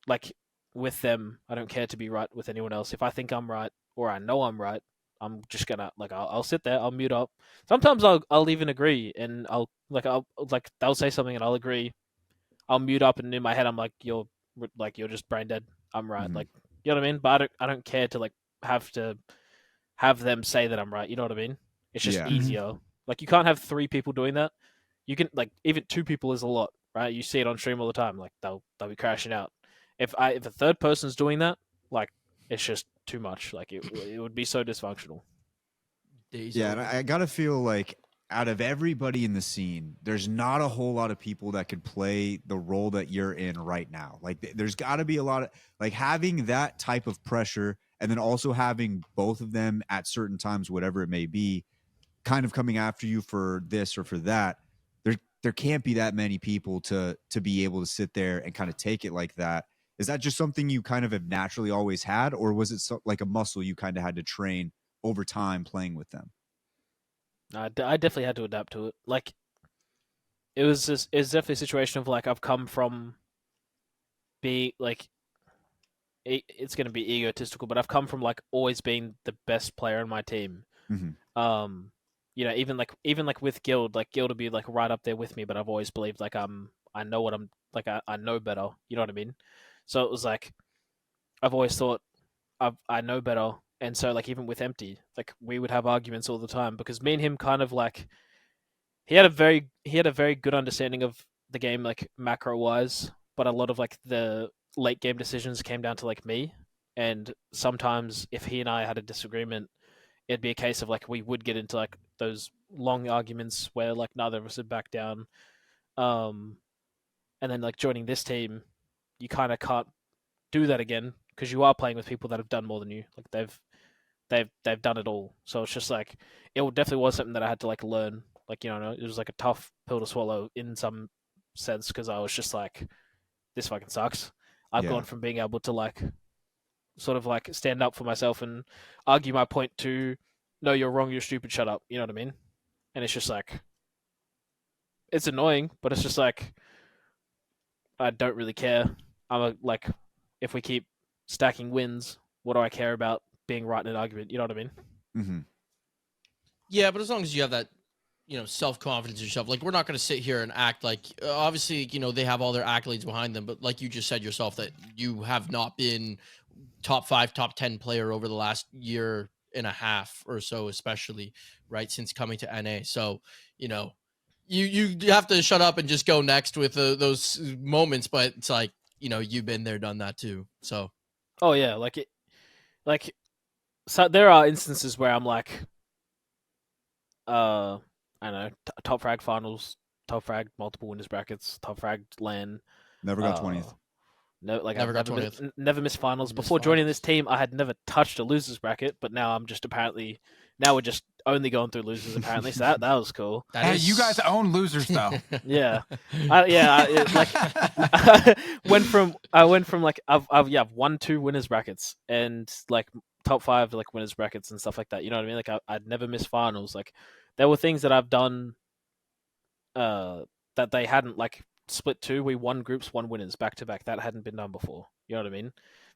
Like with them, I don't care to be right with anyone else. If I think I'm right or I know I'm right, I'm just gonna like I'll sit there, I'll mute up. Sometimes I'll even agree, and I'll they'll say something and I'll agree. I'll mute up, and in my head I'm like you're just brain dead. I'm right, like you know what I mean. But I don't care to like have them say that I'm right. You know what I mean? It's just easier. Like you can't have 3 people doing that. You can like even 2 people is a lot, right? You see it on stream all the time. Like they'll be crashing out. If a third person's doing that, like it's just too much. Like it would be so dysfunctional. And I gotta feel like out of everybody in the scene, there's not a whole lot of people that could play the role that you're in right now. Like there's got to be a lot of like having that type of pressure, and then also having both of them at certain times, whatever it may be, kind of coming after you for this or for that. There can't be that many people to be able to sit there and kind of take it like that. Is that just something you kind of have naturally always had, or was it like a muscle you kind of had to train over time playing with them? I definitely had to adapt to it. Like it's definitely a situation of like I've come from being like it's going to be egotistical, but I've come from like always being the best player in my team. You know, even like with Guild, like Guild will be like right up there with me, but I've always believed like I know what I'm like I know better. You know what I mean? So it was like I've always thought I know better, and so like even with Empty, like we would have arguments all the time because me and him kind of like he had a very good understanding of the game like macro wise, but a lot of like the late game decisions came down to like me, and sometimes if he and I had a disagreement, it'd be a case of like we would get into like those long arguments where like neither of us would back down. And then like joining this team, you kind of can't do that again because you are playing with people that have done more than you. Like they've done it all. So it's just like it definitely was something that I had to like learn. Like you know, it was like a tough pill to swallow in some sense because I was just like, this fucking sucks. I've gone from being able to like sort of like stand up for myself and argue my point to no, you're wrong, you're stupid, shut up. You know what I mean? And it's just like it's annoying, but it's just like I don't really care. Like if we keep stacking wins, what do I care about being right in an argument? You know what I mean? Yeah, but as long as you have that, you know, self-confidence in yourself, like we're not going to sit here and act like obviously, you know, they have all their accolades behind them, but like you just said yourself that you have not been top 5, top 10 player over the last year and a half or so, especially right since coming to NA. So, you know, you have to shut up and just go next with those moments, but it's like, you know, you've been there, done that too. So, oh yeah, so there are instances where I'm like, I don't know, top frag finals top fragged multiple winners brackets, top fragged LAN. Never got 20th. No, like Never I've got 20th. never missed finals. Missed Before joining this finals. team, I had never touched a losers bracket, but now I'm just apparently now we're just only going through losers apparently. So that was cool. That Hey, is- you guys own losers though. Yeah, like I went from like I've won 2 winners brackets and like top 5 like winners brackets and stuff like that. You know what I mean? Like I'd never missed finals. Like there were things that I've done that they hadn't, like split 2. We won groups, won winners back to back. That hadn't been done before. You know what I mean?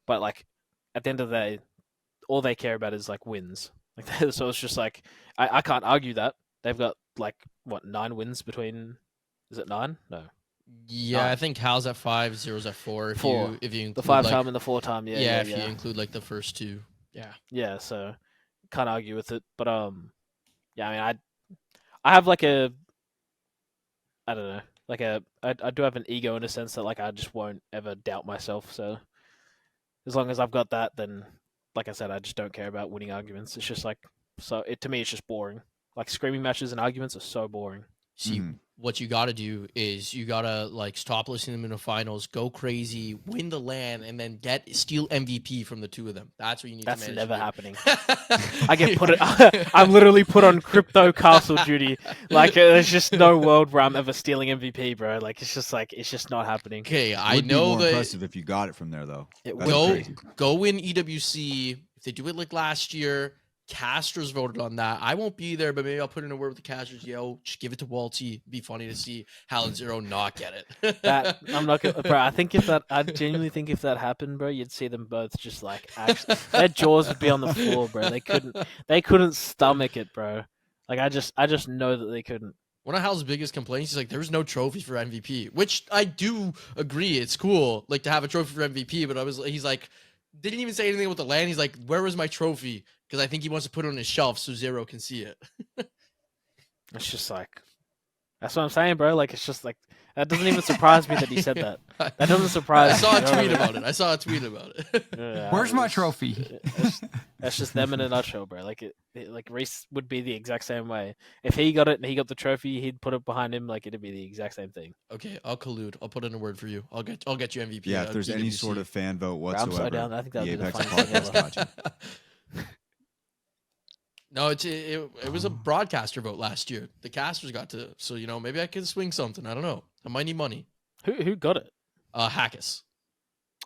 But like at the end of the day, all they care about is like wins. Like so it's just like I can't argue that they've got like what 9 wins between. Is it 9? No. Yeah, Nine. I think Hal's at 5, Zero's at 4. If 4. you include The 5 like, time and the 4 time. Yeah. if you include like the first 2. Yeah. Yeah, so can't argue with it. But yeah, I mean I have like a, I don't know, like I do have an ego in a sense that like I just won't ever doubt myself. So as long as I've got that, then like I said, I just don't care about winning arguments. It's just like to me it's just boring. Like screaming matches and arguments are so boring. See, what you got to do is you got to like stop listening to them in the finals, go crazy, win the LAN, and then steal MVP from the 2 of them. That's what you need That's to manage. never happening. I get I'm literally put on crypto castle duty. Like there's just no world where I'm ever stealing MVP, bro. Like it's just not happening. Okay, I Would be know more that. impressive if you got it from there though. It That'd be Go crazy. go win EWC. If they do it like last year, Casters voted on that. I won't be there, but maybe I'll put in a word with the Casters. Yo, just give it to Wxltzy. Be funny to see Hal and Zero not get it. That I'm not gonna, bro. I genuinely think if that happened, bro, you'd see them both just like their jaws would be on the floor, bro. They couldn't stomach it, bro. Like I just know that they couldn't. One of Hal's biggest complaints is like there was no trophy for MVP, which I do agree. It's cool like to have a trophy for MVP, but he's like didn't even say anything about the LAN. He's like, where was my trophy? Because I think he wants to put it on his shelf so Zero can see it. It's just like that's what I'm saying, bro. Like it's just like that doesn't even surprise me that he said that. That doesn't surprise I me. saw a you know what I tweet mean? about it. I saw a tweet about it. Yeah, Where's my it's- trophy? That's just them in a nutshell, bro. Like like Reese would be the exact same way. If he got it and he got the trophy, he'd put it behind him. Like it'd be the exact same thing. Okay, I'll collude. I'll put in a word for you. I'll get you MVP. Yeah, if there's any PWC. sort of fan vote Bro, I'm whatsoever, so down. I think that would the be the Apex funniest thing podcast ever. got you. No, it was a broadcaster vote last year. The casters got to, so maybe I can swing something. I don't know. I might need money. Who got it? Hackus.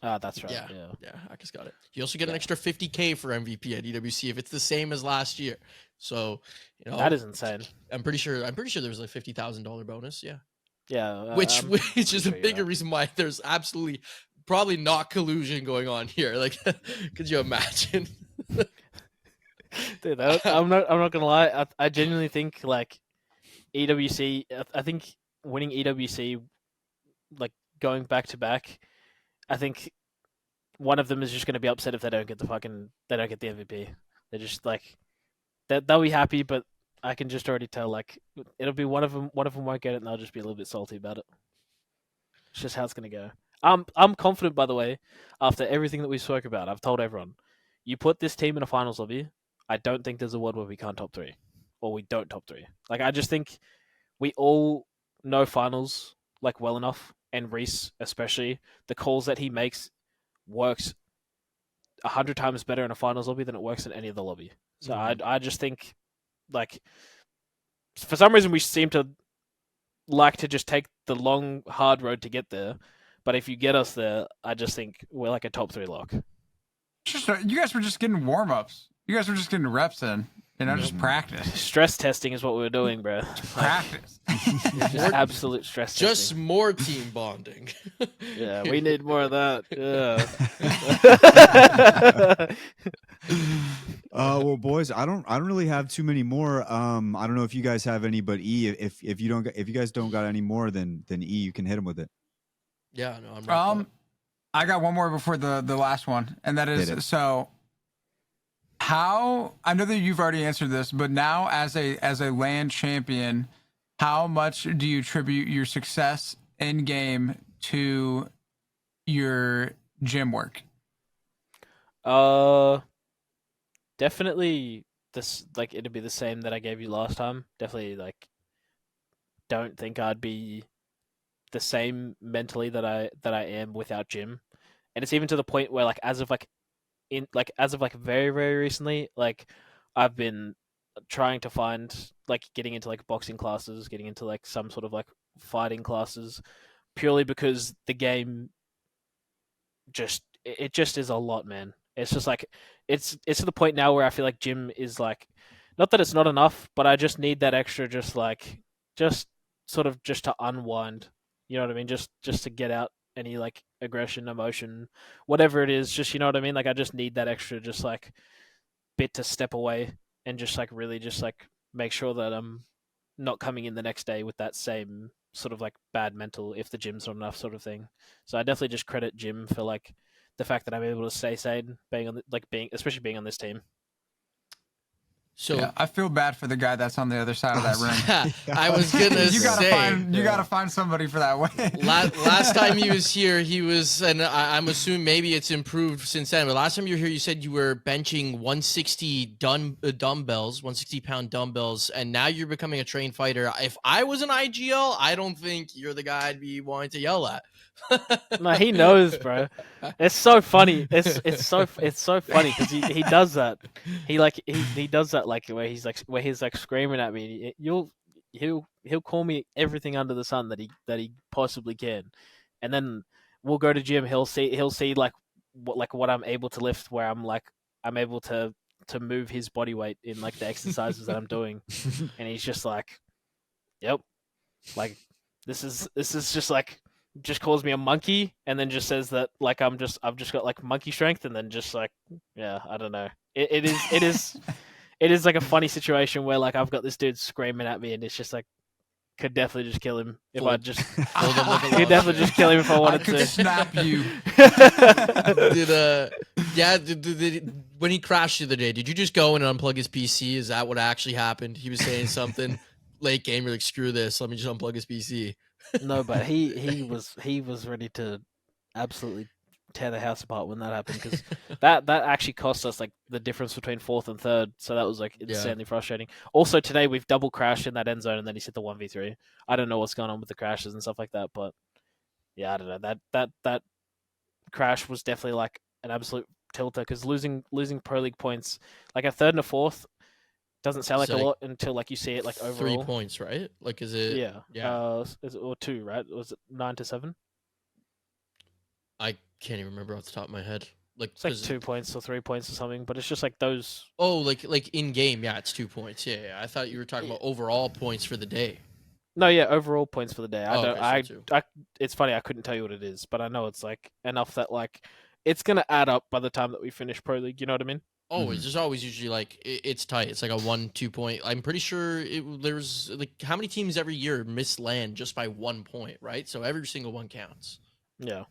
Ah, that's right. Yeah. Yeah. Hackus got it. You also get an extra 50K for MVP at EWC if it's the same as last year. So That is insane. I'm pretty sure there was a $50,000 bonus. Yeah. Yeah. Which is a sure you're bigger right. reason why there's absolutely probably not collusion going on here. Like, could you imagine? Dude, I'm not gonna lie. I genuinely think like EWC. I think winning EWC, like going back to back, I think one of them is just gonna be upset if they don't get the MVP. They're just like they'll be happy, but I can just already tell like it'll be one of them. One of them won't get it, and they'll just be a little bit salty about it. It's just how it's gonna go. I'm confident, by the way. After everything that we spoke about, I've told everyone, you put this team in a finals lobby. I don't think there's a world where we can't top 3, or we don't top 3. Like I just think we all know finals like well enough, and Reese especially, the calls that he makes works 100 times better in a finals lobby than it works in any other lobby. So I just think like for some reason we seem to like to just take the long hard road to get there, but if you get us there, I just think we're like a top 3 lock. You guys were just getting warm-ups. You guys were just getting reps in. Just practice. Stress testing is what we were doing, bro. Practice. Just absolute stress Just testing. more team bonding. Yeah, we need more of that. Yeah. Well, boys, I don't really have too many more. I don't know if you guys have any, but E, if you guys don't got any more, then E, you can hit them with it. Yeah, no, I'm right. I got one more before the last one, and that Hit it. is so. How I know that you've already answered this, but now as a LAN champion, how much do you attribute your success in game to your gym work? Definitely this like it'd be the same that I gave you last time. Definitely like don't think I'd be the same mentally that I am without Jim. And it's even to the point where like as of like very very recently, like I've been trying to find like getting into like boxing classes, getting into like some sort of like fighting classes, purely because the game it just is a lot, man. It's just like it's to the point now where I feel like gym is like, not that it's not enough, but I just need that extra, just sort of just to unwind. You know what I mean? Just to get out any like aggression, emotion, whatever it is. Just, you know what I mean? Like I just need that extra, just like bit to step away and just like really just like make sure that I'm not coming in the next day with that same sort of like bad mental if the gym's not enough sort of thing. So I definitely just credit Jim for like the fact that I'm able to stay sane, being on especially being on this team. So yeah, I feel bad for the guy that's on the other side of that ring. I was gonna You gotta say you gotta find somebody for that way. last time he was here, he was, and I'm assuming maybe it's improved since then. But last time you were here, you said you were benching 160 dumbbells, 160-pound dumbbells, and now you're becoming a trained fighter. If I was an IGL, I don't think you're the guy I'd be wanting to yell at. No, he knows, bro. It's so funny. It's so funny because he does that. He does that like where he's like screaming at me. He'll call me everything under the sun that he possibly can, and then we'll go to gym. He'll see like what I'm able to lift, where I'm able to move his body weight in like the exercises that I'm doing, and he's just like, yep, like this is just like. Just calls me a monkey and then just says that like I've just got like monkey strength, and then just like, yeah, I don't know. It is like a funny situation where like I've got this dude screaming at me, and it's just like could definitely just kill him if I just could definitely just kill him if I wanted to. Snap you. When he crashed the other day, did you just go and unplug his PC? Is that what actually happened? He was saying something late game. You're like, screw this, let me just unplug his PC. No, but he was ready to absolutely tear the house apart when that happened, because that actually cost us like the difference between fourth and third. So that was like insanely frustrating. Also today we've double crashed in that end zone, and then he's hit the 1v3. I don't know what's going on with the crashes and stuff like that, but yeah, I don't know. That crash was definitely like an absolute tilter, because losing Pro League points like a third and a fourth doesn't sound like a lot until like you see it like overall. 3 points, right? Like, is it? Yeah. Or 2, right? Was it 9-7? I can't even remember off the top of my head. Like, it's like 2 points or 3 points or something, but it's just like those. Oh, like in game, yeah, it's 2 points. Yeah. I thought you were talking about overall points for the day. No, yeah, overall points for the day. It's funny, I couldn't tell you what it is, but I know it's like enough that like it's gonna add up by the time that we finish Pro League. You know what I mean? Always. There's always usually like it's tight. It's like a 1-2 point. I'm pretty sure there's like how many teams every year miss LAN just by 1 point, right? So every single one counts. Yeah.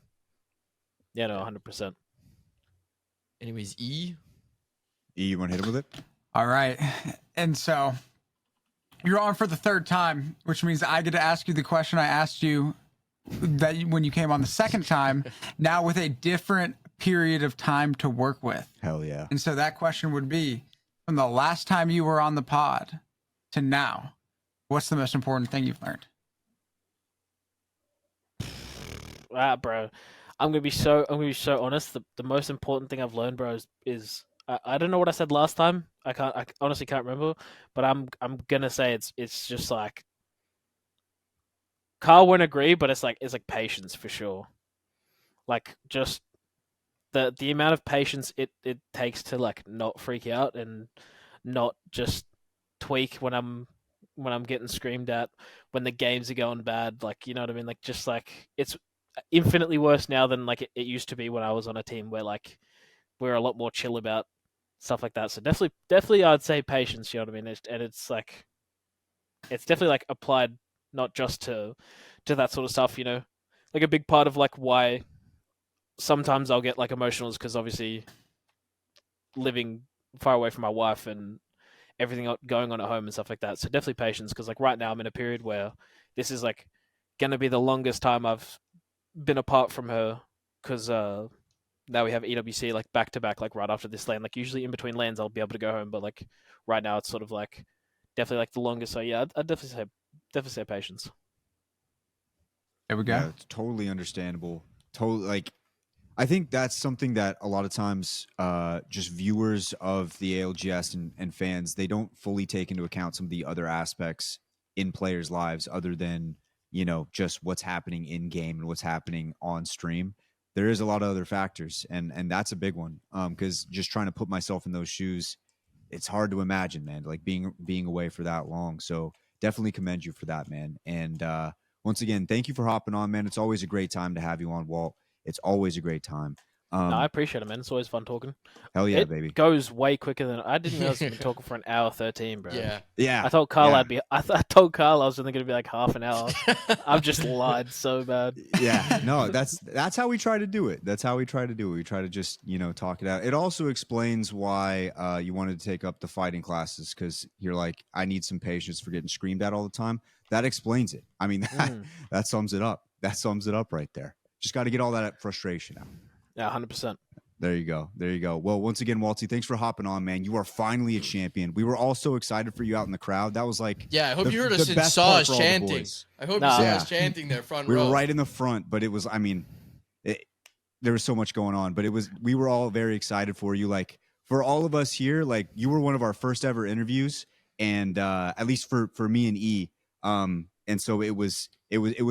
Yeah, no, 100%. Anyways, E, you want to hit him with it? All right. And so you're on for the third time, which means I get to ask you the question I asked you when you came on the second time, now with a different period of time to work with. Hell yeah. And so that question would be, from the last time you were on the pod to now, what's the most important thing you've learned? Bro, I'm gonna be so honest. The most important thing I've learned, bro, is I don't know what I said last time. I honestly can't remember, but I'm gonna say it's just like Carl won't agree, but it's like patience for sure. Like just the amount of patience it takes to like not freak out and not just tweak when I'm getting screamed at, when the games are going bad. Like, you know what I mean? Like, just like it's infinitely worse now than like it used to be when I was on a team where like we're a lot more chill about stuff like that. So definitely I'd say patience. You know what I mean? And it's like it's definitely like applied not just to that sort of stuff. You know, like a big part of like why sometimes I'll get like emotional is because obviously living far away from my wife and everything going on at home and stuff like that. So definitely patience, because like right now I'm in a period where this is like going to be the longest time I've been apart from her, because now we have EWC like back to back, like right after this LAN. Like usually in between LANs I'll be able to go home, but like right now it's sort of like definitely like the longest. So yeah, I'd definitely say definitely say patience. There we go. Yeah, it's totally understandable. Totally, like, I think that's something that a lot of times just viewers of the ALGS and fans, they don't fully take into account some of the other aspects in players' lives other than, just what's happening in game and what's happening on stream. There is a lot of other factors, and that's a big one. Because just trying to put myself in those shoes, it's hard to imagine, man, like being away for that long. So definitely commend you for that, man. And once again, thank you for hopping on, man. It's always a great time to have you on, Walt. It's always a great time. No, I appreciate it, man. It's always fun talking. Hell yeah, it baby. Goes way quicker than I didn't realize we've been talking for an hour 13, bro. Yeah. I told Carl yeah. I told Carl I was only gonna be like half an hour. I've just lied so bad. Yeah, no, that's how we try to do it. That's how we try to do it. We try to just talk it out. It also explains why you wanted to take up the fighting classes, because you're like, I need some patience for getting screamed at all the time. That explains it. I mean, that sums it up. That sums it up right there. Just got to get all that frustration out. Yeah, 100%. There you go. There you go. Well, once again, Wxltzy, thanks for hopping on, man. You are finally a champion. We were all so excited for you out in the crowd. That was like, I hope you heard us and saw us chanting. I hope you saw us chanting there front row. We were right in the front, but it was, there was so much going on, but we were all very excited for you. Like, for all of us here, like, you were one of our first ever interviews, and at least for me and E. And so it was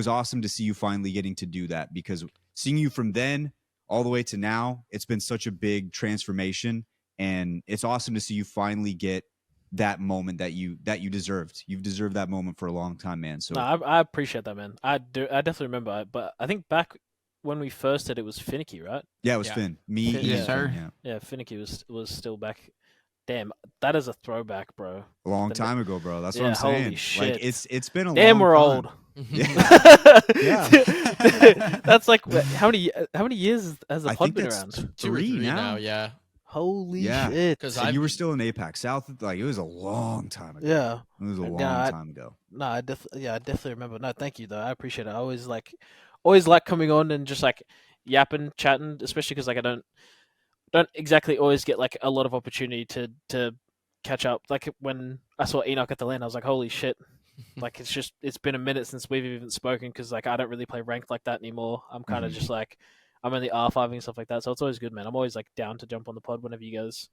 awesome to see you finally getting to do that, because seeing you from then all the way to now, it's been such a big transformation, and it's awesome to see you finally get that moment that you deserved. You've deserved that moment for a long time, man. So no, I appreciate that, man. I definitely remember. But I think back when we first did, it was Finicky, right? Yeah, it was Finn. Me, Finn, yes, sir. Yeah, Finicky was still back. Damn, that is a throwback, bro. A long time ago, bro. That's what I'm saying. Holy shit. Like, it's been a damn, long we're time. old. Yeah. That's like how many years has the I pod think been that's around? 2 or 3 now. Yeah. Holy Yeah. shit! Because So you were still in APAC South. Like, it was a long time ago. Yeah, It was a long time ago. no, I definitely remember. No, thank you though. I appreciate it. I always like coming on and just like yapping, chatting, especially because like I don't exactly always get like a lot of opportunity to catch up. Like when I saw Enoch at the LAN, I was like, holy shit. Like, it's been a minute since we've even spoken, because like I don't really play ranked like that anymore. I'm kind of just like, I'm only R5ing and stuff like that, so it's always good, man. I'm always like down to jump on the pod whenever you guys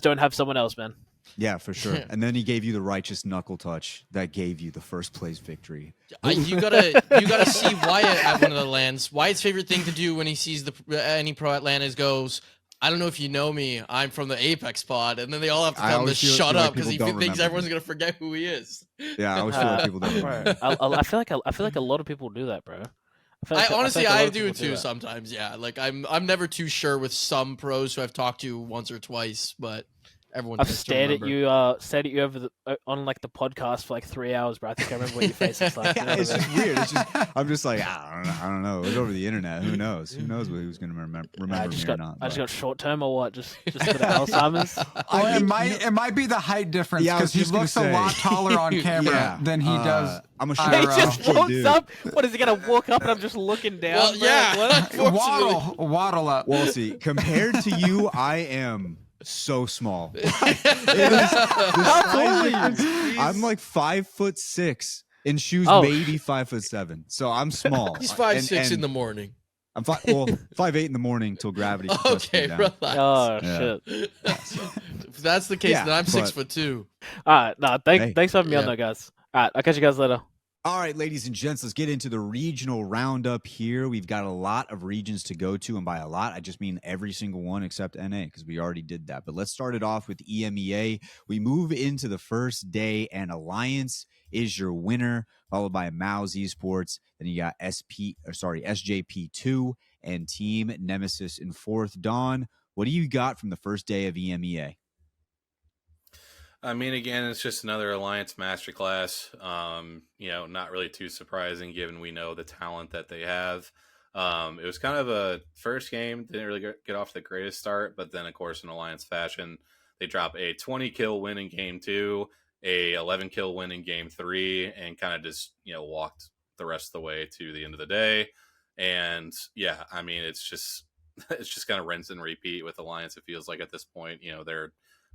don't have someone else, man. Yeah, for sure. And then he gave you the righteous knuckle touch that gave you the first place victory. You gotta see Wyatt at one of the LANs. Wyatt's favorite thing to do when he sees any pro at LAN is goes, I don't know if you know me, I'm from the Apex pod, and then they all have to tell him to shut up because he thinks everyone's gonna forget who he is. Yeah, I always feel like people don't remember. I feel like a lot of people do that, bro. I do too sometimes. Yeah, like I'm never too sure with some pros who I've talked to once or twice, but everyone. I've stared at you over on like the podcast for like 3 hours, bro. I think I remember what your face is like. It's just weird. I'm just like, I don't know. It was over the internet. Who knows? Who knows who's gonna remember me or not? I just got short term or what? Just for the Alzheimer's. It might be the height difference, because he looks a lot taller on camera than he does. I'm a He short just walks up. What is he gonna walk up and I'm just looking down? Well, yeah. Waddle up. Well, see, compared to you, I am so small. I'm like 5'6" in shoes, maybe 5'7". So I'm small. He's 5'6" in the morning. I'm 5'8" in the morning till gravity. Okay, relax. Oh shit. If that's the case, then I'm 6'2". All right, thanks for having me on, though, guys. All right, I'll catch you guys later. All right, ladies and gents, let's get into the regional roundup here. We've got a lot of regions to go to, and by a lot, I just mean every single one except NA, because we already did that. But let's start it off with EMEA. We move into the first day, and Alliance is your winner, followed by Mouse Esports. Then you got SJP2 and Team Nemesis in fourth. Dawn, what do you got from the first day of EMEA? I mean, again, it's just another Alliance masterclass. Not really too surprising given we know the talent that they have. It was kind of a first game, didn't really get off the greatest start, but then, of course, in Alliance fashion, they drop a 20-kill win in Game 2, a 11-kill win in Game 3, and kind of just, walked the rest of the way to the end of the day. And, yeah, I mean, it's just kind of rinse and repeat with Alliance, it feels like at this point.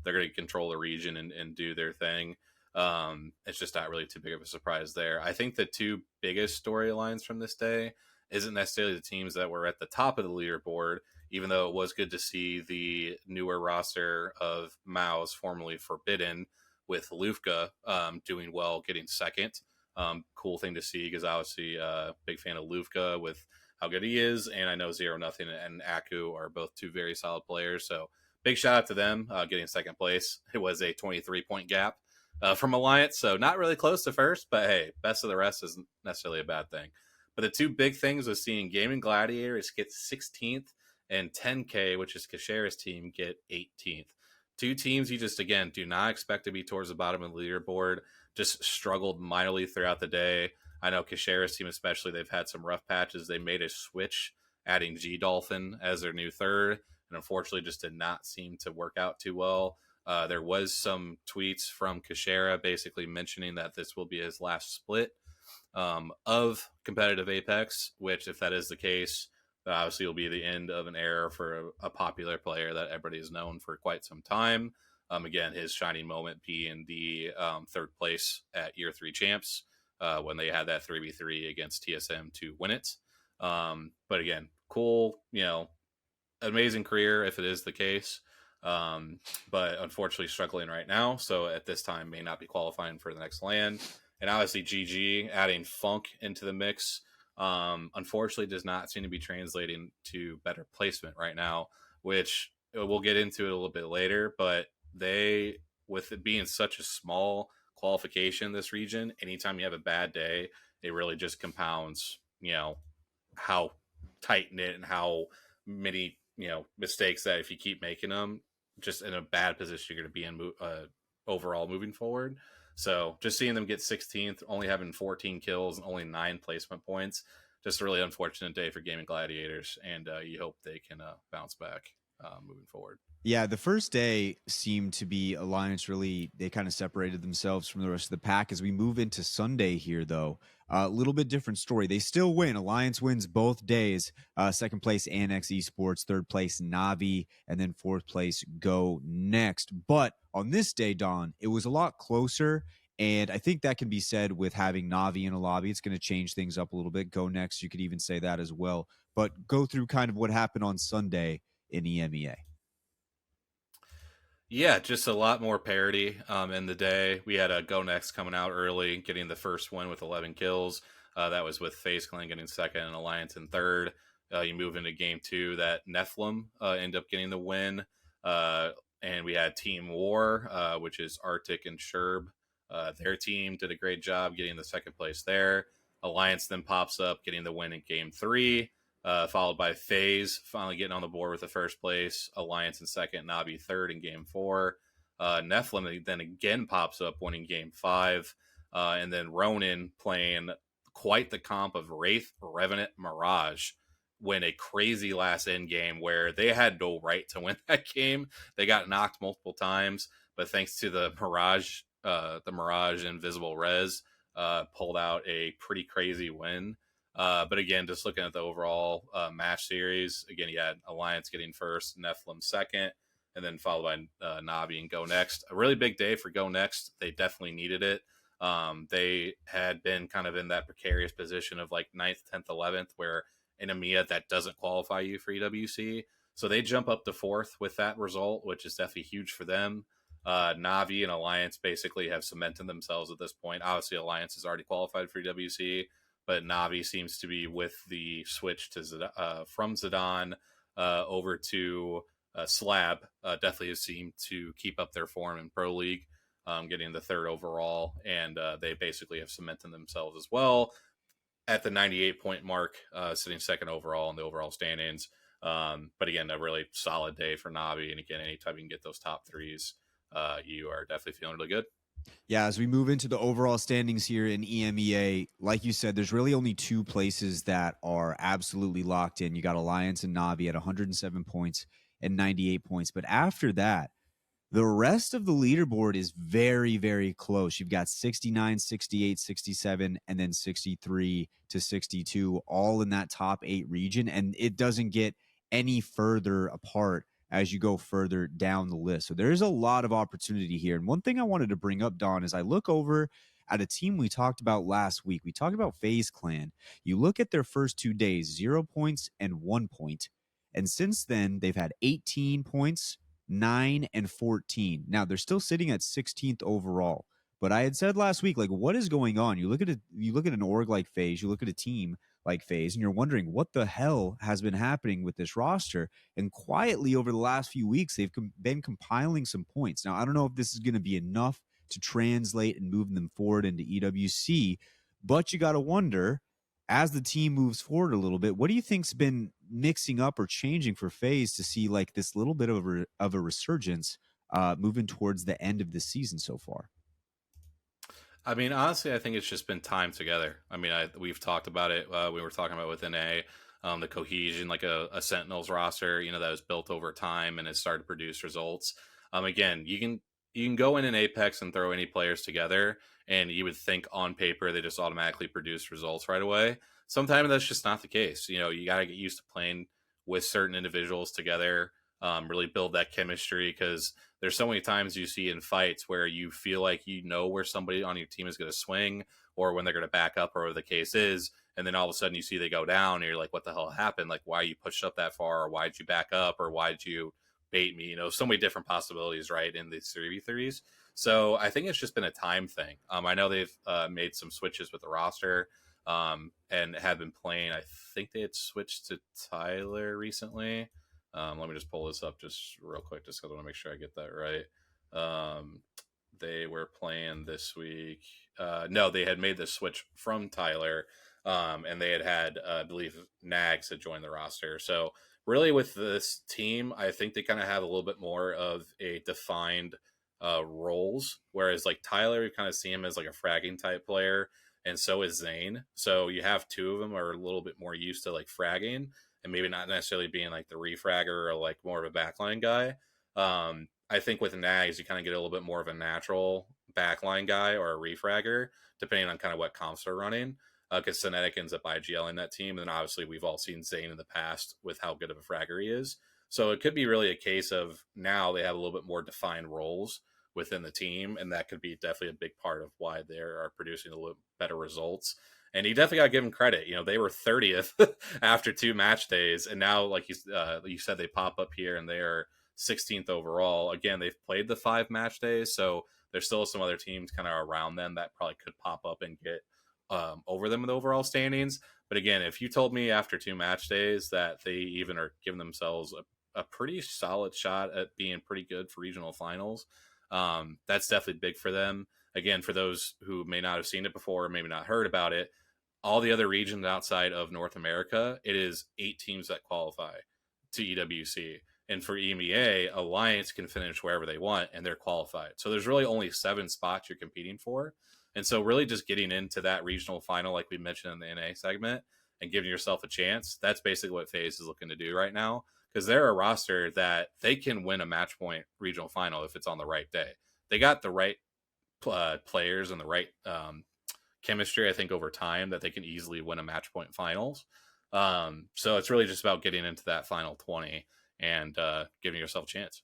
They're going to control the region and do their thing. It's just not really too big of a surprise there. I think the two biggest storylines from this day isn't necessarily the teams that were at the top of the leaderboard, even though it was good to see the newer roster of Mao's formerly Forbidden with Lufka doing well, getting second. Cool thing to see because obviously big fan of Lufka with how good he is, and I know 0-0 and Aku are both two very solid players. So big shout out to them getting second place. It was a 23-point gap from Alliance, so not really close to first, but hey, best of the rest isn't necessarily a bad thing. But the two big things was seeing Gaming Gladiators get 16th and 10K, which is Kashera's team, get 18th. Two teams you just, again, do not expect to be towards the bottom of the leaderboard, just struggled mightily throughout the day. I know Kashera's team especially, they've had some rough patches. They made a switch, adding G-Dolphin as their new third, and unfortunately just did not seem to work out too well. There was some tweets from Kashera basically mentioning that this will be his last split of competitive Apex, which if that is the case, that obviously will be the end of an era for a popular player that everybody has known for quite some time. Again, his shining moment being the third place at Year 3 Champs when they had that 3v3 against TSM to win it. But again, cool, amazing career if it is the case. But unfortunately struggling right now. So at this time may not be qualifying for the next LAN. And obviously GG adding Funk into the mix, unfortunately does not seem to be translating to better placement right now, which we'll get into it a little bit later, but they, with it being such a small qualification in this region, anytime you have a bad day, it really just compounds, how tight knit and how many, mistakes that if you keep making them, just in a bad position you're going to be in overall moving forward. So just seeing them get 16th, only having 14 kills and only 9 placement points, just a really unfortunate day for Gaming Gladiators, and you hope they can bounce back moving forward. Yeah, the first day seemed to be Alliance really, they kind of separated themselves from the rest of the pack. As we move into Sunday here, though, a little bit different story. They still win. Alliance wins both days. Second place, Annex Esports. Third place, Navi. And then fourth place, Go Next. But on this day, Don, it was a lot closer. And I think that can be said with having Navi in a lobby. It's going to change things up a little bit. Go Next, you could even say that as well. But go through kind of what happened on Sunday in EMEA. Yeah, just a lot more parity in the day. We had a Go Next coming out early, getting the first win with 11 kills. That was with FaZe Clan getting second and Alliance in third. You move into game 2, that Nephilim ended up getting the win. And we had Team War, which is Arctic and Sherb. Their team did a great job getting the second place there. Alliance then pops up, getting the win in game 3. Followed by FaZe finally getting on the board with the first place, Alliance in second, Navi third in game 4. Nephilim then again pops up, winning game 5. And then Ronin playing quite the comp of Wraith, Revenant, Mirage, win a crazy last end game where they had no right to win that game. They got knocked multiple times, but thanks to the Mirage Invisible Res, pulled out a pretty crazy win. But again, just looking at the overall match series, again, you had Alliance getting first, Nephilim second, and then followed by Navi and Go Next. A really big day for Go Next. They definitely needed it. They had been kind of in that precarious position of like 9th, 10th, 11th, where in EMEA that doesn't qualify you for EWC. So they jump up to 4th with that result, which is definitely huge for them. Navi and Alliance basically have cemented themselves at this point. Obviously, Alliance is already qualified for EWC, but Navi seems to be, with the switch to from Zidane over to Slab, definitely has seemed to keep up their form in Pro League, getting the 3rd overall, and they basically have cemented themselves as well at the 98-point mark, sitting 2nd overall in the overall standings. But again, a really solid day for Navi, and again, anytime you can get those top 3s, you are definitely feeling really good. Yeah, as we move into the overall standings here in EMEA, like you said, there's really only 2 places that are absolutely locked in. You got Alliance and Navi at 107 points and 98 points. But after that, the rest of the leaderboard is very, very close. You've got 69, 68, 67, and then 63 to 62, all in that top 8 region. And it doesn't get any further apart as you go further down the list. So there's a lot of opportunity here. And one thing I wanted to bring up, Don, is I look over at a team we talked about last week. We talked about FaZe Clan. You look at their first 2 days, 0 points and 1 point. And since then, they've had 18 points, 9 and 14. Now, they're still sitting at 16th overall. But I had said last week, like, what is going on? You look at an org like FaZe, you look at a team like FaZe, and you're wondering what the hell has been happening with this roster. And quietly over the last few weeks, they've been compiling some points. Now, I don't know if this is going to be enough to translate and move them forward into EWC, but you got to wonder, as the team moves forward a little bit, what do you think's been mixing up or changing for FaZe to see like this little bit of a resurgence moving towards the end of the season so far? I mean, honestly, I think it's just been time together. I mean, we've talked about it. We were talking about with NA, the cohesion, like a Sentinels roster, you know, that was built over time and has started to produce results. Again, you can go in an Apex and throw any players together, and you would think on paper they just automatically produce results right away. Sometimes that's just not the case. You know, you got to get used to playing with certain individuals together, really build that chemistry, because there's so many times you see in fights where you feel like you know where somebody on your team is going to swing or when they're going to back up or whatever the case is. And then all of a sudden you see they go down and you're like, what the hell happened? Like, why you pushed up that far? Or why'd you back up? Or why'd you bait me? You know, so many different possibilities, right, in these 3v3s. So I think it's just been a time thing. I know they've made some switches with the roster and have been playing. I think they had switched to Tyler recently. Let me just pull this up just real quick, just because I want to make sure I get that right. They were playing this week. No, they had made the switch from Tyler, and they had I believe Nags had joined the roster. So really with this team, I think they kind of have a little bit more of a defined roles, whereas like Tyler, you kind of see him as like a fragging type player, and so is Zane. So you have two of them are a little bit more used to like fragging, and maybe not necessarily being like the refragger or like more of a backline guy. I think with Nags, you kind of get a little bit more of a natural backline guy or a refragger, depending on kind of what comps are running. Because Synetic ends up IGLing that team. And then obviously we've all seen Zane in the past with how good of a fragger he is. So it could be really a case of now they have a little bit more defined roles within the team. And that could be definitely a big part of why they are producing a little better results. And you definitely got to give them credit. You know, they were 30th after 2 match days. And now, like you said, they pop up here and they are 16th overall. Again, they've played the 5 match days. So there's still some other teams kind of around them that probably could pop up and get over them in the overall standings. But again, if you told me after 2 match days that they even are giving themselves a pretty solid shot at being pretty good for regional finals, that's definitely big for them. Again, for those who may not have seen it before or maybe not heard about it, all the other regions outside of North America, it is 8 teams that qualify to EWC. And for EMEA, Alliance can finish wherever they want and they're qualified. So there's really only 7 spots you're competing for. And so really just getting into that regional final, like we mentioned in the NA segment, and giving yourself a chance, that's basically what FaZe is looking to do right now. Because they're a roster that they can win a match point regional final if it's on the right day. They got the right players and the right chemistry, I think, over time that they can easily win a match point finals. So it's really just about getting into that final 20 and giving yourself a chance.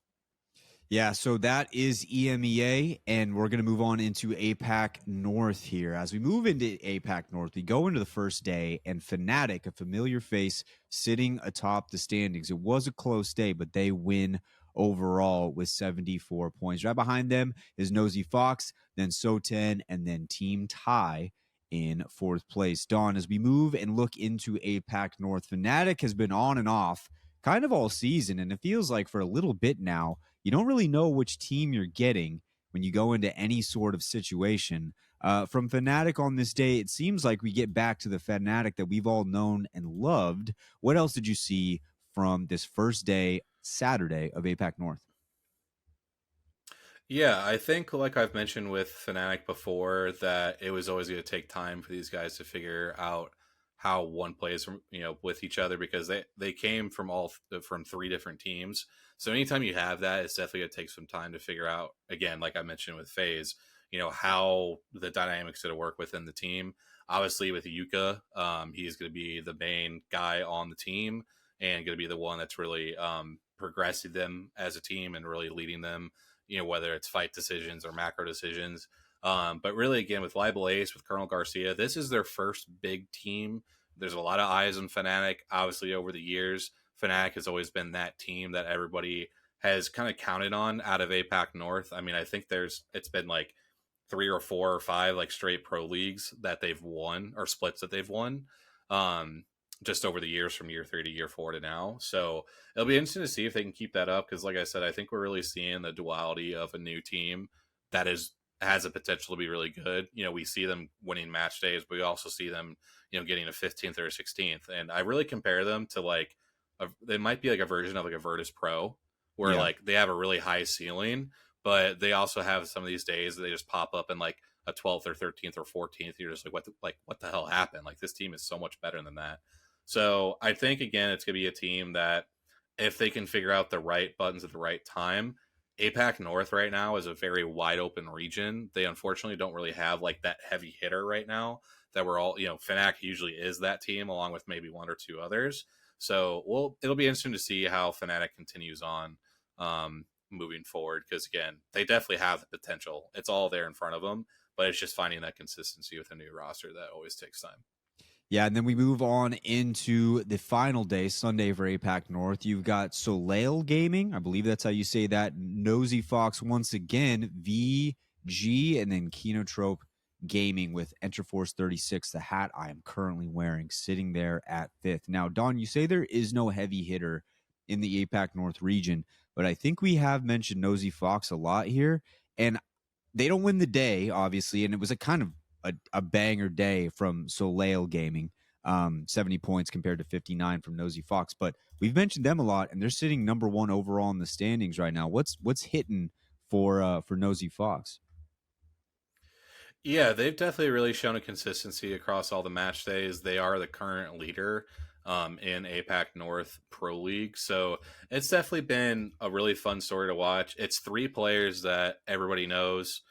Yeah, so that is EMEA, and we're going to move on into APAC North here. As we move into APAC North, we go into the first day, and Fnatic, a familiar face, sitting atop the standings. It was a close day, but they win overall with 74 points. Right behind them is Nosy Fox, then Soten, and then Team Ty in 4th place. Dawn, as we move and look into APAC North, Fnatic has been on and off kind of all season, and it feels like for a little bit now, you don't really know which team you're getting when you go into any sort of situation. From Fnatic on this day, it seems like we get back to the Fnatic that we've all known and loved. What else did you see from this first day, Saturday, of APAC North? Yeah, I think, like I've mentioned with Fnatic before, that it was always going to take time for these guys to figure out how one plays, with each other, because they came from from 3 different teams. So anytime you have that, it's definitely going to take some time to figure out, again, like I mentioned with FaZe, how the dynamics going to work within the team. Obviously with Yuka, he's going to be the main guy on the team and going to be the one that's really progressing them as a team and really leading them, whether it's fight decisions or macro decisions. But really, again, with Libel Ace, with Colonel Garcia, this is their first big team. There's a lot of eyes on Fnatic. Obviously, over the years, Fnatic has always been that team that everybody has kind of counted on out of APAC North. I mean, I think it's been like 3 or 4 or 5 like straight pro leagues that they've won, or splits that they've won, just over the years from year 3 to year 4 to now. So it'll be interesting to see if they can keep that up, because like I said, I think we're really seeing the duality of a new team that has a potential to be really good. We see them winning match days, but we also see them, getting a 15th or a 16th. And I really compare them to like, they might be like a version of like a Virtus Pro, where like they have a really high ceiling, but they also have some of these days that they just pop up in like a 12th or 13th or 14th. You're just like, what the hell happened? Like, this team is so much better than that. So I think, again, it's going to be a team that if they can figure out the right buttons at the right time, APAC North right now is a very wide open region. They unfortunately don't really have like that heavy hitter right now that we're all, Fnatic usually is that team along with maybe 1 or 2 others. So it'll be interesting to see how Fnatic continues on moving forward, because again, they definitely have the potential. It's all there in front of them, but it's just finding that consistency with a new roster that always takes time. Yeah, and then we move on into the final day, Sunday for APAC North. You've got Soleil Gaming, I believe that's how you say that. Nosy Fox once again, VG, and then Kinotrope Gaming with Enterforce 36, the hat I am currently wearing, sitting there at 5th. Now, Don, you say there is no heavy hitter in the APAC North region, but I think we have mentioned Nosy Fox a lot here, and they don't win the day, obviously, and it was a kind of a banger day from Soleil Gaming, 70 points compared to 59 from Nosy Fox. But we've mentioned them a lot, and they're sitting number 1 overall in the standings right now. What's hitting for Nosy Fox? Yeah, they've definitely really shown a consistency across all the match days. They are the current leader in APAC North Pro League. So it's definitely been a really fun story to watch. It's 3 players that everybody knows.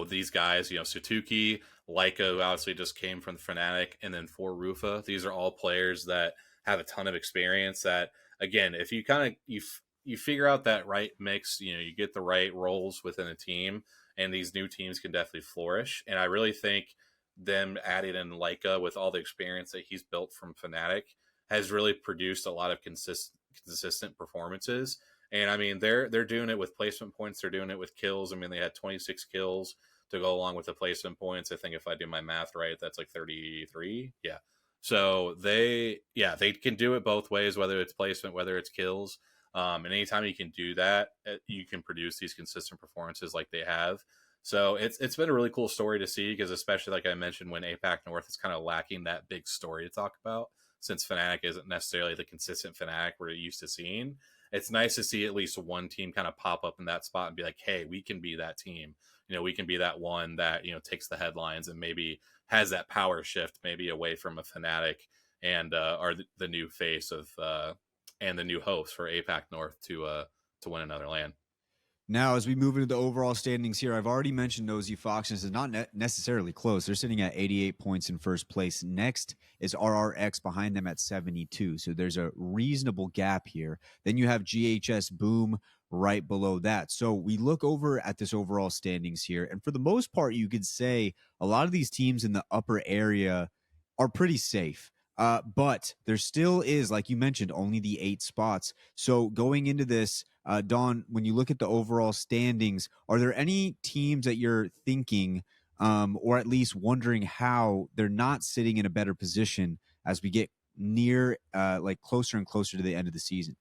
These guys, Satuki, Leica, who obviously just came from the Fnatic, and then For Rufa. These are all players that have a ton of experience that, again, if you kind of, you figure out that right mix, you get the right roles within a team, and these new teams can definitely flourish. And I really think them adding in Leica with all the experience that he's built from Fnatic has really produced a lot of consistent performances. And I mean, they're doing it with placement points. They're doing it with kills. I mean, they had 26 kills to go along with the placement points. I think if I do my math right, that's like 33. Yeah. So they can do it both ways, whether it's placement, whether it's kills. And anytime you can do that, you can produce these consistent performances like they have. So it's been a really cool story to see, because especially like I mentioned, when APAC North is kind of lacking that big story to talk about, since Fnatic isn't necessarily the consistent Fnatic we're used to seeing. It's nice to see at least one team kind of pop up in that spot and be like, hey, we can be that team. We can be that one that, takes the headlines and maybe has that power shift, maybe away from a Fnatic, and are the new face of and the new host for APAC North to win another LAN. Now, as we move into the overall standings here, I've already mentioned Nosy Fox. This is not necessarily close. They're sitting at 88 points in first place. Next is RRX behind them at 72. So there's a reasonable gap here. Then you have GHS Boom right below that. So we look over at this overall standings here, and for the most part, you could say a lot of these teams in the upper area are pretty safe. But there still is, like you mentioned, only the 8 spots. So going into this, Don, when you look at the overall standings, are there any teams that you're thinking, or at least wondering how they're not sitting in a better position as we get near, like closer and closer to the end of the season?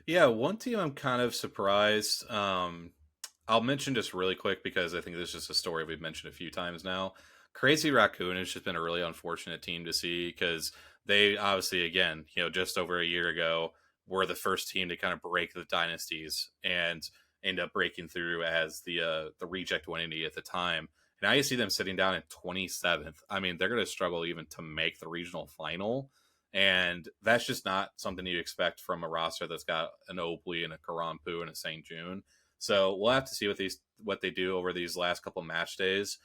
Yeah, one team I'm kind of surprised. I'll mention just really quick, because I think this is just a story we've mentioned a few times now. Crazy Raccoon has just been a really unfortunate team to see, because they obviously, again, just over a year ago, were the first team to kind of break the dynasties and end up breaking through as the reject entity at the time. And now you see them sitting down at 27th. I mean, they're going to struggle even to make the regional final. And that's just not something you expect from a roster that's got an Oakley and a Karampu and a St. June. So we'll have to see what they do over these last couple match days.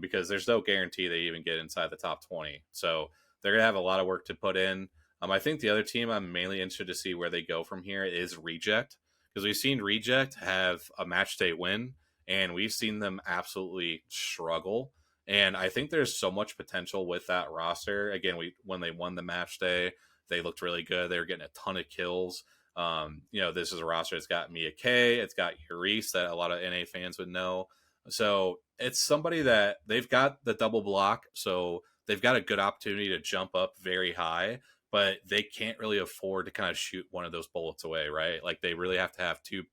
Because there's no guarantee they even get inside the top 20. So they're going to have a lot of work to put in. I think the other team I'm mainly interested to see where they go from here is Reject, because we've seen Reject have a match day win, and we've seen them absolutely struggle. And I think there's so much potential with that roster. Again, when they won the match day, they looked really good. They were getting a ton of kills. This is a roster that's got Mia K, it's got Euris that a lot of NA fans would know. So it's somebody that they've got the double block, so they've got a good opportunity to jump up very high, but they can't really afford to kind of shoot one of those bullets away, right? Like they really have to have 2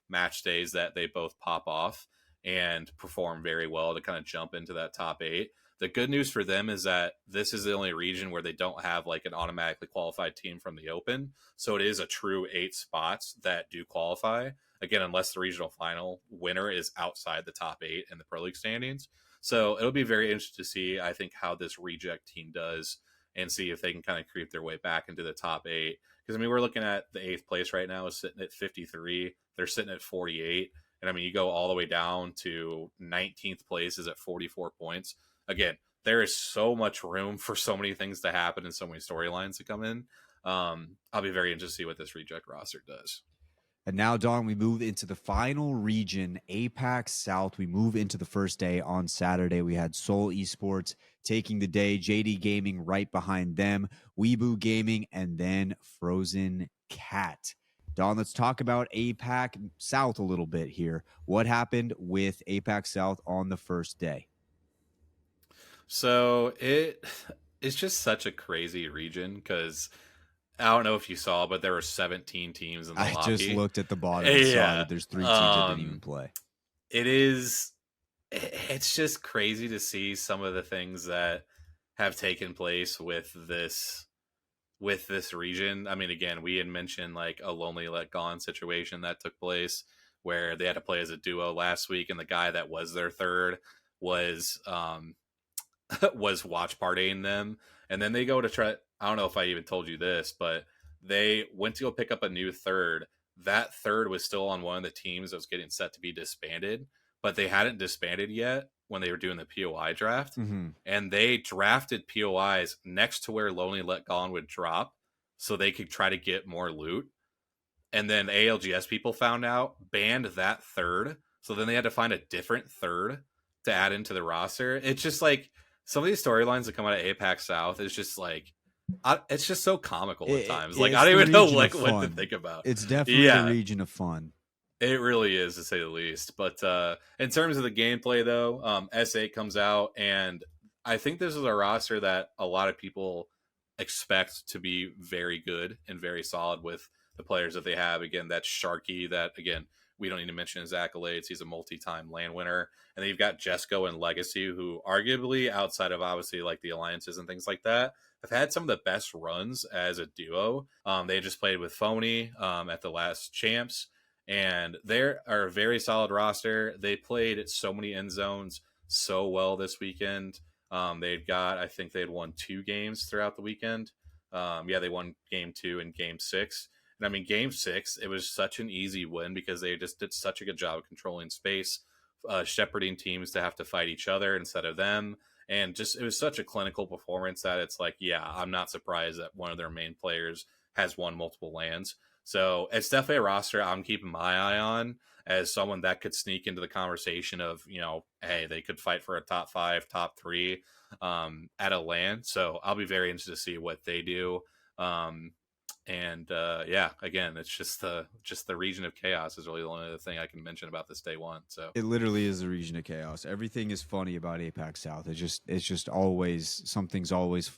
match days that they both pop off and perform very well to kind of jump into that top 8. The good news for them is that this is the only region where they don't have like an automatically qualified team from the open. So it is a true 8 spots that do qualify. Again, unless the regional final winner is outside the top 8 in the Pro League standings. So it'll be very interesting to see, I think, how this Reject team does and see if they can kind of creep their way back into the top 8. Because, I mean, we're looking at the 8th place right now is sitting at 53. They're sitting at 48. And, I mean, you go all the way down to 19th place is at 44 points. Again, there is so much room for so many things to happen and so many storylines to come in. I'll be very interested to see what this Reject roster does. And now, Don, we move into the final region, APAC South. We move into the first day on Saturday. We had Seoul Esports taking the day, JD Gaming right behind them, Weeboo Gaming, and then Frozen Cat. Don, let's talk about APAC South a little bit here. What happened with APAC South on the first day? So it's just such a crazy region because I don't know if you saw, but there were 17 teams in the lobby. I just looked at the bottom and saw that there's 3 teams that didn't even play. It's just crazy to see some of the things that have taken place with this region. I mean, again, we had mentioned like a Lonely Let Gone situation that took place where they had to play as a duo last week, and the guy that was their third was was watch partying them, and then they go to try. I don't know if I even told you this, but they went to go pick up a new third. That third was still on one of the teams that was getting set to be disbanded, but they hadn't disbanded yet when they were doing the POI draft. Mm-hmm. And they drafted POIs next to where Lonely Let Gone would drop so they could try to get more loot. And then ALGS people found out, banned that third. So then they had to find a different third to add into the roster. It's just like some of these storylines that come out of APAC South is just like, it's just so comical at times. Like I don't even know like what to think about. It's definitely the region of fun. It really is, to say the least. But in terms of the gameplay, though, S8 comes out, and I think this is a roster that a lot of people expect to be very good and very solid with the players that they have. Again, that's Sharky. That again, we don't need to mention his accolades. He's a multi-time LAN winner. And then you've got Jesco and Legacy, who arguably, outside of obviously like the alliances and things like that, have had some of the best runs as a duo. They just played with Phony at the last champs, and they are a very solid roster. They played so many end zones so well this weekend. I think they had won 2 games throughout the weekend. They won game 2 and game 6. And I mean, game 6, it was such an easy win because they just did such a good job of controlling space, shepherding teams to have to fight each other instead of them. And just, it was such a clinical performance that it's like, yeah, I'm not surprised that one of their main players has won multiple LANs. So it's definitely a roster I'm keeping my eye on as someone that could sneak into the conversation of, hey, they could fight for a top 5, top 3 at a LAN. So I'll be very interested to see what they do. Again, it's just the region of chaos is really the only other thing I can mention about this day one. So it literally is a region of chaos. Everything is funny about APAC South. It's just always something's always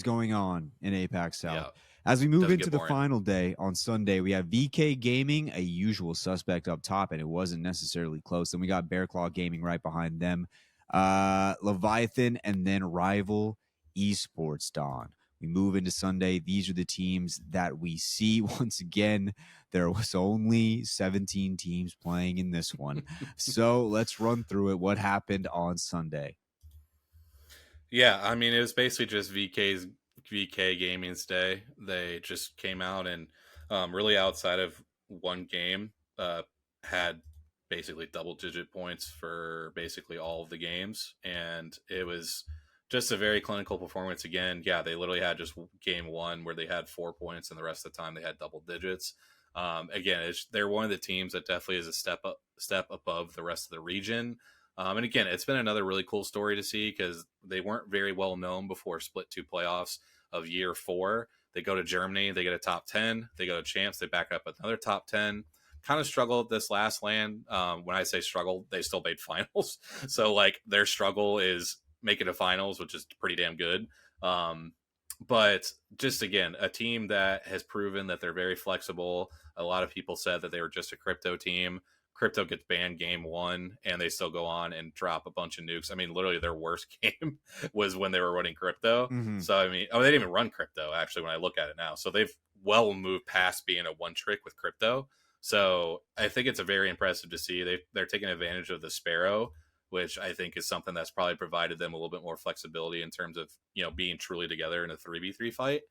going on in APAC South. Yeah. As we move into the final day on Sunday, we have VK Gaming, a usual suspect up top, and it wasn't necessarily close. Then we got Bear Claw Gaming right behind them, Leviathan, and then Rival Esports. Don. We move into Sunday. These are the teams that we see. Once again, there was only 17 teams playing in this one. So let's run through it. What happened on Sunday? Yeah, I mean, it was basically just VK Gaming's day. They just came out and really outside of one game had basically double-digit points for basically all of the games. And it was just a very clinical performance again. Yeah, they literally had just game one where they had 4 points, and the rest of the time they had double digits. Again, they're one of the teams that definitely is a step above the rest of the region. And again, it's been another really cool story to see because they weren't very well known before split 2 playoffs of year 4. They go to Germany, they get a top 10. They go to champs, they back up another top 10. Kind of struggled this last LAN. When I say struggle, they still made finals. So like their struggle is making a finals, which is pretty damn good. But just again, a team that has proven that they're very flexible. A lot of people said that they were just a crypto team. Crypto gets banned game 1, and they still go on and drop a bunch of nukes. I mean, literally their worst game was when they were running crypto. Mhm. So I mean, they didn't even run crypto actually when I look at it now. So they've well moved past being a one trick with crypto. So I think it's a very impressive to see. They're taking advantage of the Sparrow, which I think is something that's probably provided them a little bit more flexibility in terms of, being truly together in a 3v3 fight,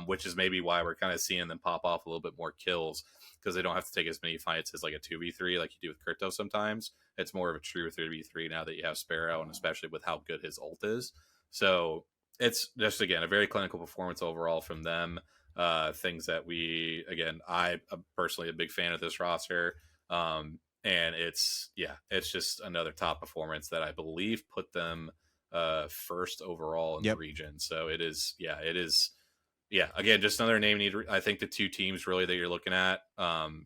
which is maybe why we're kind of seeing them pop off a little bit more kills because they don't have to take as many fights as like a 2v3 like you do with crypto sometimes. It's more of a true 3v3 now that you have Sparrow, and especially with how good his ult is. So it's just, again, a very clinical performance overall from them. Things that I'm personally a big fan of this roster. And it's just another top performance that I believe put them first overall in the region. So it is. Again, just another name. I think the 2 teams really that you're looking at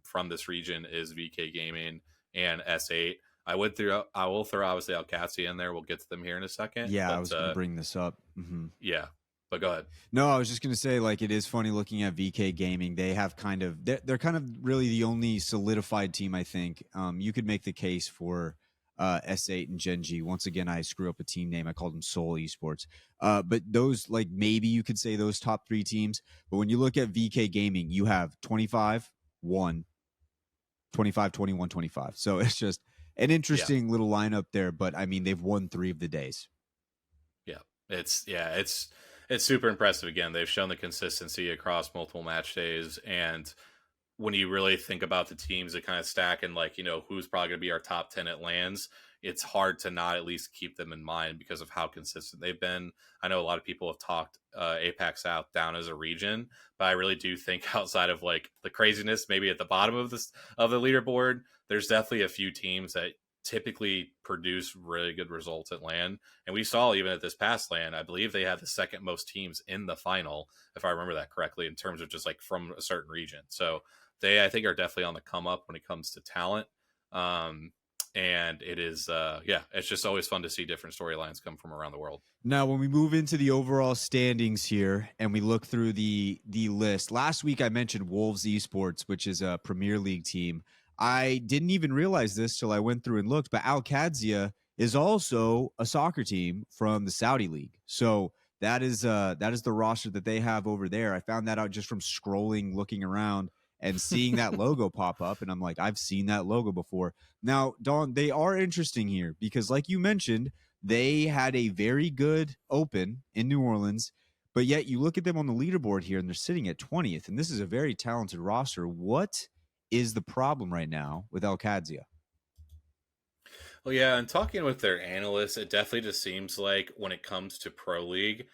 from this region is VK Gaming and S8. I will throw obviously Wxltzy in there. We'll get to them here in a second. Yeah, but, I was going to bring this up. Mm-hmm. Yeah, but go ahead. No, I was just going to say, like, it is funny looking at VK Gaming. They have they're kind of really the only solidified team, I think. You could make the case for S8 and Genji. Once again, I screw up a team name. I called them Soul Esports. But those, like, maybe you could say those top 3 teams. But when you look at VK Gaming, you have 25, 1, 25, 21, 25. So it's just an interesting little lineup there. But, I mean, they've won 3 of the days. Yeah, it's super impressive. Again, they've shown the consistency across multiple match days. And when you really think about the teams that kind of stack and like, who's probably going to be our top 10 at LANs, it's hard to not at least keep them in mind because of how consistent they've been. I know a lot of people have talked APAC South down as a region, but I really do think outside of like the craziness, maybe at the bottom of the leaderboard, there's definitely a few teams that typically produce really good results at LAN. And we saw even at this past LAN, I believe they had the second most teams in the final, if I remember that correctly, in terms of just like from a certain region. So they, I think, are definitely on the come up when it comes to talent. And it is, it's just always fun to see different storylines come from around the world. Now, when we move into the overall standings here and we look through the list, last week I mentioned Wxltzy Esports, which is a Premier League team. I didn't even realize this till I went through and looked, but Wxltzy is also a soccer team from the Saudi League. So that is the roster that they have over there. I found that out just from scrolling, looking around, and seeing that logo pop up. And I'm like, I've seen that logo before. Now, Dawn, they are interesting here because, like you mentioned, they had a very good open in New Orleans, but yet you look at them on the leaderboard here and they're sitting at 20th. And this is a very talented roster. What is the problem right now with Wxltzy? Well, yeah, and talking with their analysts, it definitely just seems like when it comes to Pro League,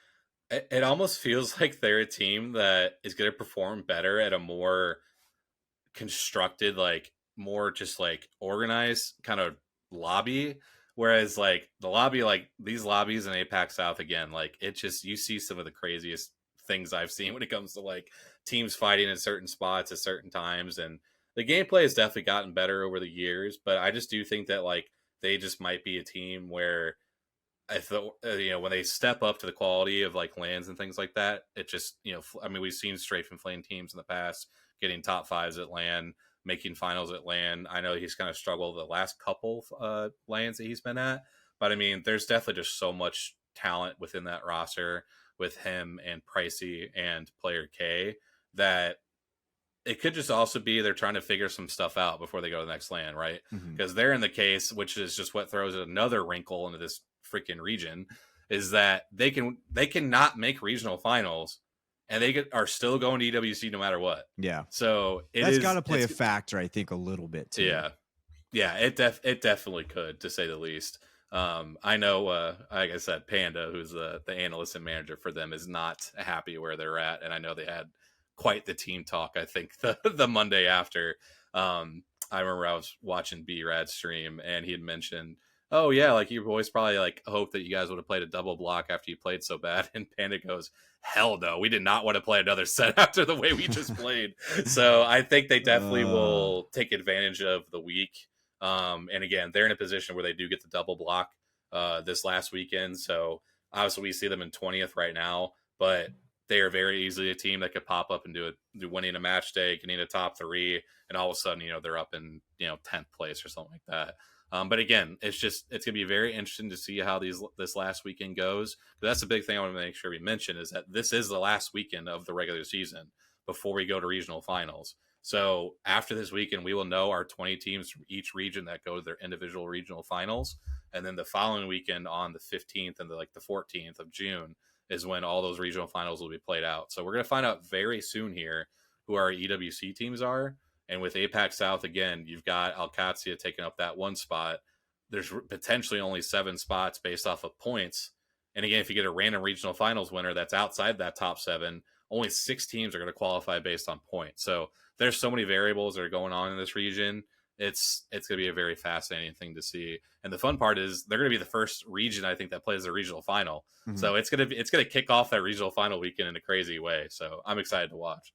it almost feels like they're a team that is going to perform better at a more constructed, like more just like organized kind of lobby. Whereas like the lobby, like these lobbies in APAC South, again, like it just, you see some of the craziest things I've seen when it comes to like teams fighting in certain spots at certain times. And the gameplay has definitely gotten better over the years, but I just do think that like they just might be a team where I thought, when they step up to the quality of like LANs and things like that, it just, I mean, we've seen Strafe and Flame teams in the past getting top 5s at LAN, making finals at LAN. I know he's kind of struggled the last couple LANs that he's been at, but I mean, there's definitely just so much talent within that roster with him and Pricey and Player K that it could just also be they're trying to figure some stuff out before they go to the next LAN, right? Because they're in the case, which is just what throws another wrinkle into this freaking region, is that they cannot make regional finals and they are still going to EWC no matter what. Yeah. So that's got to play a factor, I think, a little bit too. Yeah. Yeah, it definitely could, to say the least. I know, like I said, Panda, who's the analyst and manager for them, is not happy where they're at, and I know they had quite the team talk. I think the Monday after. I remember I was watching B-Rad stream, and he had mentioned, "Oh yeah, like you boys probably like hope that you guys would have played a double block after you played so bad." And Panda goes, "Hell no, we did not want to play another set after the way we just played." So I think they definitely will take advantage of the week. And again, they're in a position where they do get the double block this last weekend. So obviously we see them in 20th right now, but they are very easily a team that could pop up and do winning a match day, getting a top 3, and all of a sudden, they're up in 10th place or something like that. But again, it's gonna be very interesting to see how this last weekend goes. That's the big thing I want to make sure we mention, is that this is the last weekend of the regular season before we go to regional finals. So after this weekend, we will know our 20 teams from each region that go to their individual regional finals. And then the following weekend on the 15th and the 14th of June is when all those regional finals will be played out. So we're going to find out very soon here who our EWC teams are. And with APAC South, again, you've got Wxltzy taking up that one spot. There's potentially only 7 spots based off of points. And again, if you get a random regional finals winner that's outside that top 7, only 6 teams are going to qualify based on points. So there's so many variables that are going on in this region. It's going to be a very fascinating thing to see. And the fun part is they're going to be the first region, I think, that plays the regional final. Mm-hmm. So it's going to kick off that regional final weekend in a crazy way. So I'm excited to watch.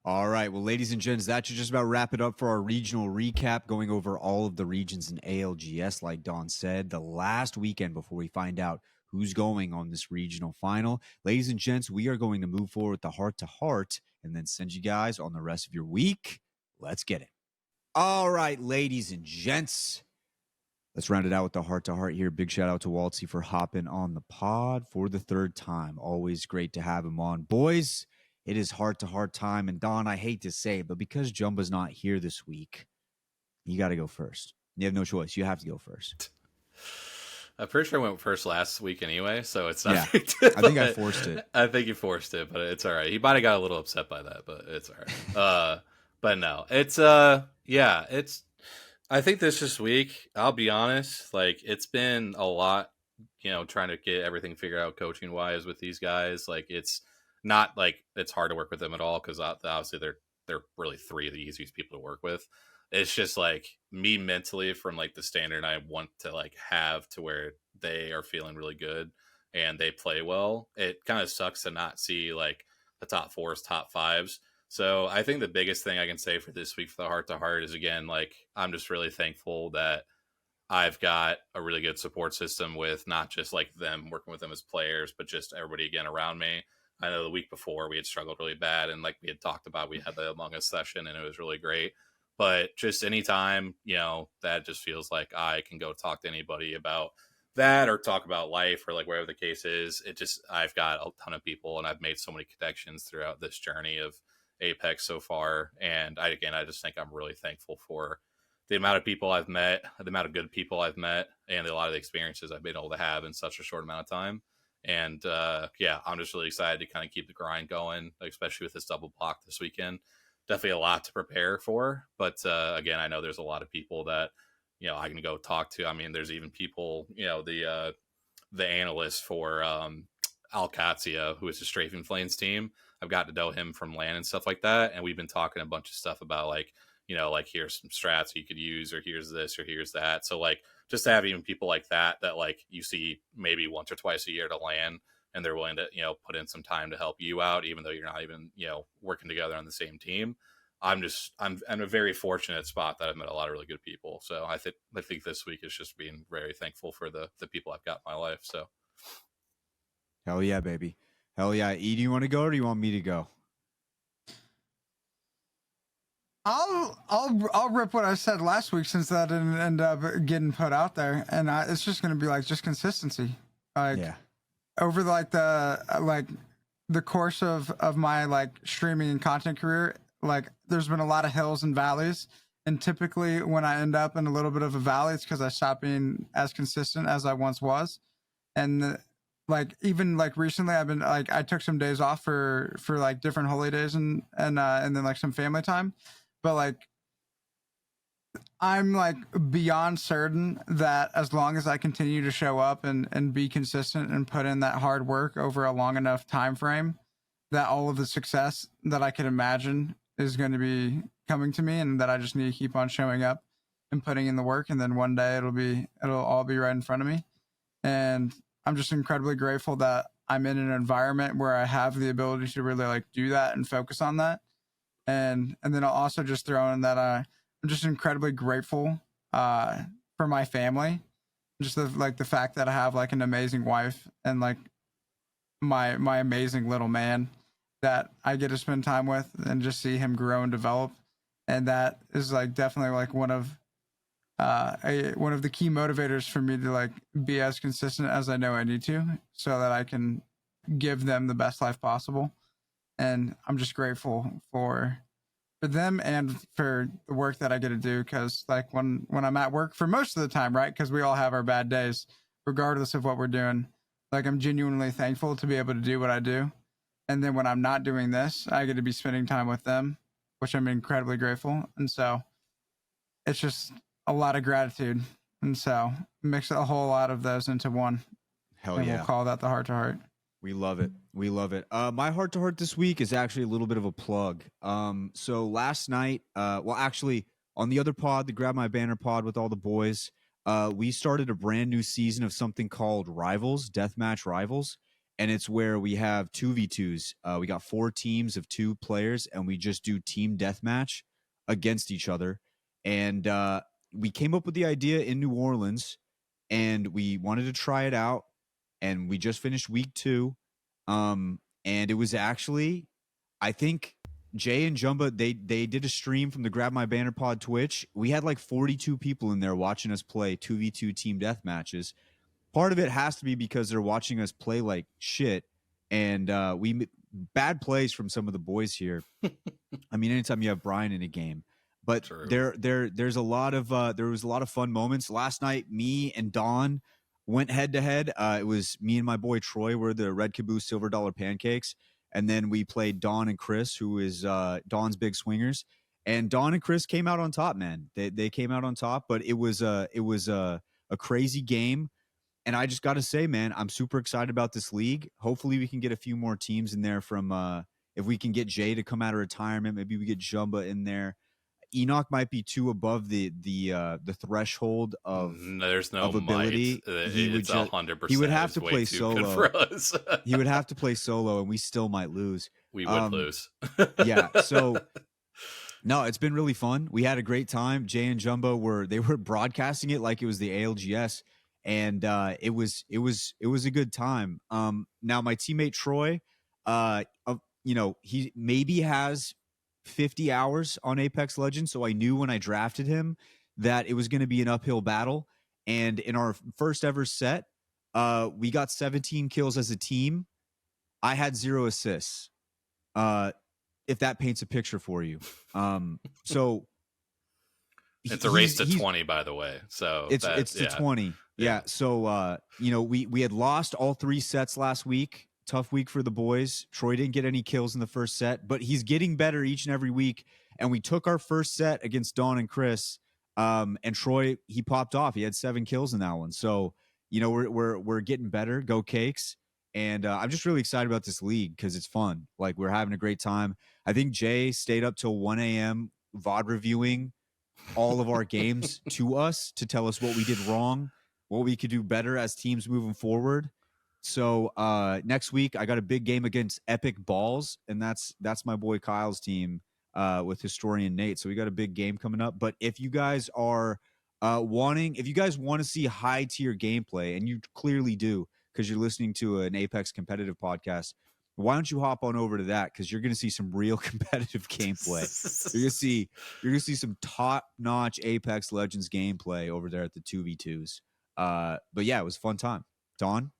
All right. Well, ladies and gents, that should just about wrap it up for our regional recap, going over all of the regions in ALGS, like Don said, the last weekend before we find out who's going on this regional final. Ladies and gents, we are going to move forward with the heart-to-heart and then send you guys on the rest of your week. Let's get it. All right, ladies and gents, let's round it out with the heart-to-heart here. Big shout-out to Wxltzy for hopping on the pod for the 3rd time. Always great to have him on. Boys, it is heart-to-heart time. And Don, I hate to say it, but because Jumba's not here this week, you got to go first. You have no choice. You have to go first. I'm pretty sure I went first last week anyway, so it's not. Yeah, I think I forced it. I think you forced it, but it's all right. He might have got a little upset by that, but it's all right. But no, it's it's. I think this week, I'll be honest, it's been a lot, trying to get everything figured out coaching wise with these guys. It's not it's hard to work with them at all, because obviously they're really 3 of the easiest people to work with. It's just me mentally, from the standard I want to have to where they are feeling really good and they play well. It kind of sucks to not see the top 4s, top 5s. So I think the biggest thing I can say for this week for the heart-to-heart is, again, I'm just really thankful that I've got a really good support system with not just them, working with them as players, but just everybody again around me. I know the week before we had struggled really bad, and we had talked about, we had the Among Us session and it was really great. But just anytime, that just feels like I can go talk to anybody about that or talk about life or wherever the case is, I've got a ton of people and I've made so many connections throughout this journey of Apex so far. And I just think I'm really thankful for the amount of people I've met, the amount of good people I've met, and a lot of the experiences I've been able to have in such a short amount of time. And I'm just really excited to kind of keep the grind going, especially with this double block this weekend. Definitely a lot to prepare for, but again, I know there's a lot of people that I can go talk to. I mean, there's even people, the analyst for Wxltzy, who is the Strafing Flames team. I've gotten to know him from LAN and stuff like that, and we've been talking a bunch of stuff about here's some strats you could use, or here's this, or here's that. So just to have even people like that you see maybe once or twice a year to LAN, and they're willing to, put in some time to help you out, even though you're not even, working together on the same team. I'm in a very fortunate spot that I've met a lot of really good people. So I think this week is just being very thankful for the people I've got in my life. So. Hell yeah, baby. Hell yeah. E, do you want to go or do you want me to go? I'll rip what I said last week, since that didn't end up getting put out there, and it's just gonna be just consistency. Yeah. Over the course of my streaming and content career, there's been a lot of hills and valleys, and typically when I end up in a little bit of a valley, it's because I stopped being as consistent as I once was. And even recently I've been I took some days off for different holidays and then some family time, but I'm like beyond certain that as long as I continue to show up and be consistent and put in that hard work over a long enough time frame, that all of the success that I could imagine is going to be coming to me, and that I just need to keep on showing up and putting in the work, and then one day it'll all be right in front of me. And I'm just incredibly grateful that I'm in an environment where I have the ability to really like do that and focus on that. And then I'll also just throw in that I'm just incredibly grateful for my family, just the fact that I have like an amazing wife and like my amazing little man that I get to spend time with and just see him grow and develop. And that is like definitely like one of the key motivators for me to like be as consistent as I know I need to, so that I can give them the best life possible. And I'm just grateful for them and for the work that I get to do, because like when I'm at work for most of the time, right, because we all have our bad days regardless of what we're doing, like I'm genuinely thankful to be able to do what I do. And then when I'm not doing this, I get to be spending time with them, which I'm incredibly grateful. And so it's just a lot of gratitude. And so mix a whole lot of those into one. Hell And yeah. we'll call that the heart to heart. We love it. We love it. My heart to heart this week is actually a little bit of a plug. So last night, well, actually, on the other pod, the Grab My Banner pod with all the boys, we started a brand new season of something called Rivals, Deathmatch Rivals. And it's where we have 2v2s. We got 4 teams of 2 players, and we just do team deathmatch against each other. And we came up with the idea in New Orleans, and we wanted to try it out. And we just finished week 2. And it was actually, I think Jay and Jumba, they did a stream from the Grab My Banner pod Twitch. We had like 42 people in there watching us play 2v2 team death matches. Part of it has to be because they're watching us play like shit. And bad plays from some of the boys here. I mean, anytime you have Brian in a game. But True. there's a lot of there was a lot of fun moments. Last night, me and Don went head to head. It was me and my boy Troy were the Red Caboose Silver Dollar Pancakes, and then we played Don and Chris, who is Don's Big Swingers. And Don and Chris came out on top, man. They came out on top, but it was a crazy game. And I just got to say, man, I'm super excited about this league. Hopefully, we can get a few more teams in there from. If we can get Jay to come out of retirement, maybe we get Jumba in there. Enoch might be too above the threshold of there's no of ability. Might. He would it's 100%. he would have to way play too solo. good for us. He would have to play solo, and we still might lose. We would lose. Yeah. So no, it's been really fun. We had a great time. Jay and Jumbo were broadcasting it like it was the ALGS, and it was a good time. Now my teammate Troy, he maybe has 50 hours on Apex Legends, so I knew when I drafted him that it was going to be an uphill battle. And in our first ever set, we got 17 kills as a team. I had 0 assists. If that paints a picture for you. So it's a race to 20, by the way. So it's to 20. Yeah. So we had lost all 3 sets last week. Tough week for the boys. Troy didn't get any kills in the first set, but he's getting better each and every week. And we took our first set against Dawn and Chris. And Troy, he popped off. He had 7 kills in that one. So, we're getting better. Go Cakes. And I'm just really excited about this league because it's fun. Like, we're having a great time. I think Jay stayed up till 1 a.m. VOD reviewing all of our games to us to tell us what we did wrong, what we could do better as teams moving forward. So next week I got a big game against Epic Balls, and that's my boy Kyle's team with Historian Nate. So we got a big game coming up. But if you guys are if you guys want to see high tier gameplay, and you clearly do because you're listening to an Apex competitive podcast, why don't you hop on over to that? Because you're going to see some real competitive gameplay. You're gonna see some top notch Apex Legends gameplay over there at the 2v2s. But yeah, it was a fun time. Don.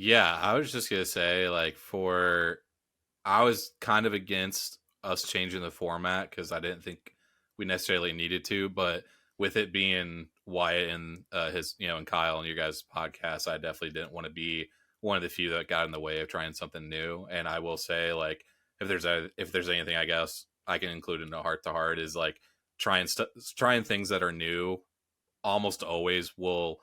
Yeah, I was just gonna say, I was kind of against us changing the format because I didn't think we necessarily needed to, but with it being Wyatt and his, and Kyle and your guys' podcast, I definitely didn't want to be one of the few that got in the way of trying something new. And I will say, if there's anything I guess I can include in a heart to heart is trying things that are new almost always will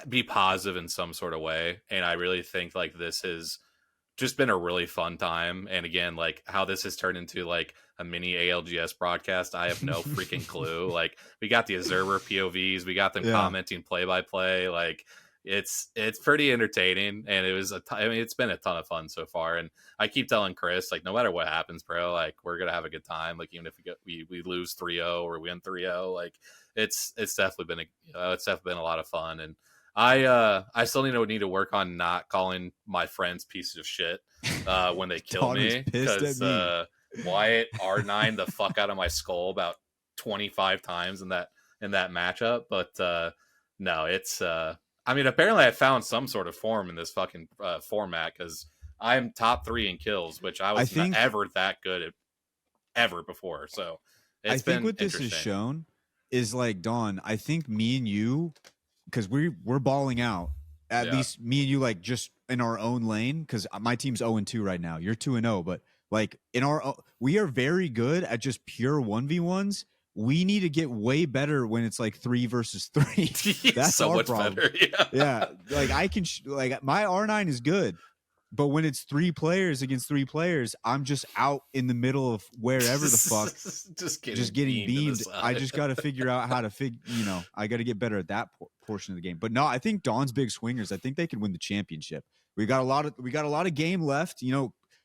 be positive in some sort of way. And I really think like this has just been a really fun time. And again, like how this has turned into like a mini ALGS broadcast, I have no freaking clue. Like we got the observer POVs, we got them commenting play by play. Like it's pretty entertaining, and I mean, it's been a ton of fun so far. And I keep telling Chris, like, no matter what happens, bro, like we're gonna have a good time. Like even if we lose 3-0 or win 3-0, like it's definitely been it's definitely been a lot of fun. And I still need to work on not calling my friends pieces of shit when they kill me, because Wyatt R9 the fuck out of my skull about 25 times in that matchup. But no, it's I mean, apparently I found some sort of form in this fucking format, because I'm top 3 in kills, which I was not ever that good at ever before. So I think what this has shown is like, Dawn, I think me and you, because we're balling out, at least me and you, like just in our own lane, because my team's 0-2 right now. You're 2-0, but like we are very good at just pure 1v1s. We need to get way better when it's like 3 versus 3. That's so our much problem. Better. Yeah, like I can like my R9 is good, but when it's 3 players against 3 players, I'm just out in the middle of wherever the fuck, just getting beamed. I just got to figure out how to I got to get better at that portion of the game. But no, I think Dawn's big swingers, I think they can win the championship. We got a lot of game left.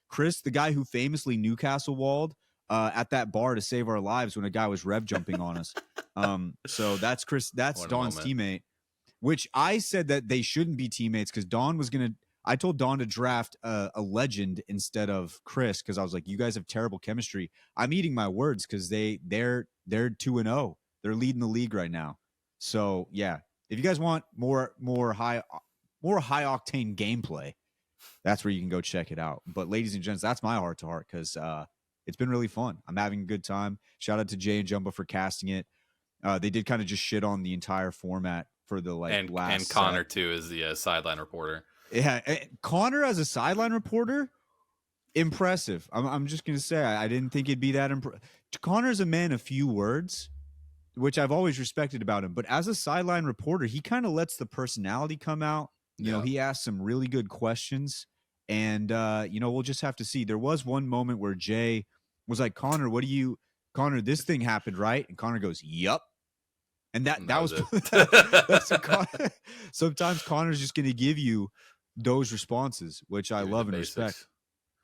Chris, the guy who famously Newcastle walled at that bar to save our lives when a guy was rev jumping on us. So that's Chris. That's Dawn's teammate. Which I said that they shouldn't be teammates, because Dawn was gonna. I told Dawn to draft a legend instead of Chris, because I was like, you guys have terrible chemistry. I'm eating my words, because they're 2-0. They're leading the league right now. So yeah, if you guys want more high octane gameplay, that's where you can go check it out. But ladies and gents, that's my heart to heart, because it's been really fun. I'm having a good time. Shout out to Jay and Jumbo for casting it. They did kind of just shit on the entire format for the last. And Connor too is the sideline reporter. Yeah, Connor as a sideline reporter, impressive. I'm just gonna say I didn't think it'd be that impressive. Connor's a man of few words, which I've always respected about him. But as a sideline reporter, he kind of lets the personality come out. You know, he asked some really good questions, and we'll just have to see. There was one moment where Jay was like, Connor, this thing happened, right? And Connor goes, yup. And that was that's sometimes Connor's just going to give you those responses, which I love and respect.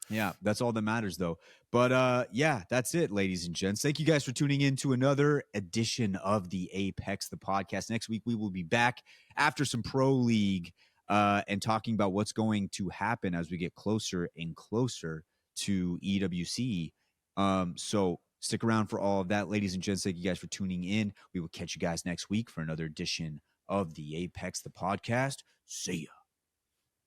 Yeah, that's all that matters, though. But yeah, that's it, ladies and gents. Thank you guys for tuning in to another edition of the Apex, the podcast. Next week, we will be back after some Pro League and talking about what's going to happen as we get closer and closer to EWC. So stick around for all of that, ladies and gents. Thank you guys for tuning in. We will catch you guys next week for another edition of the Apex, the podcast. See ya.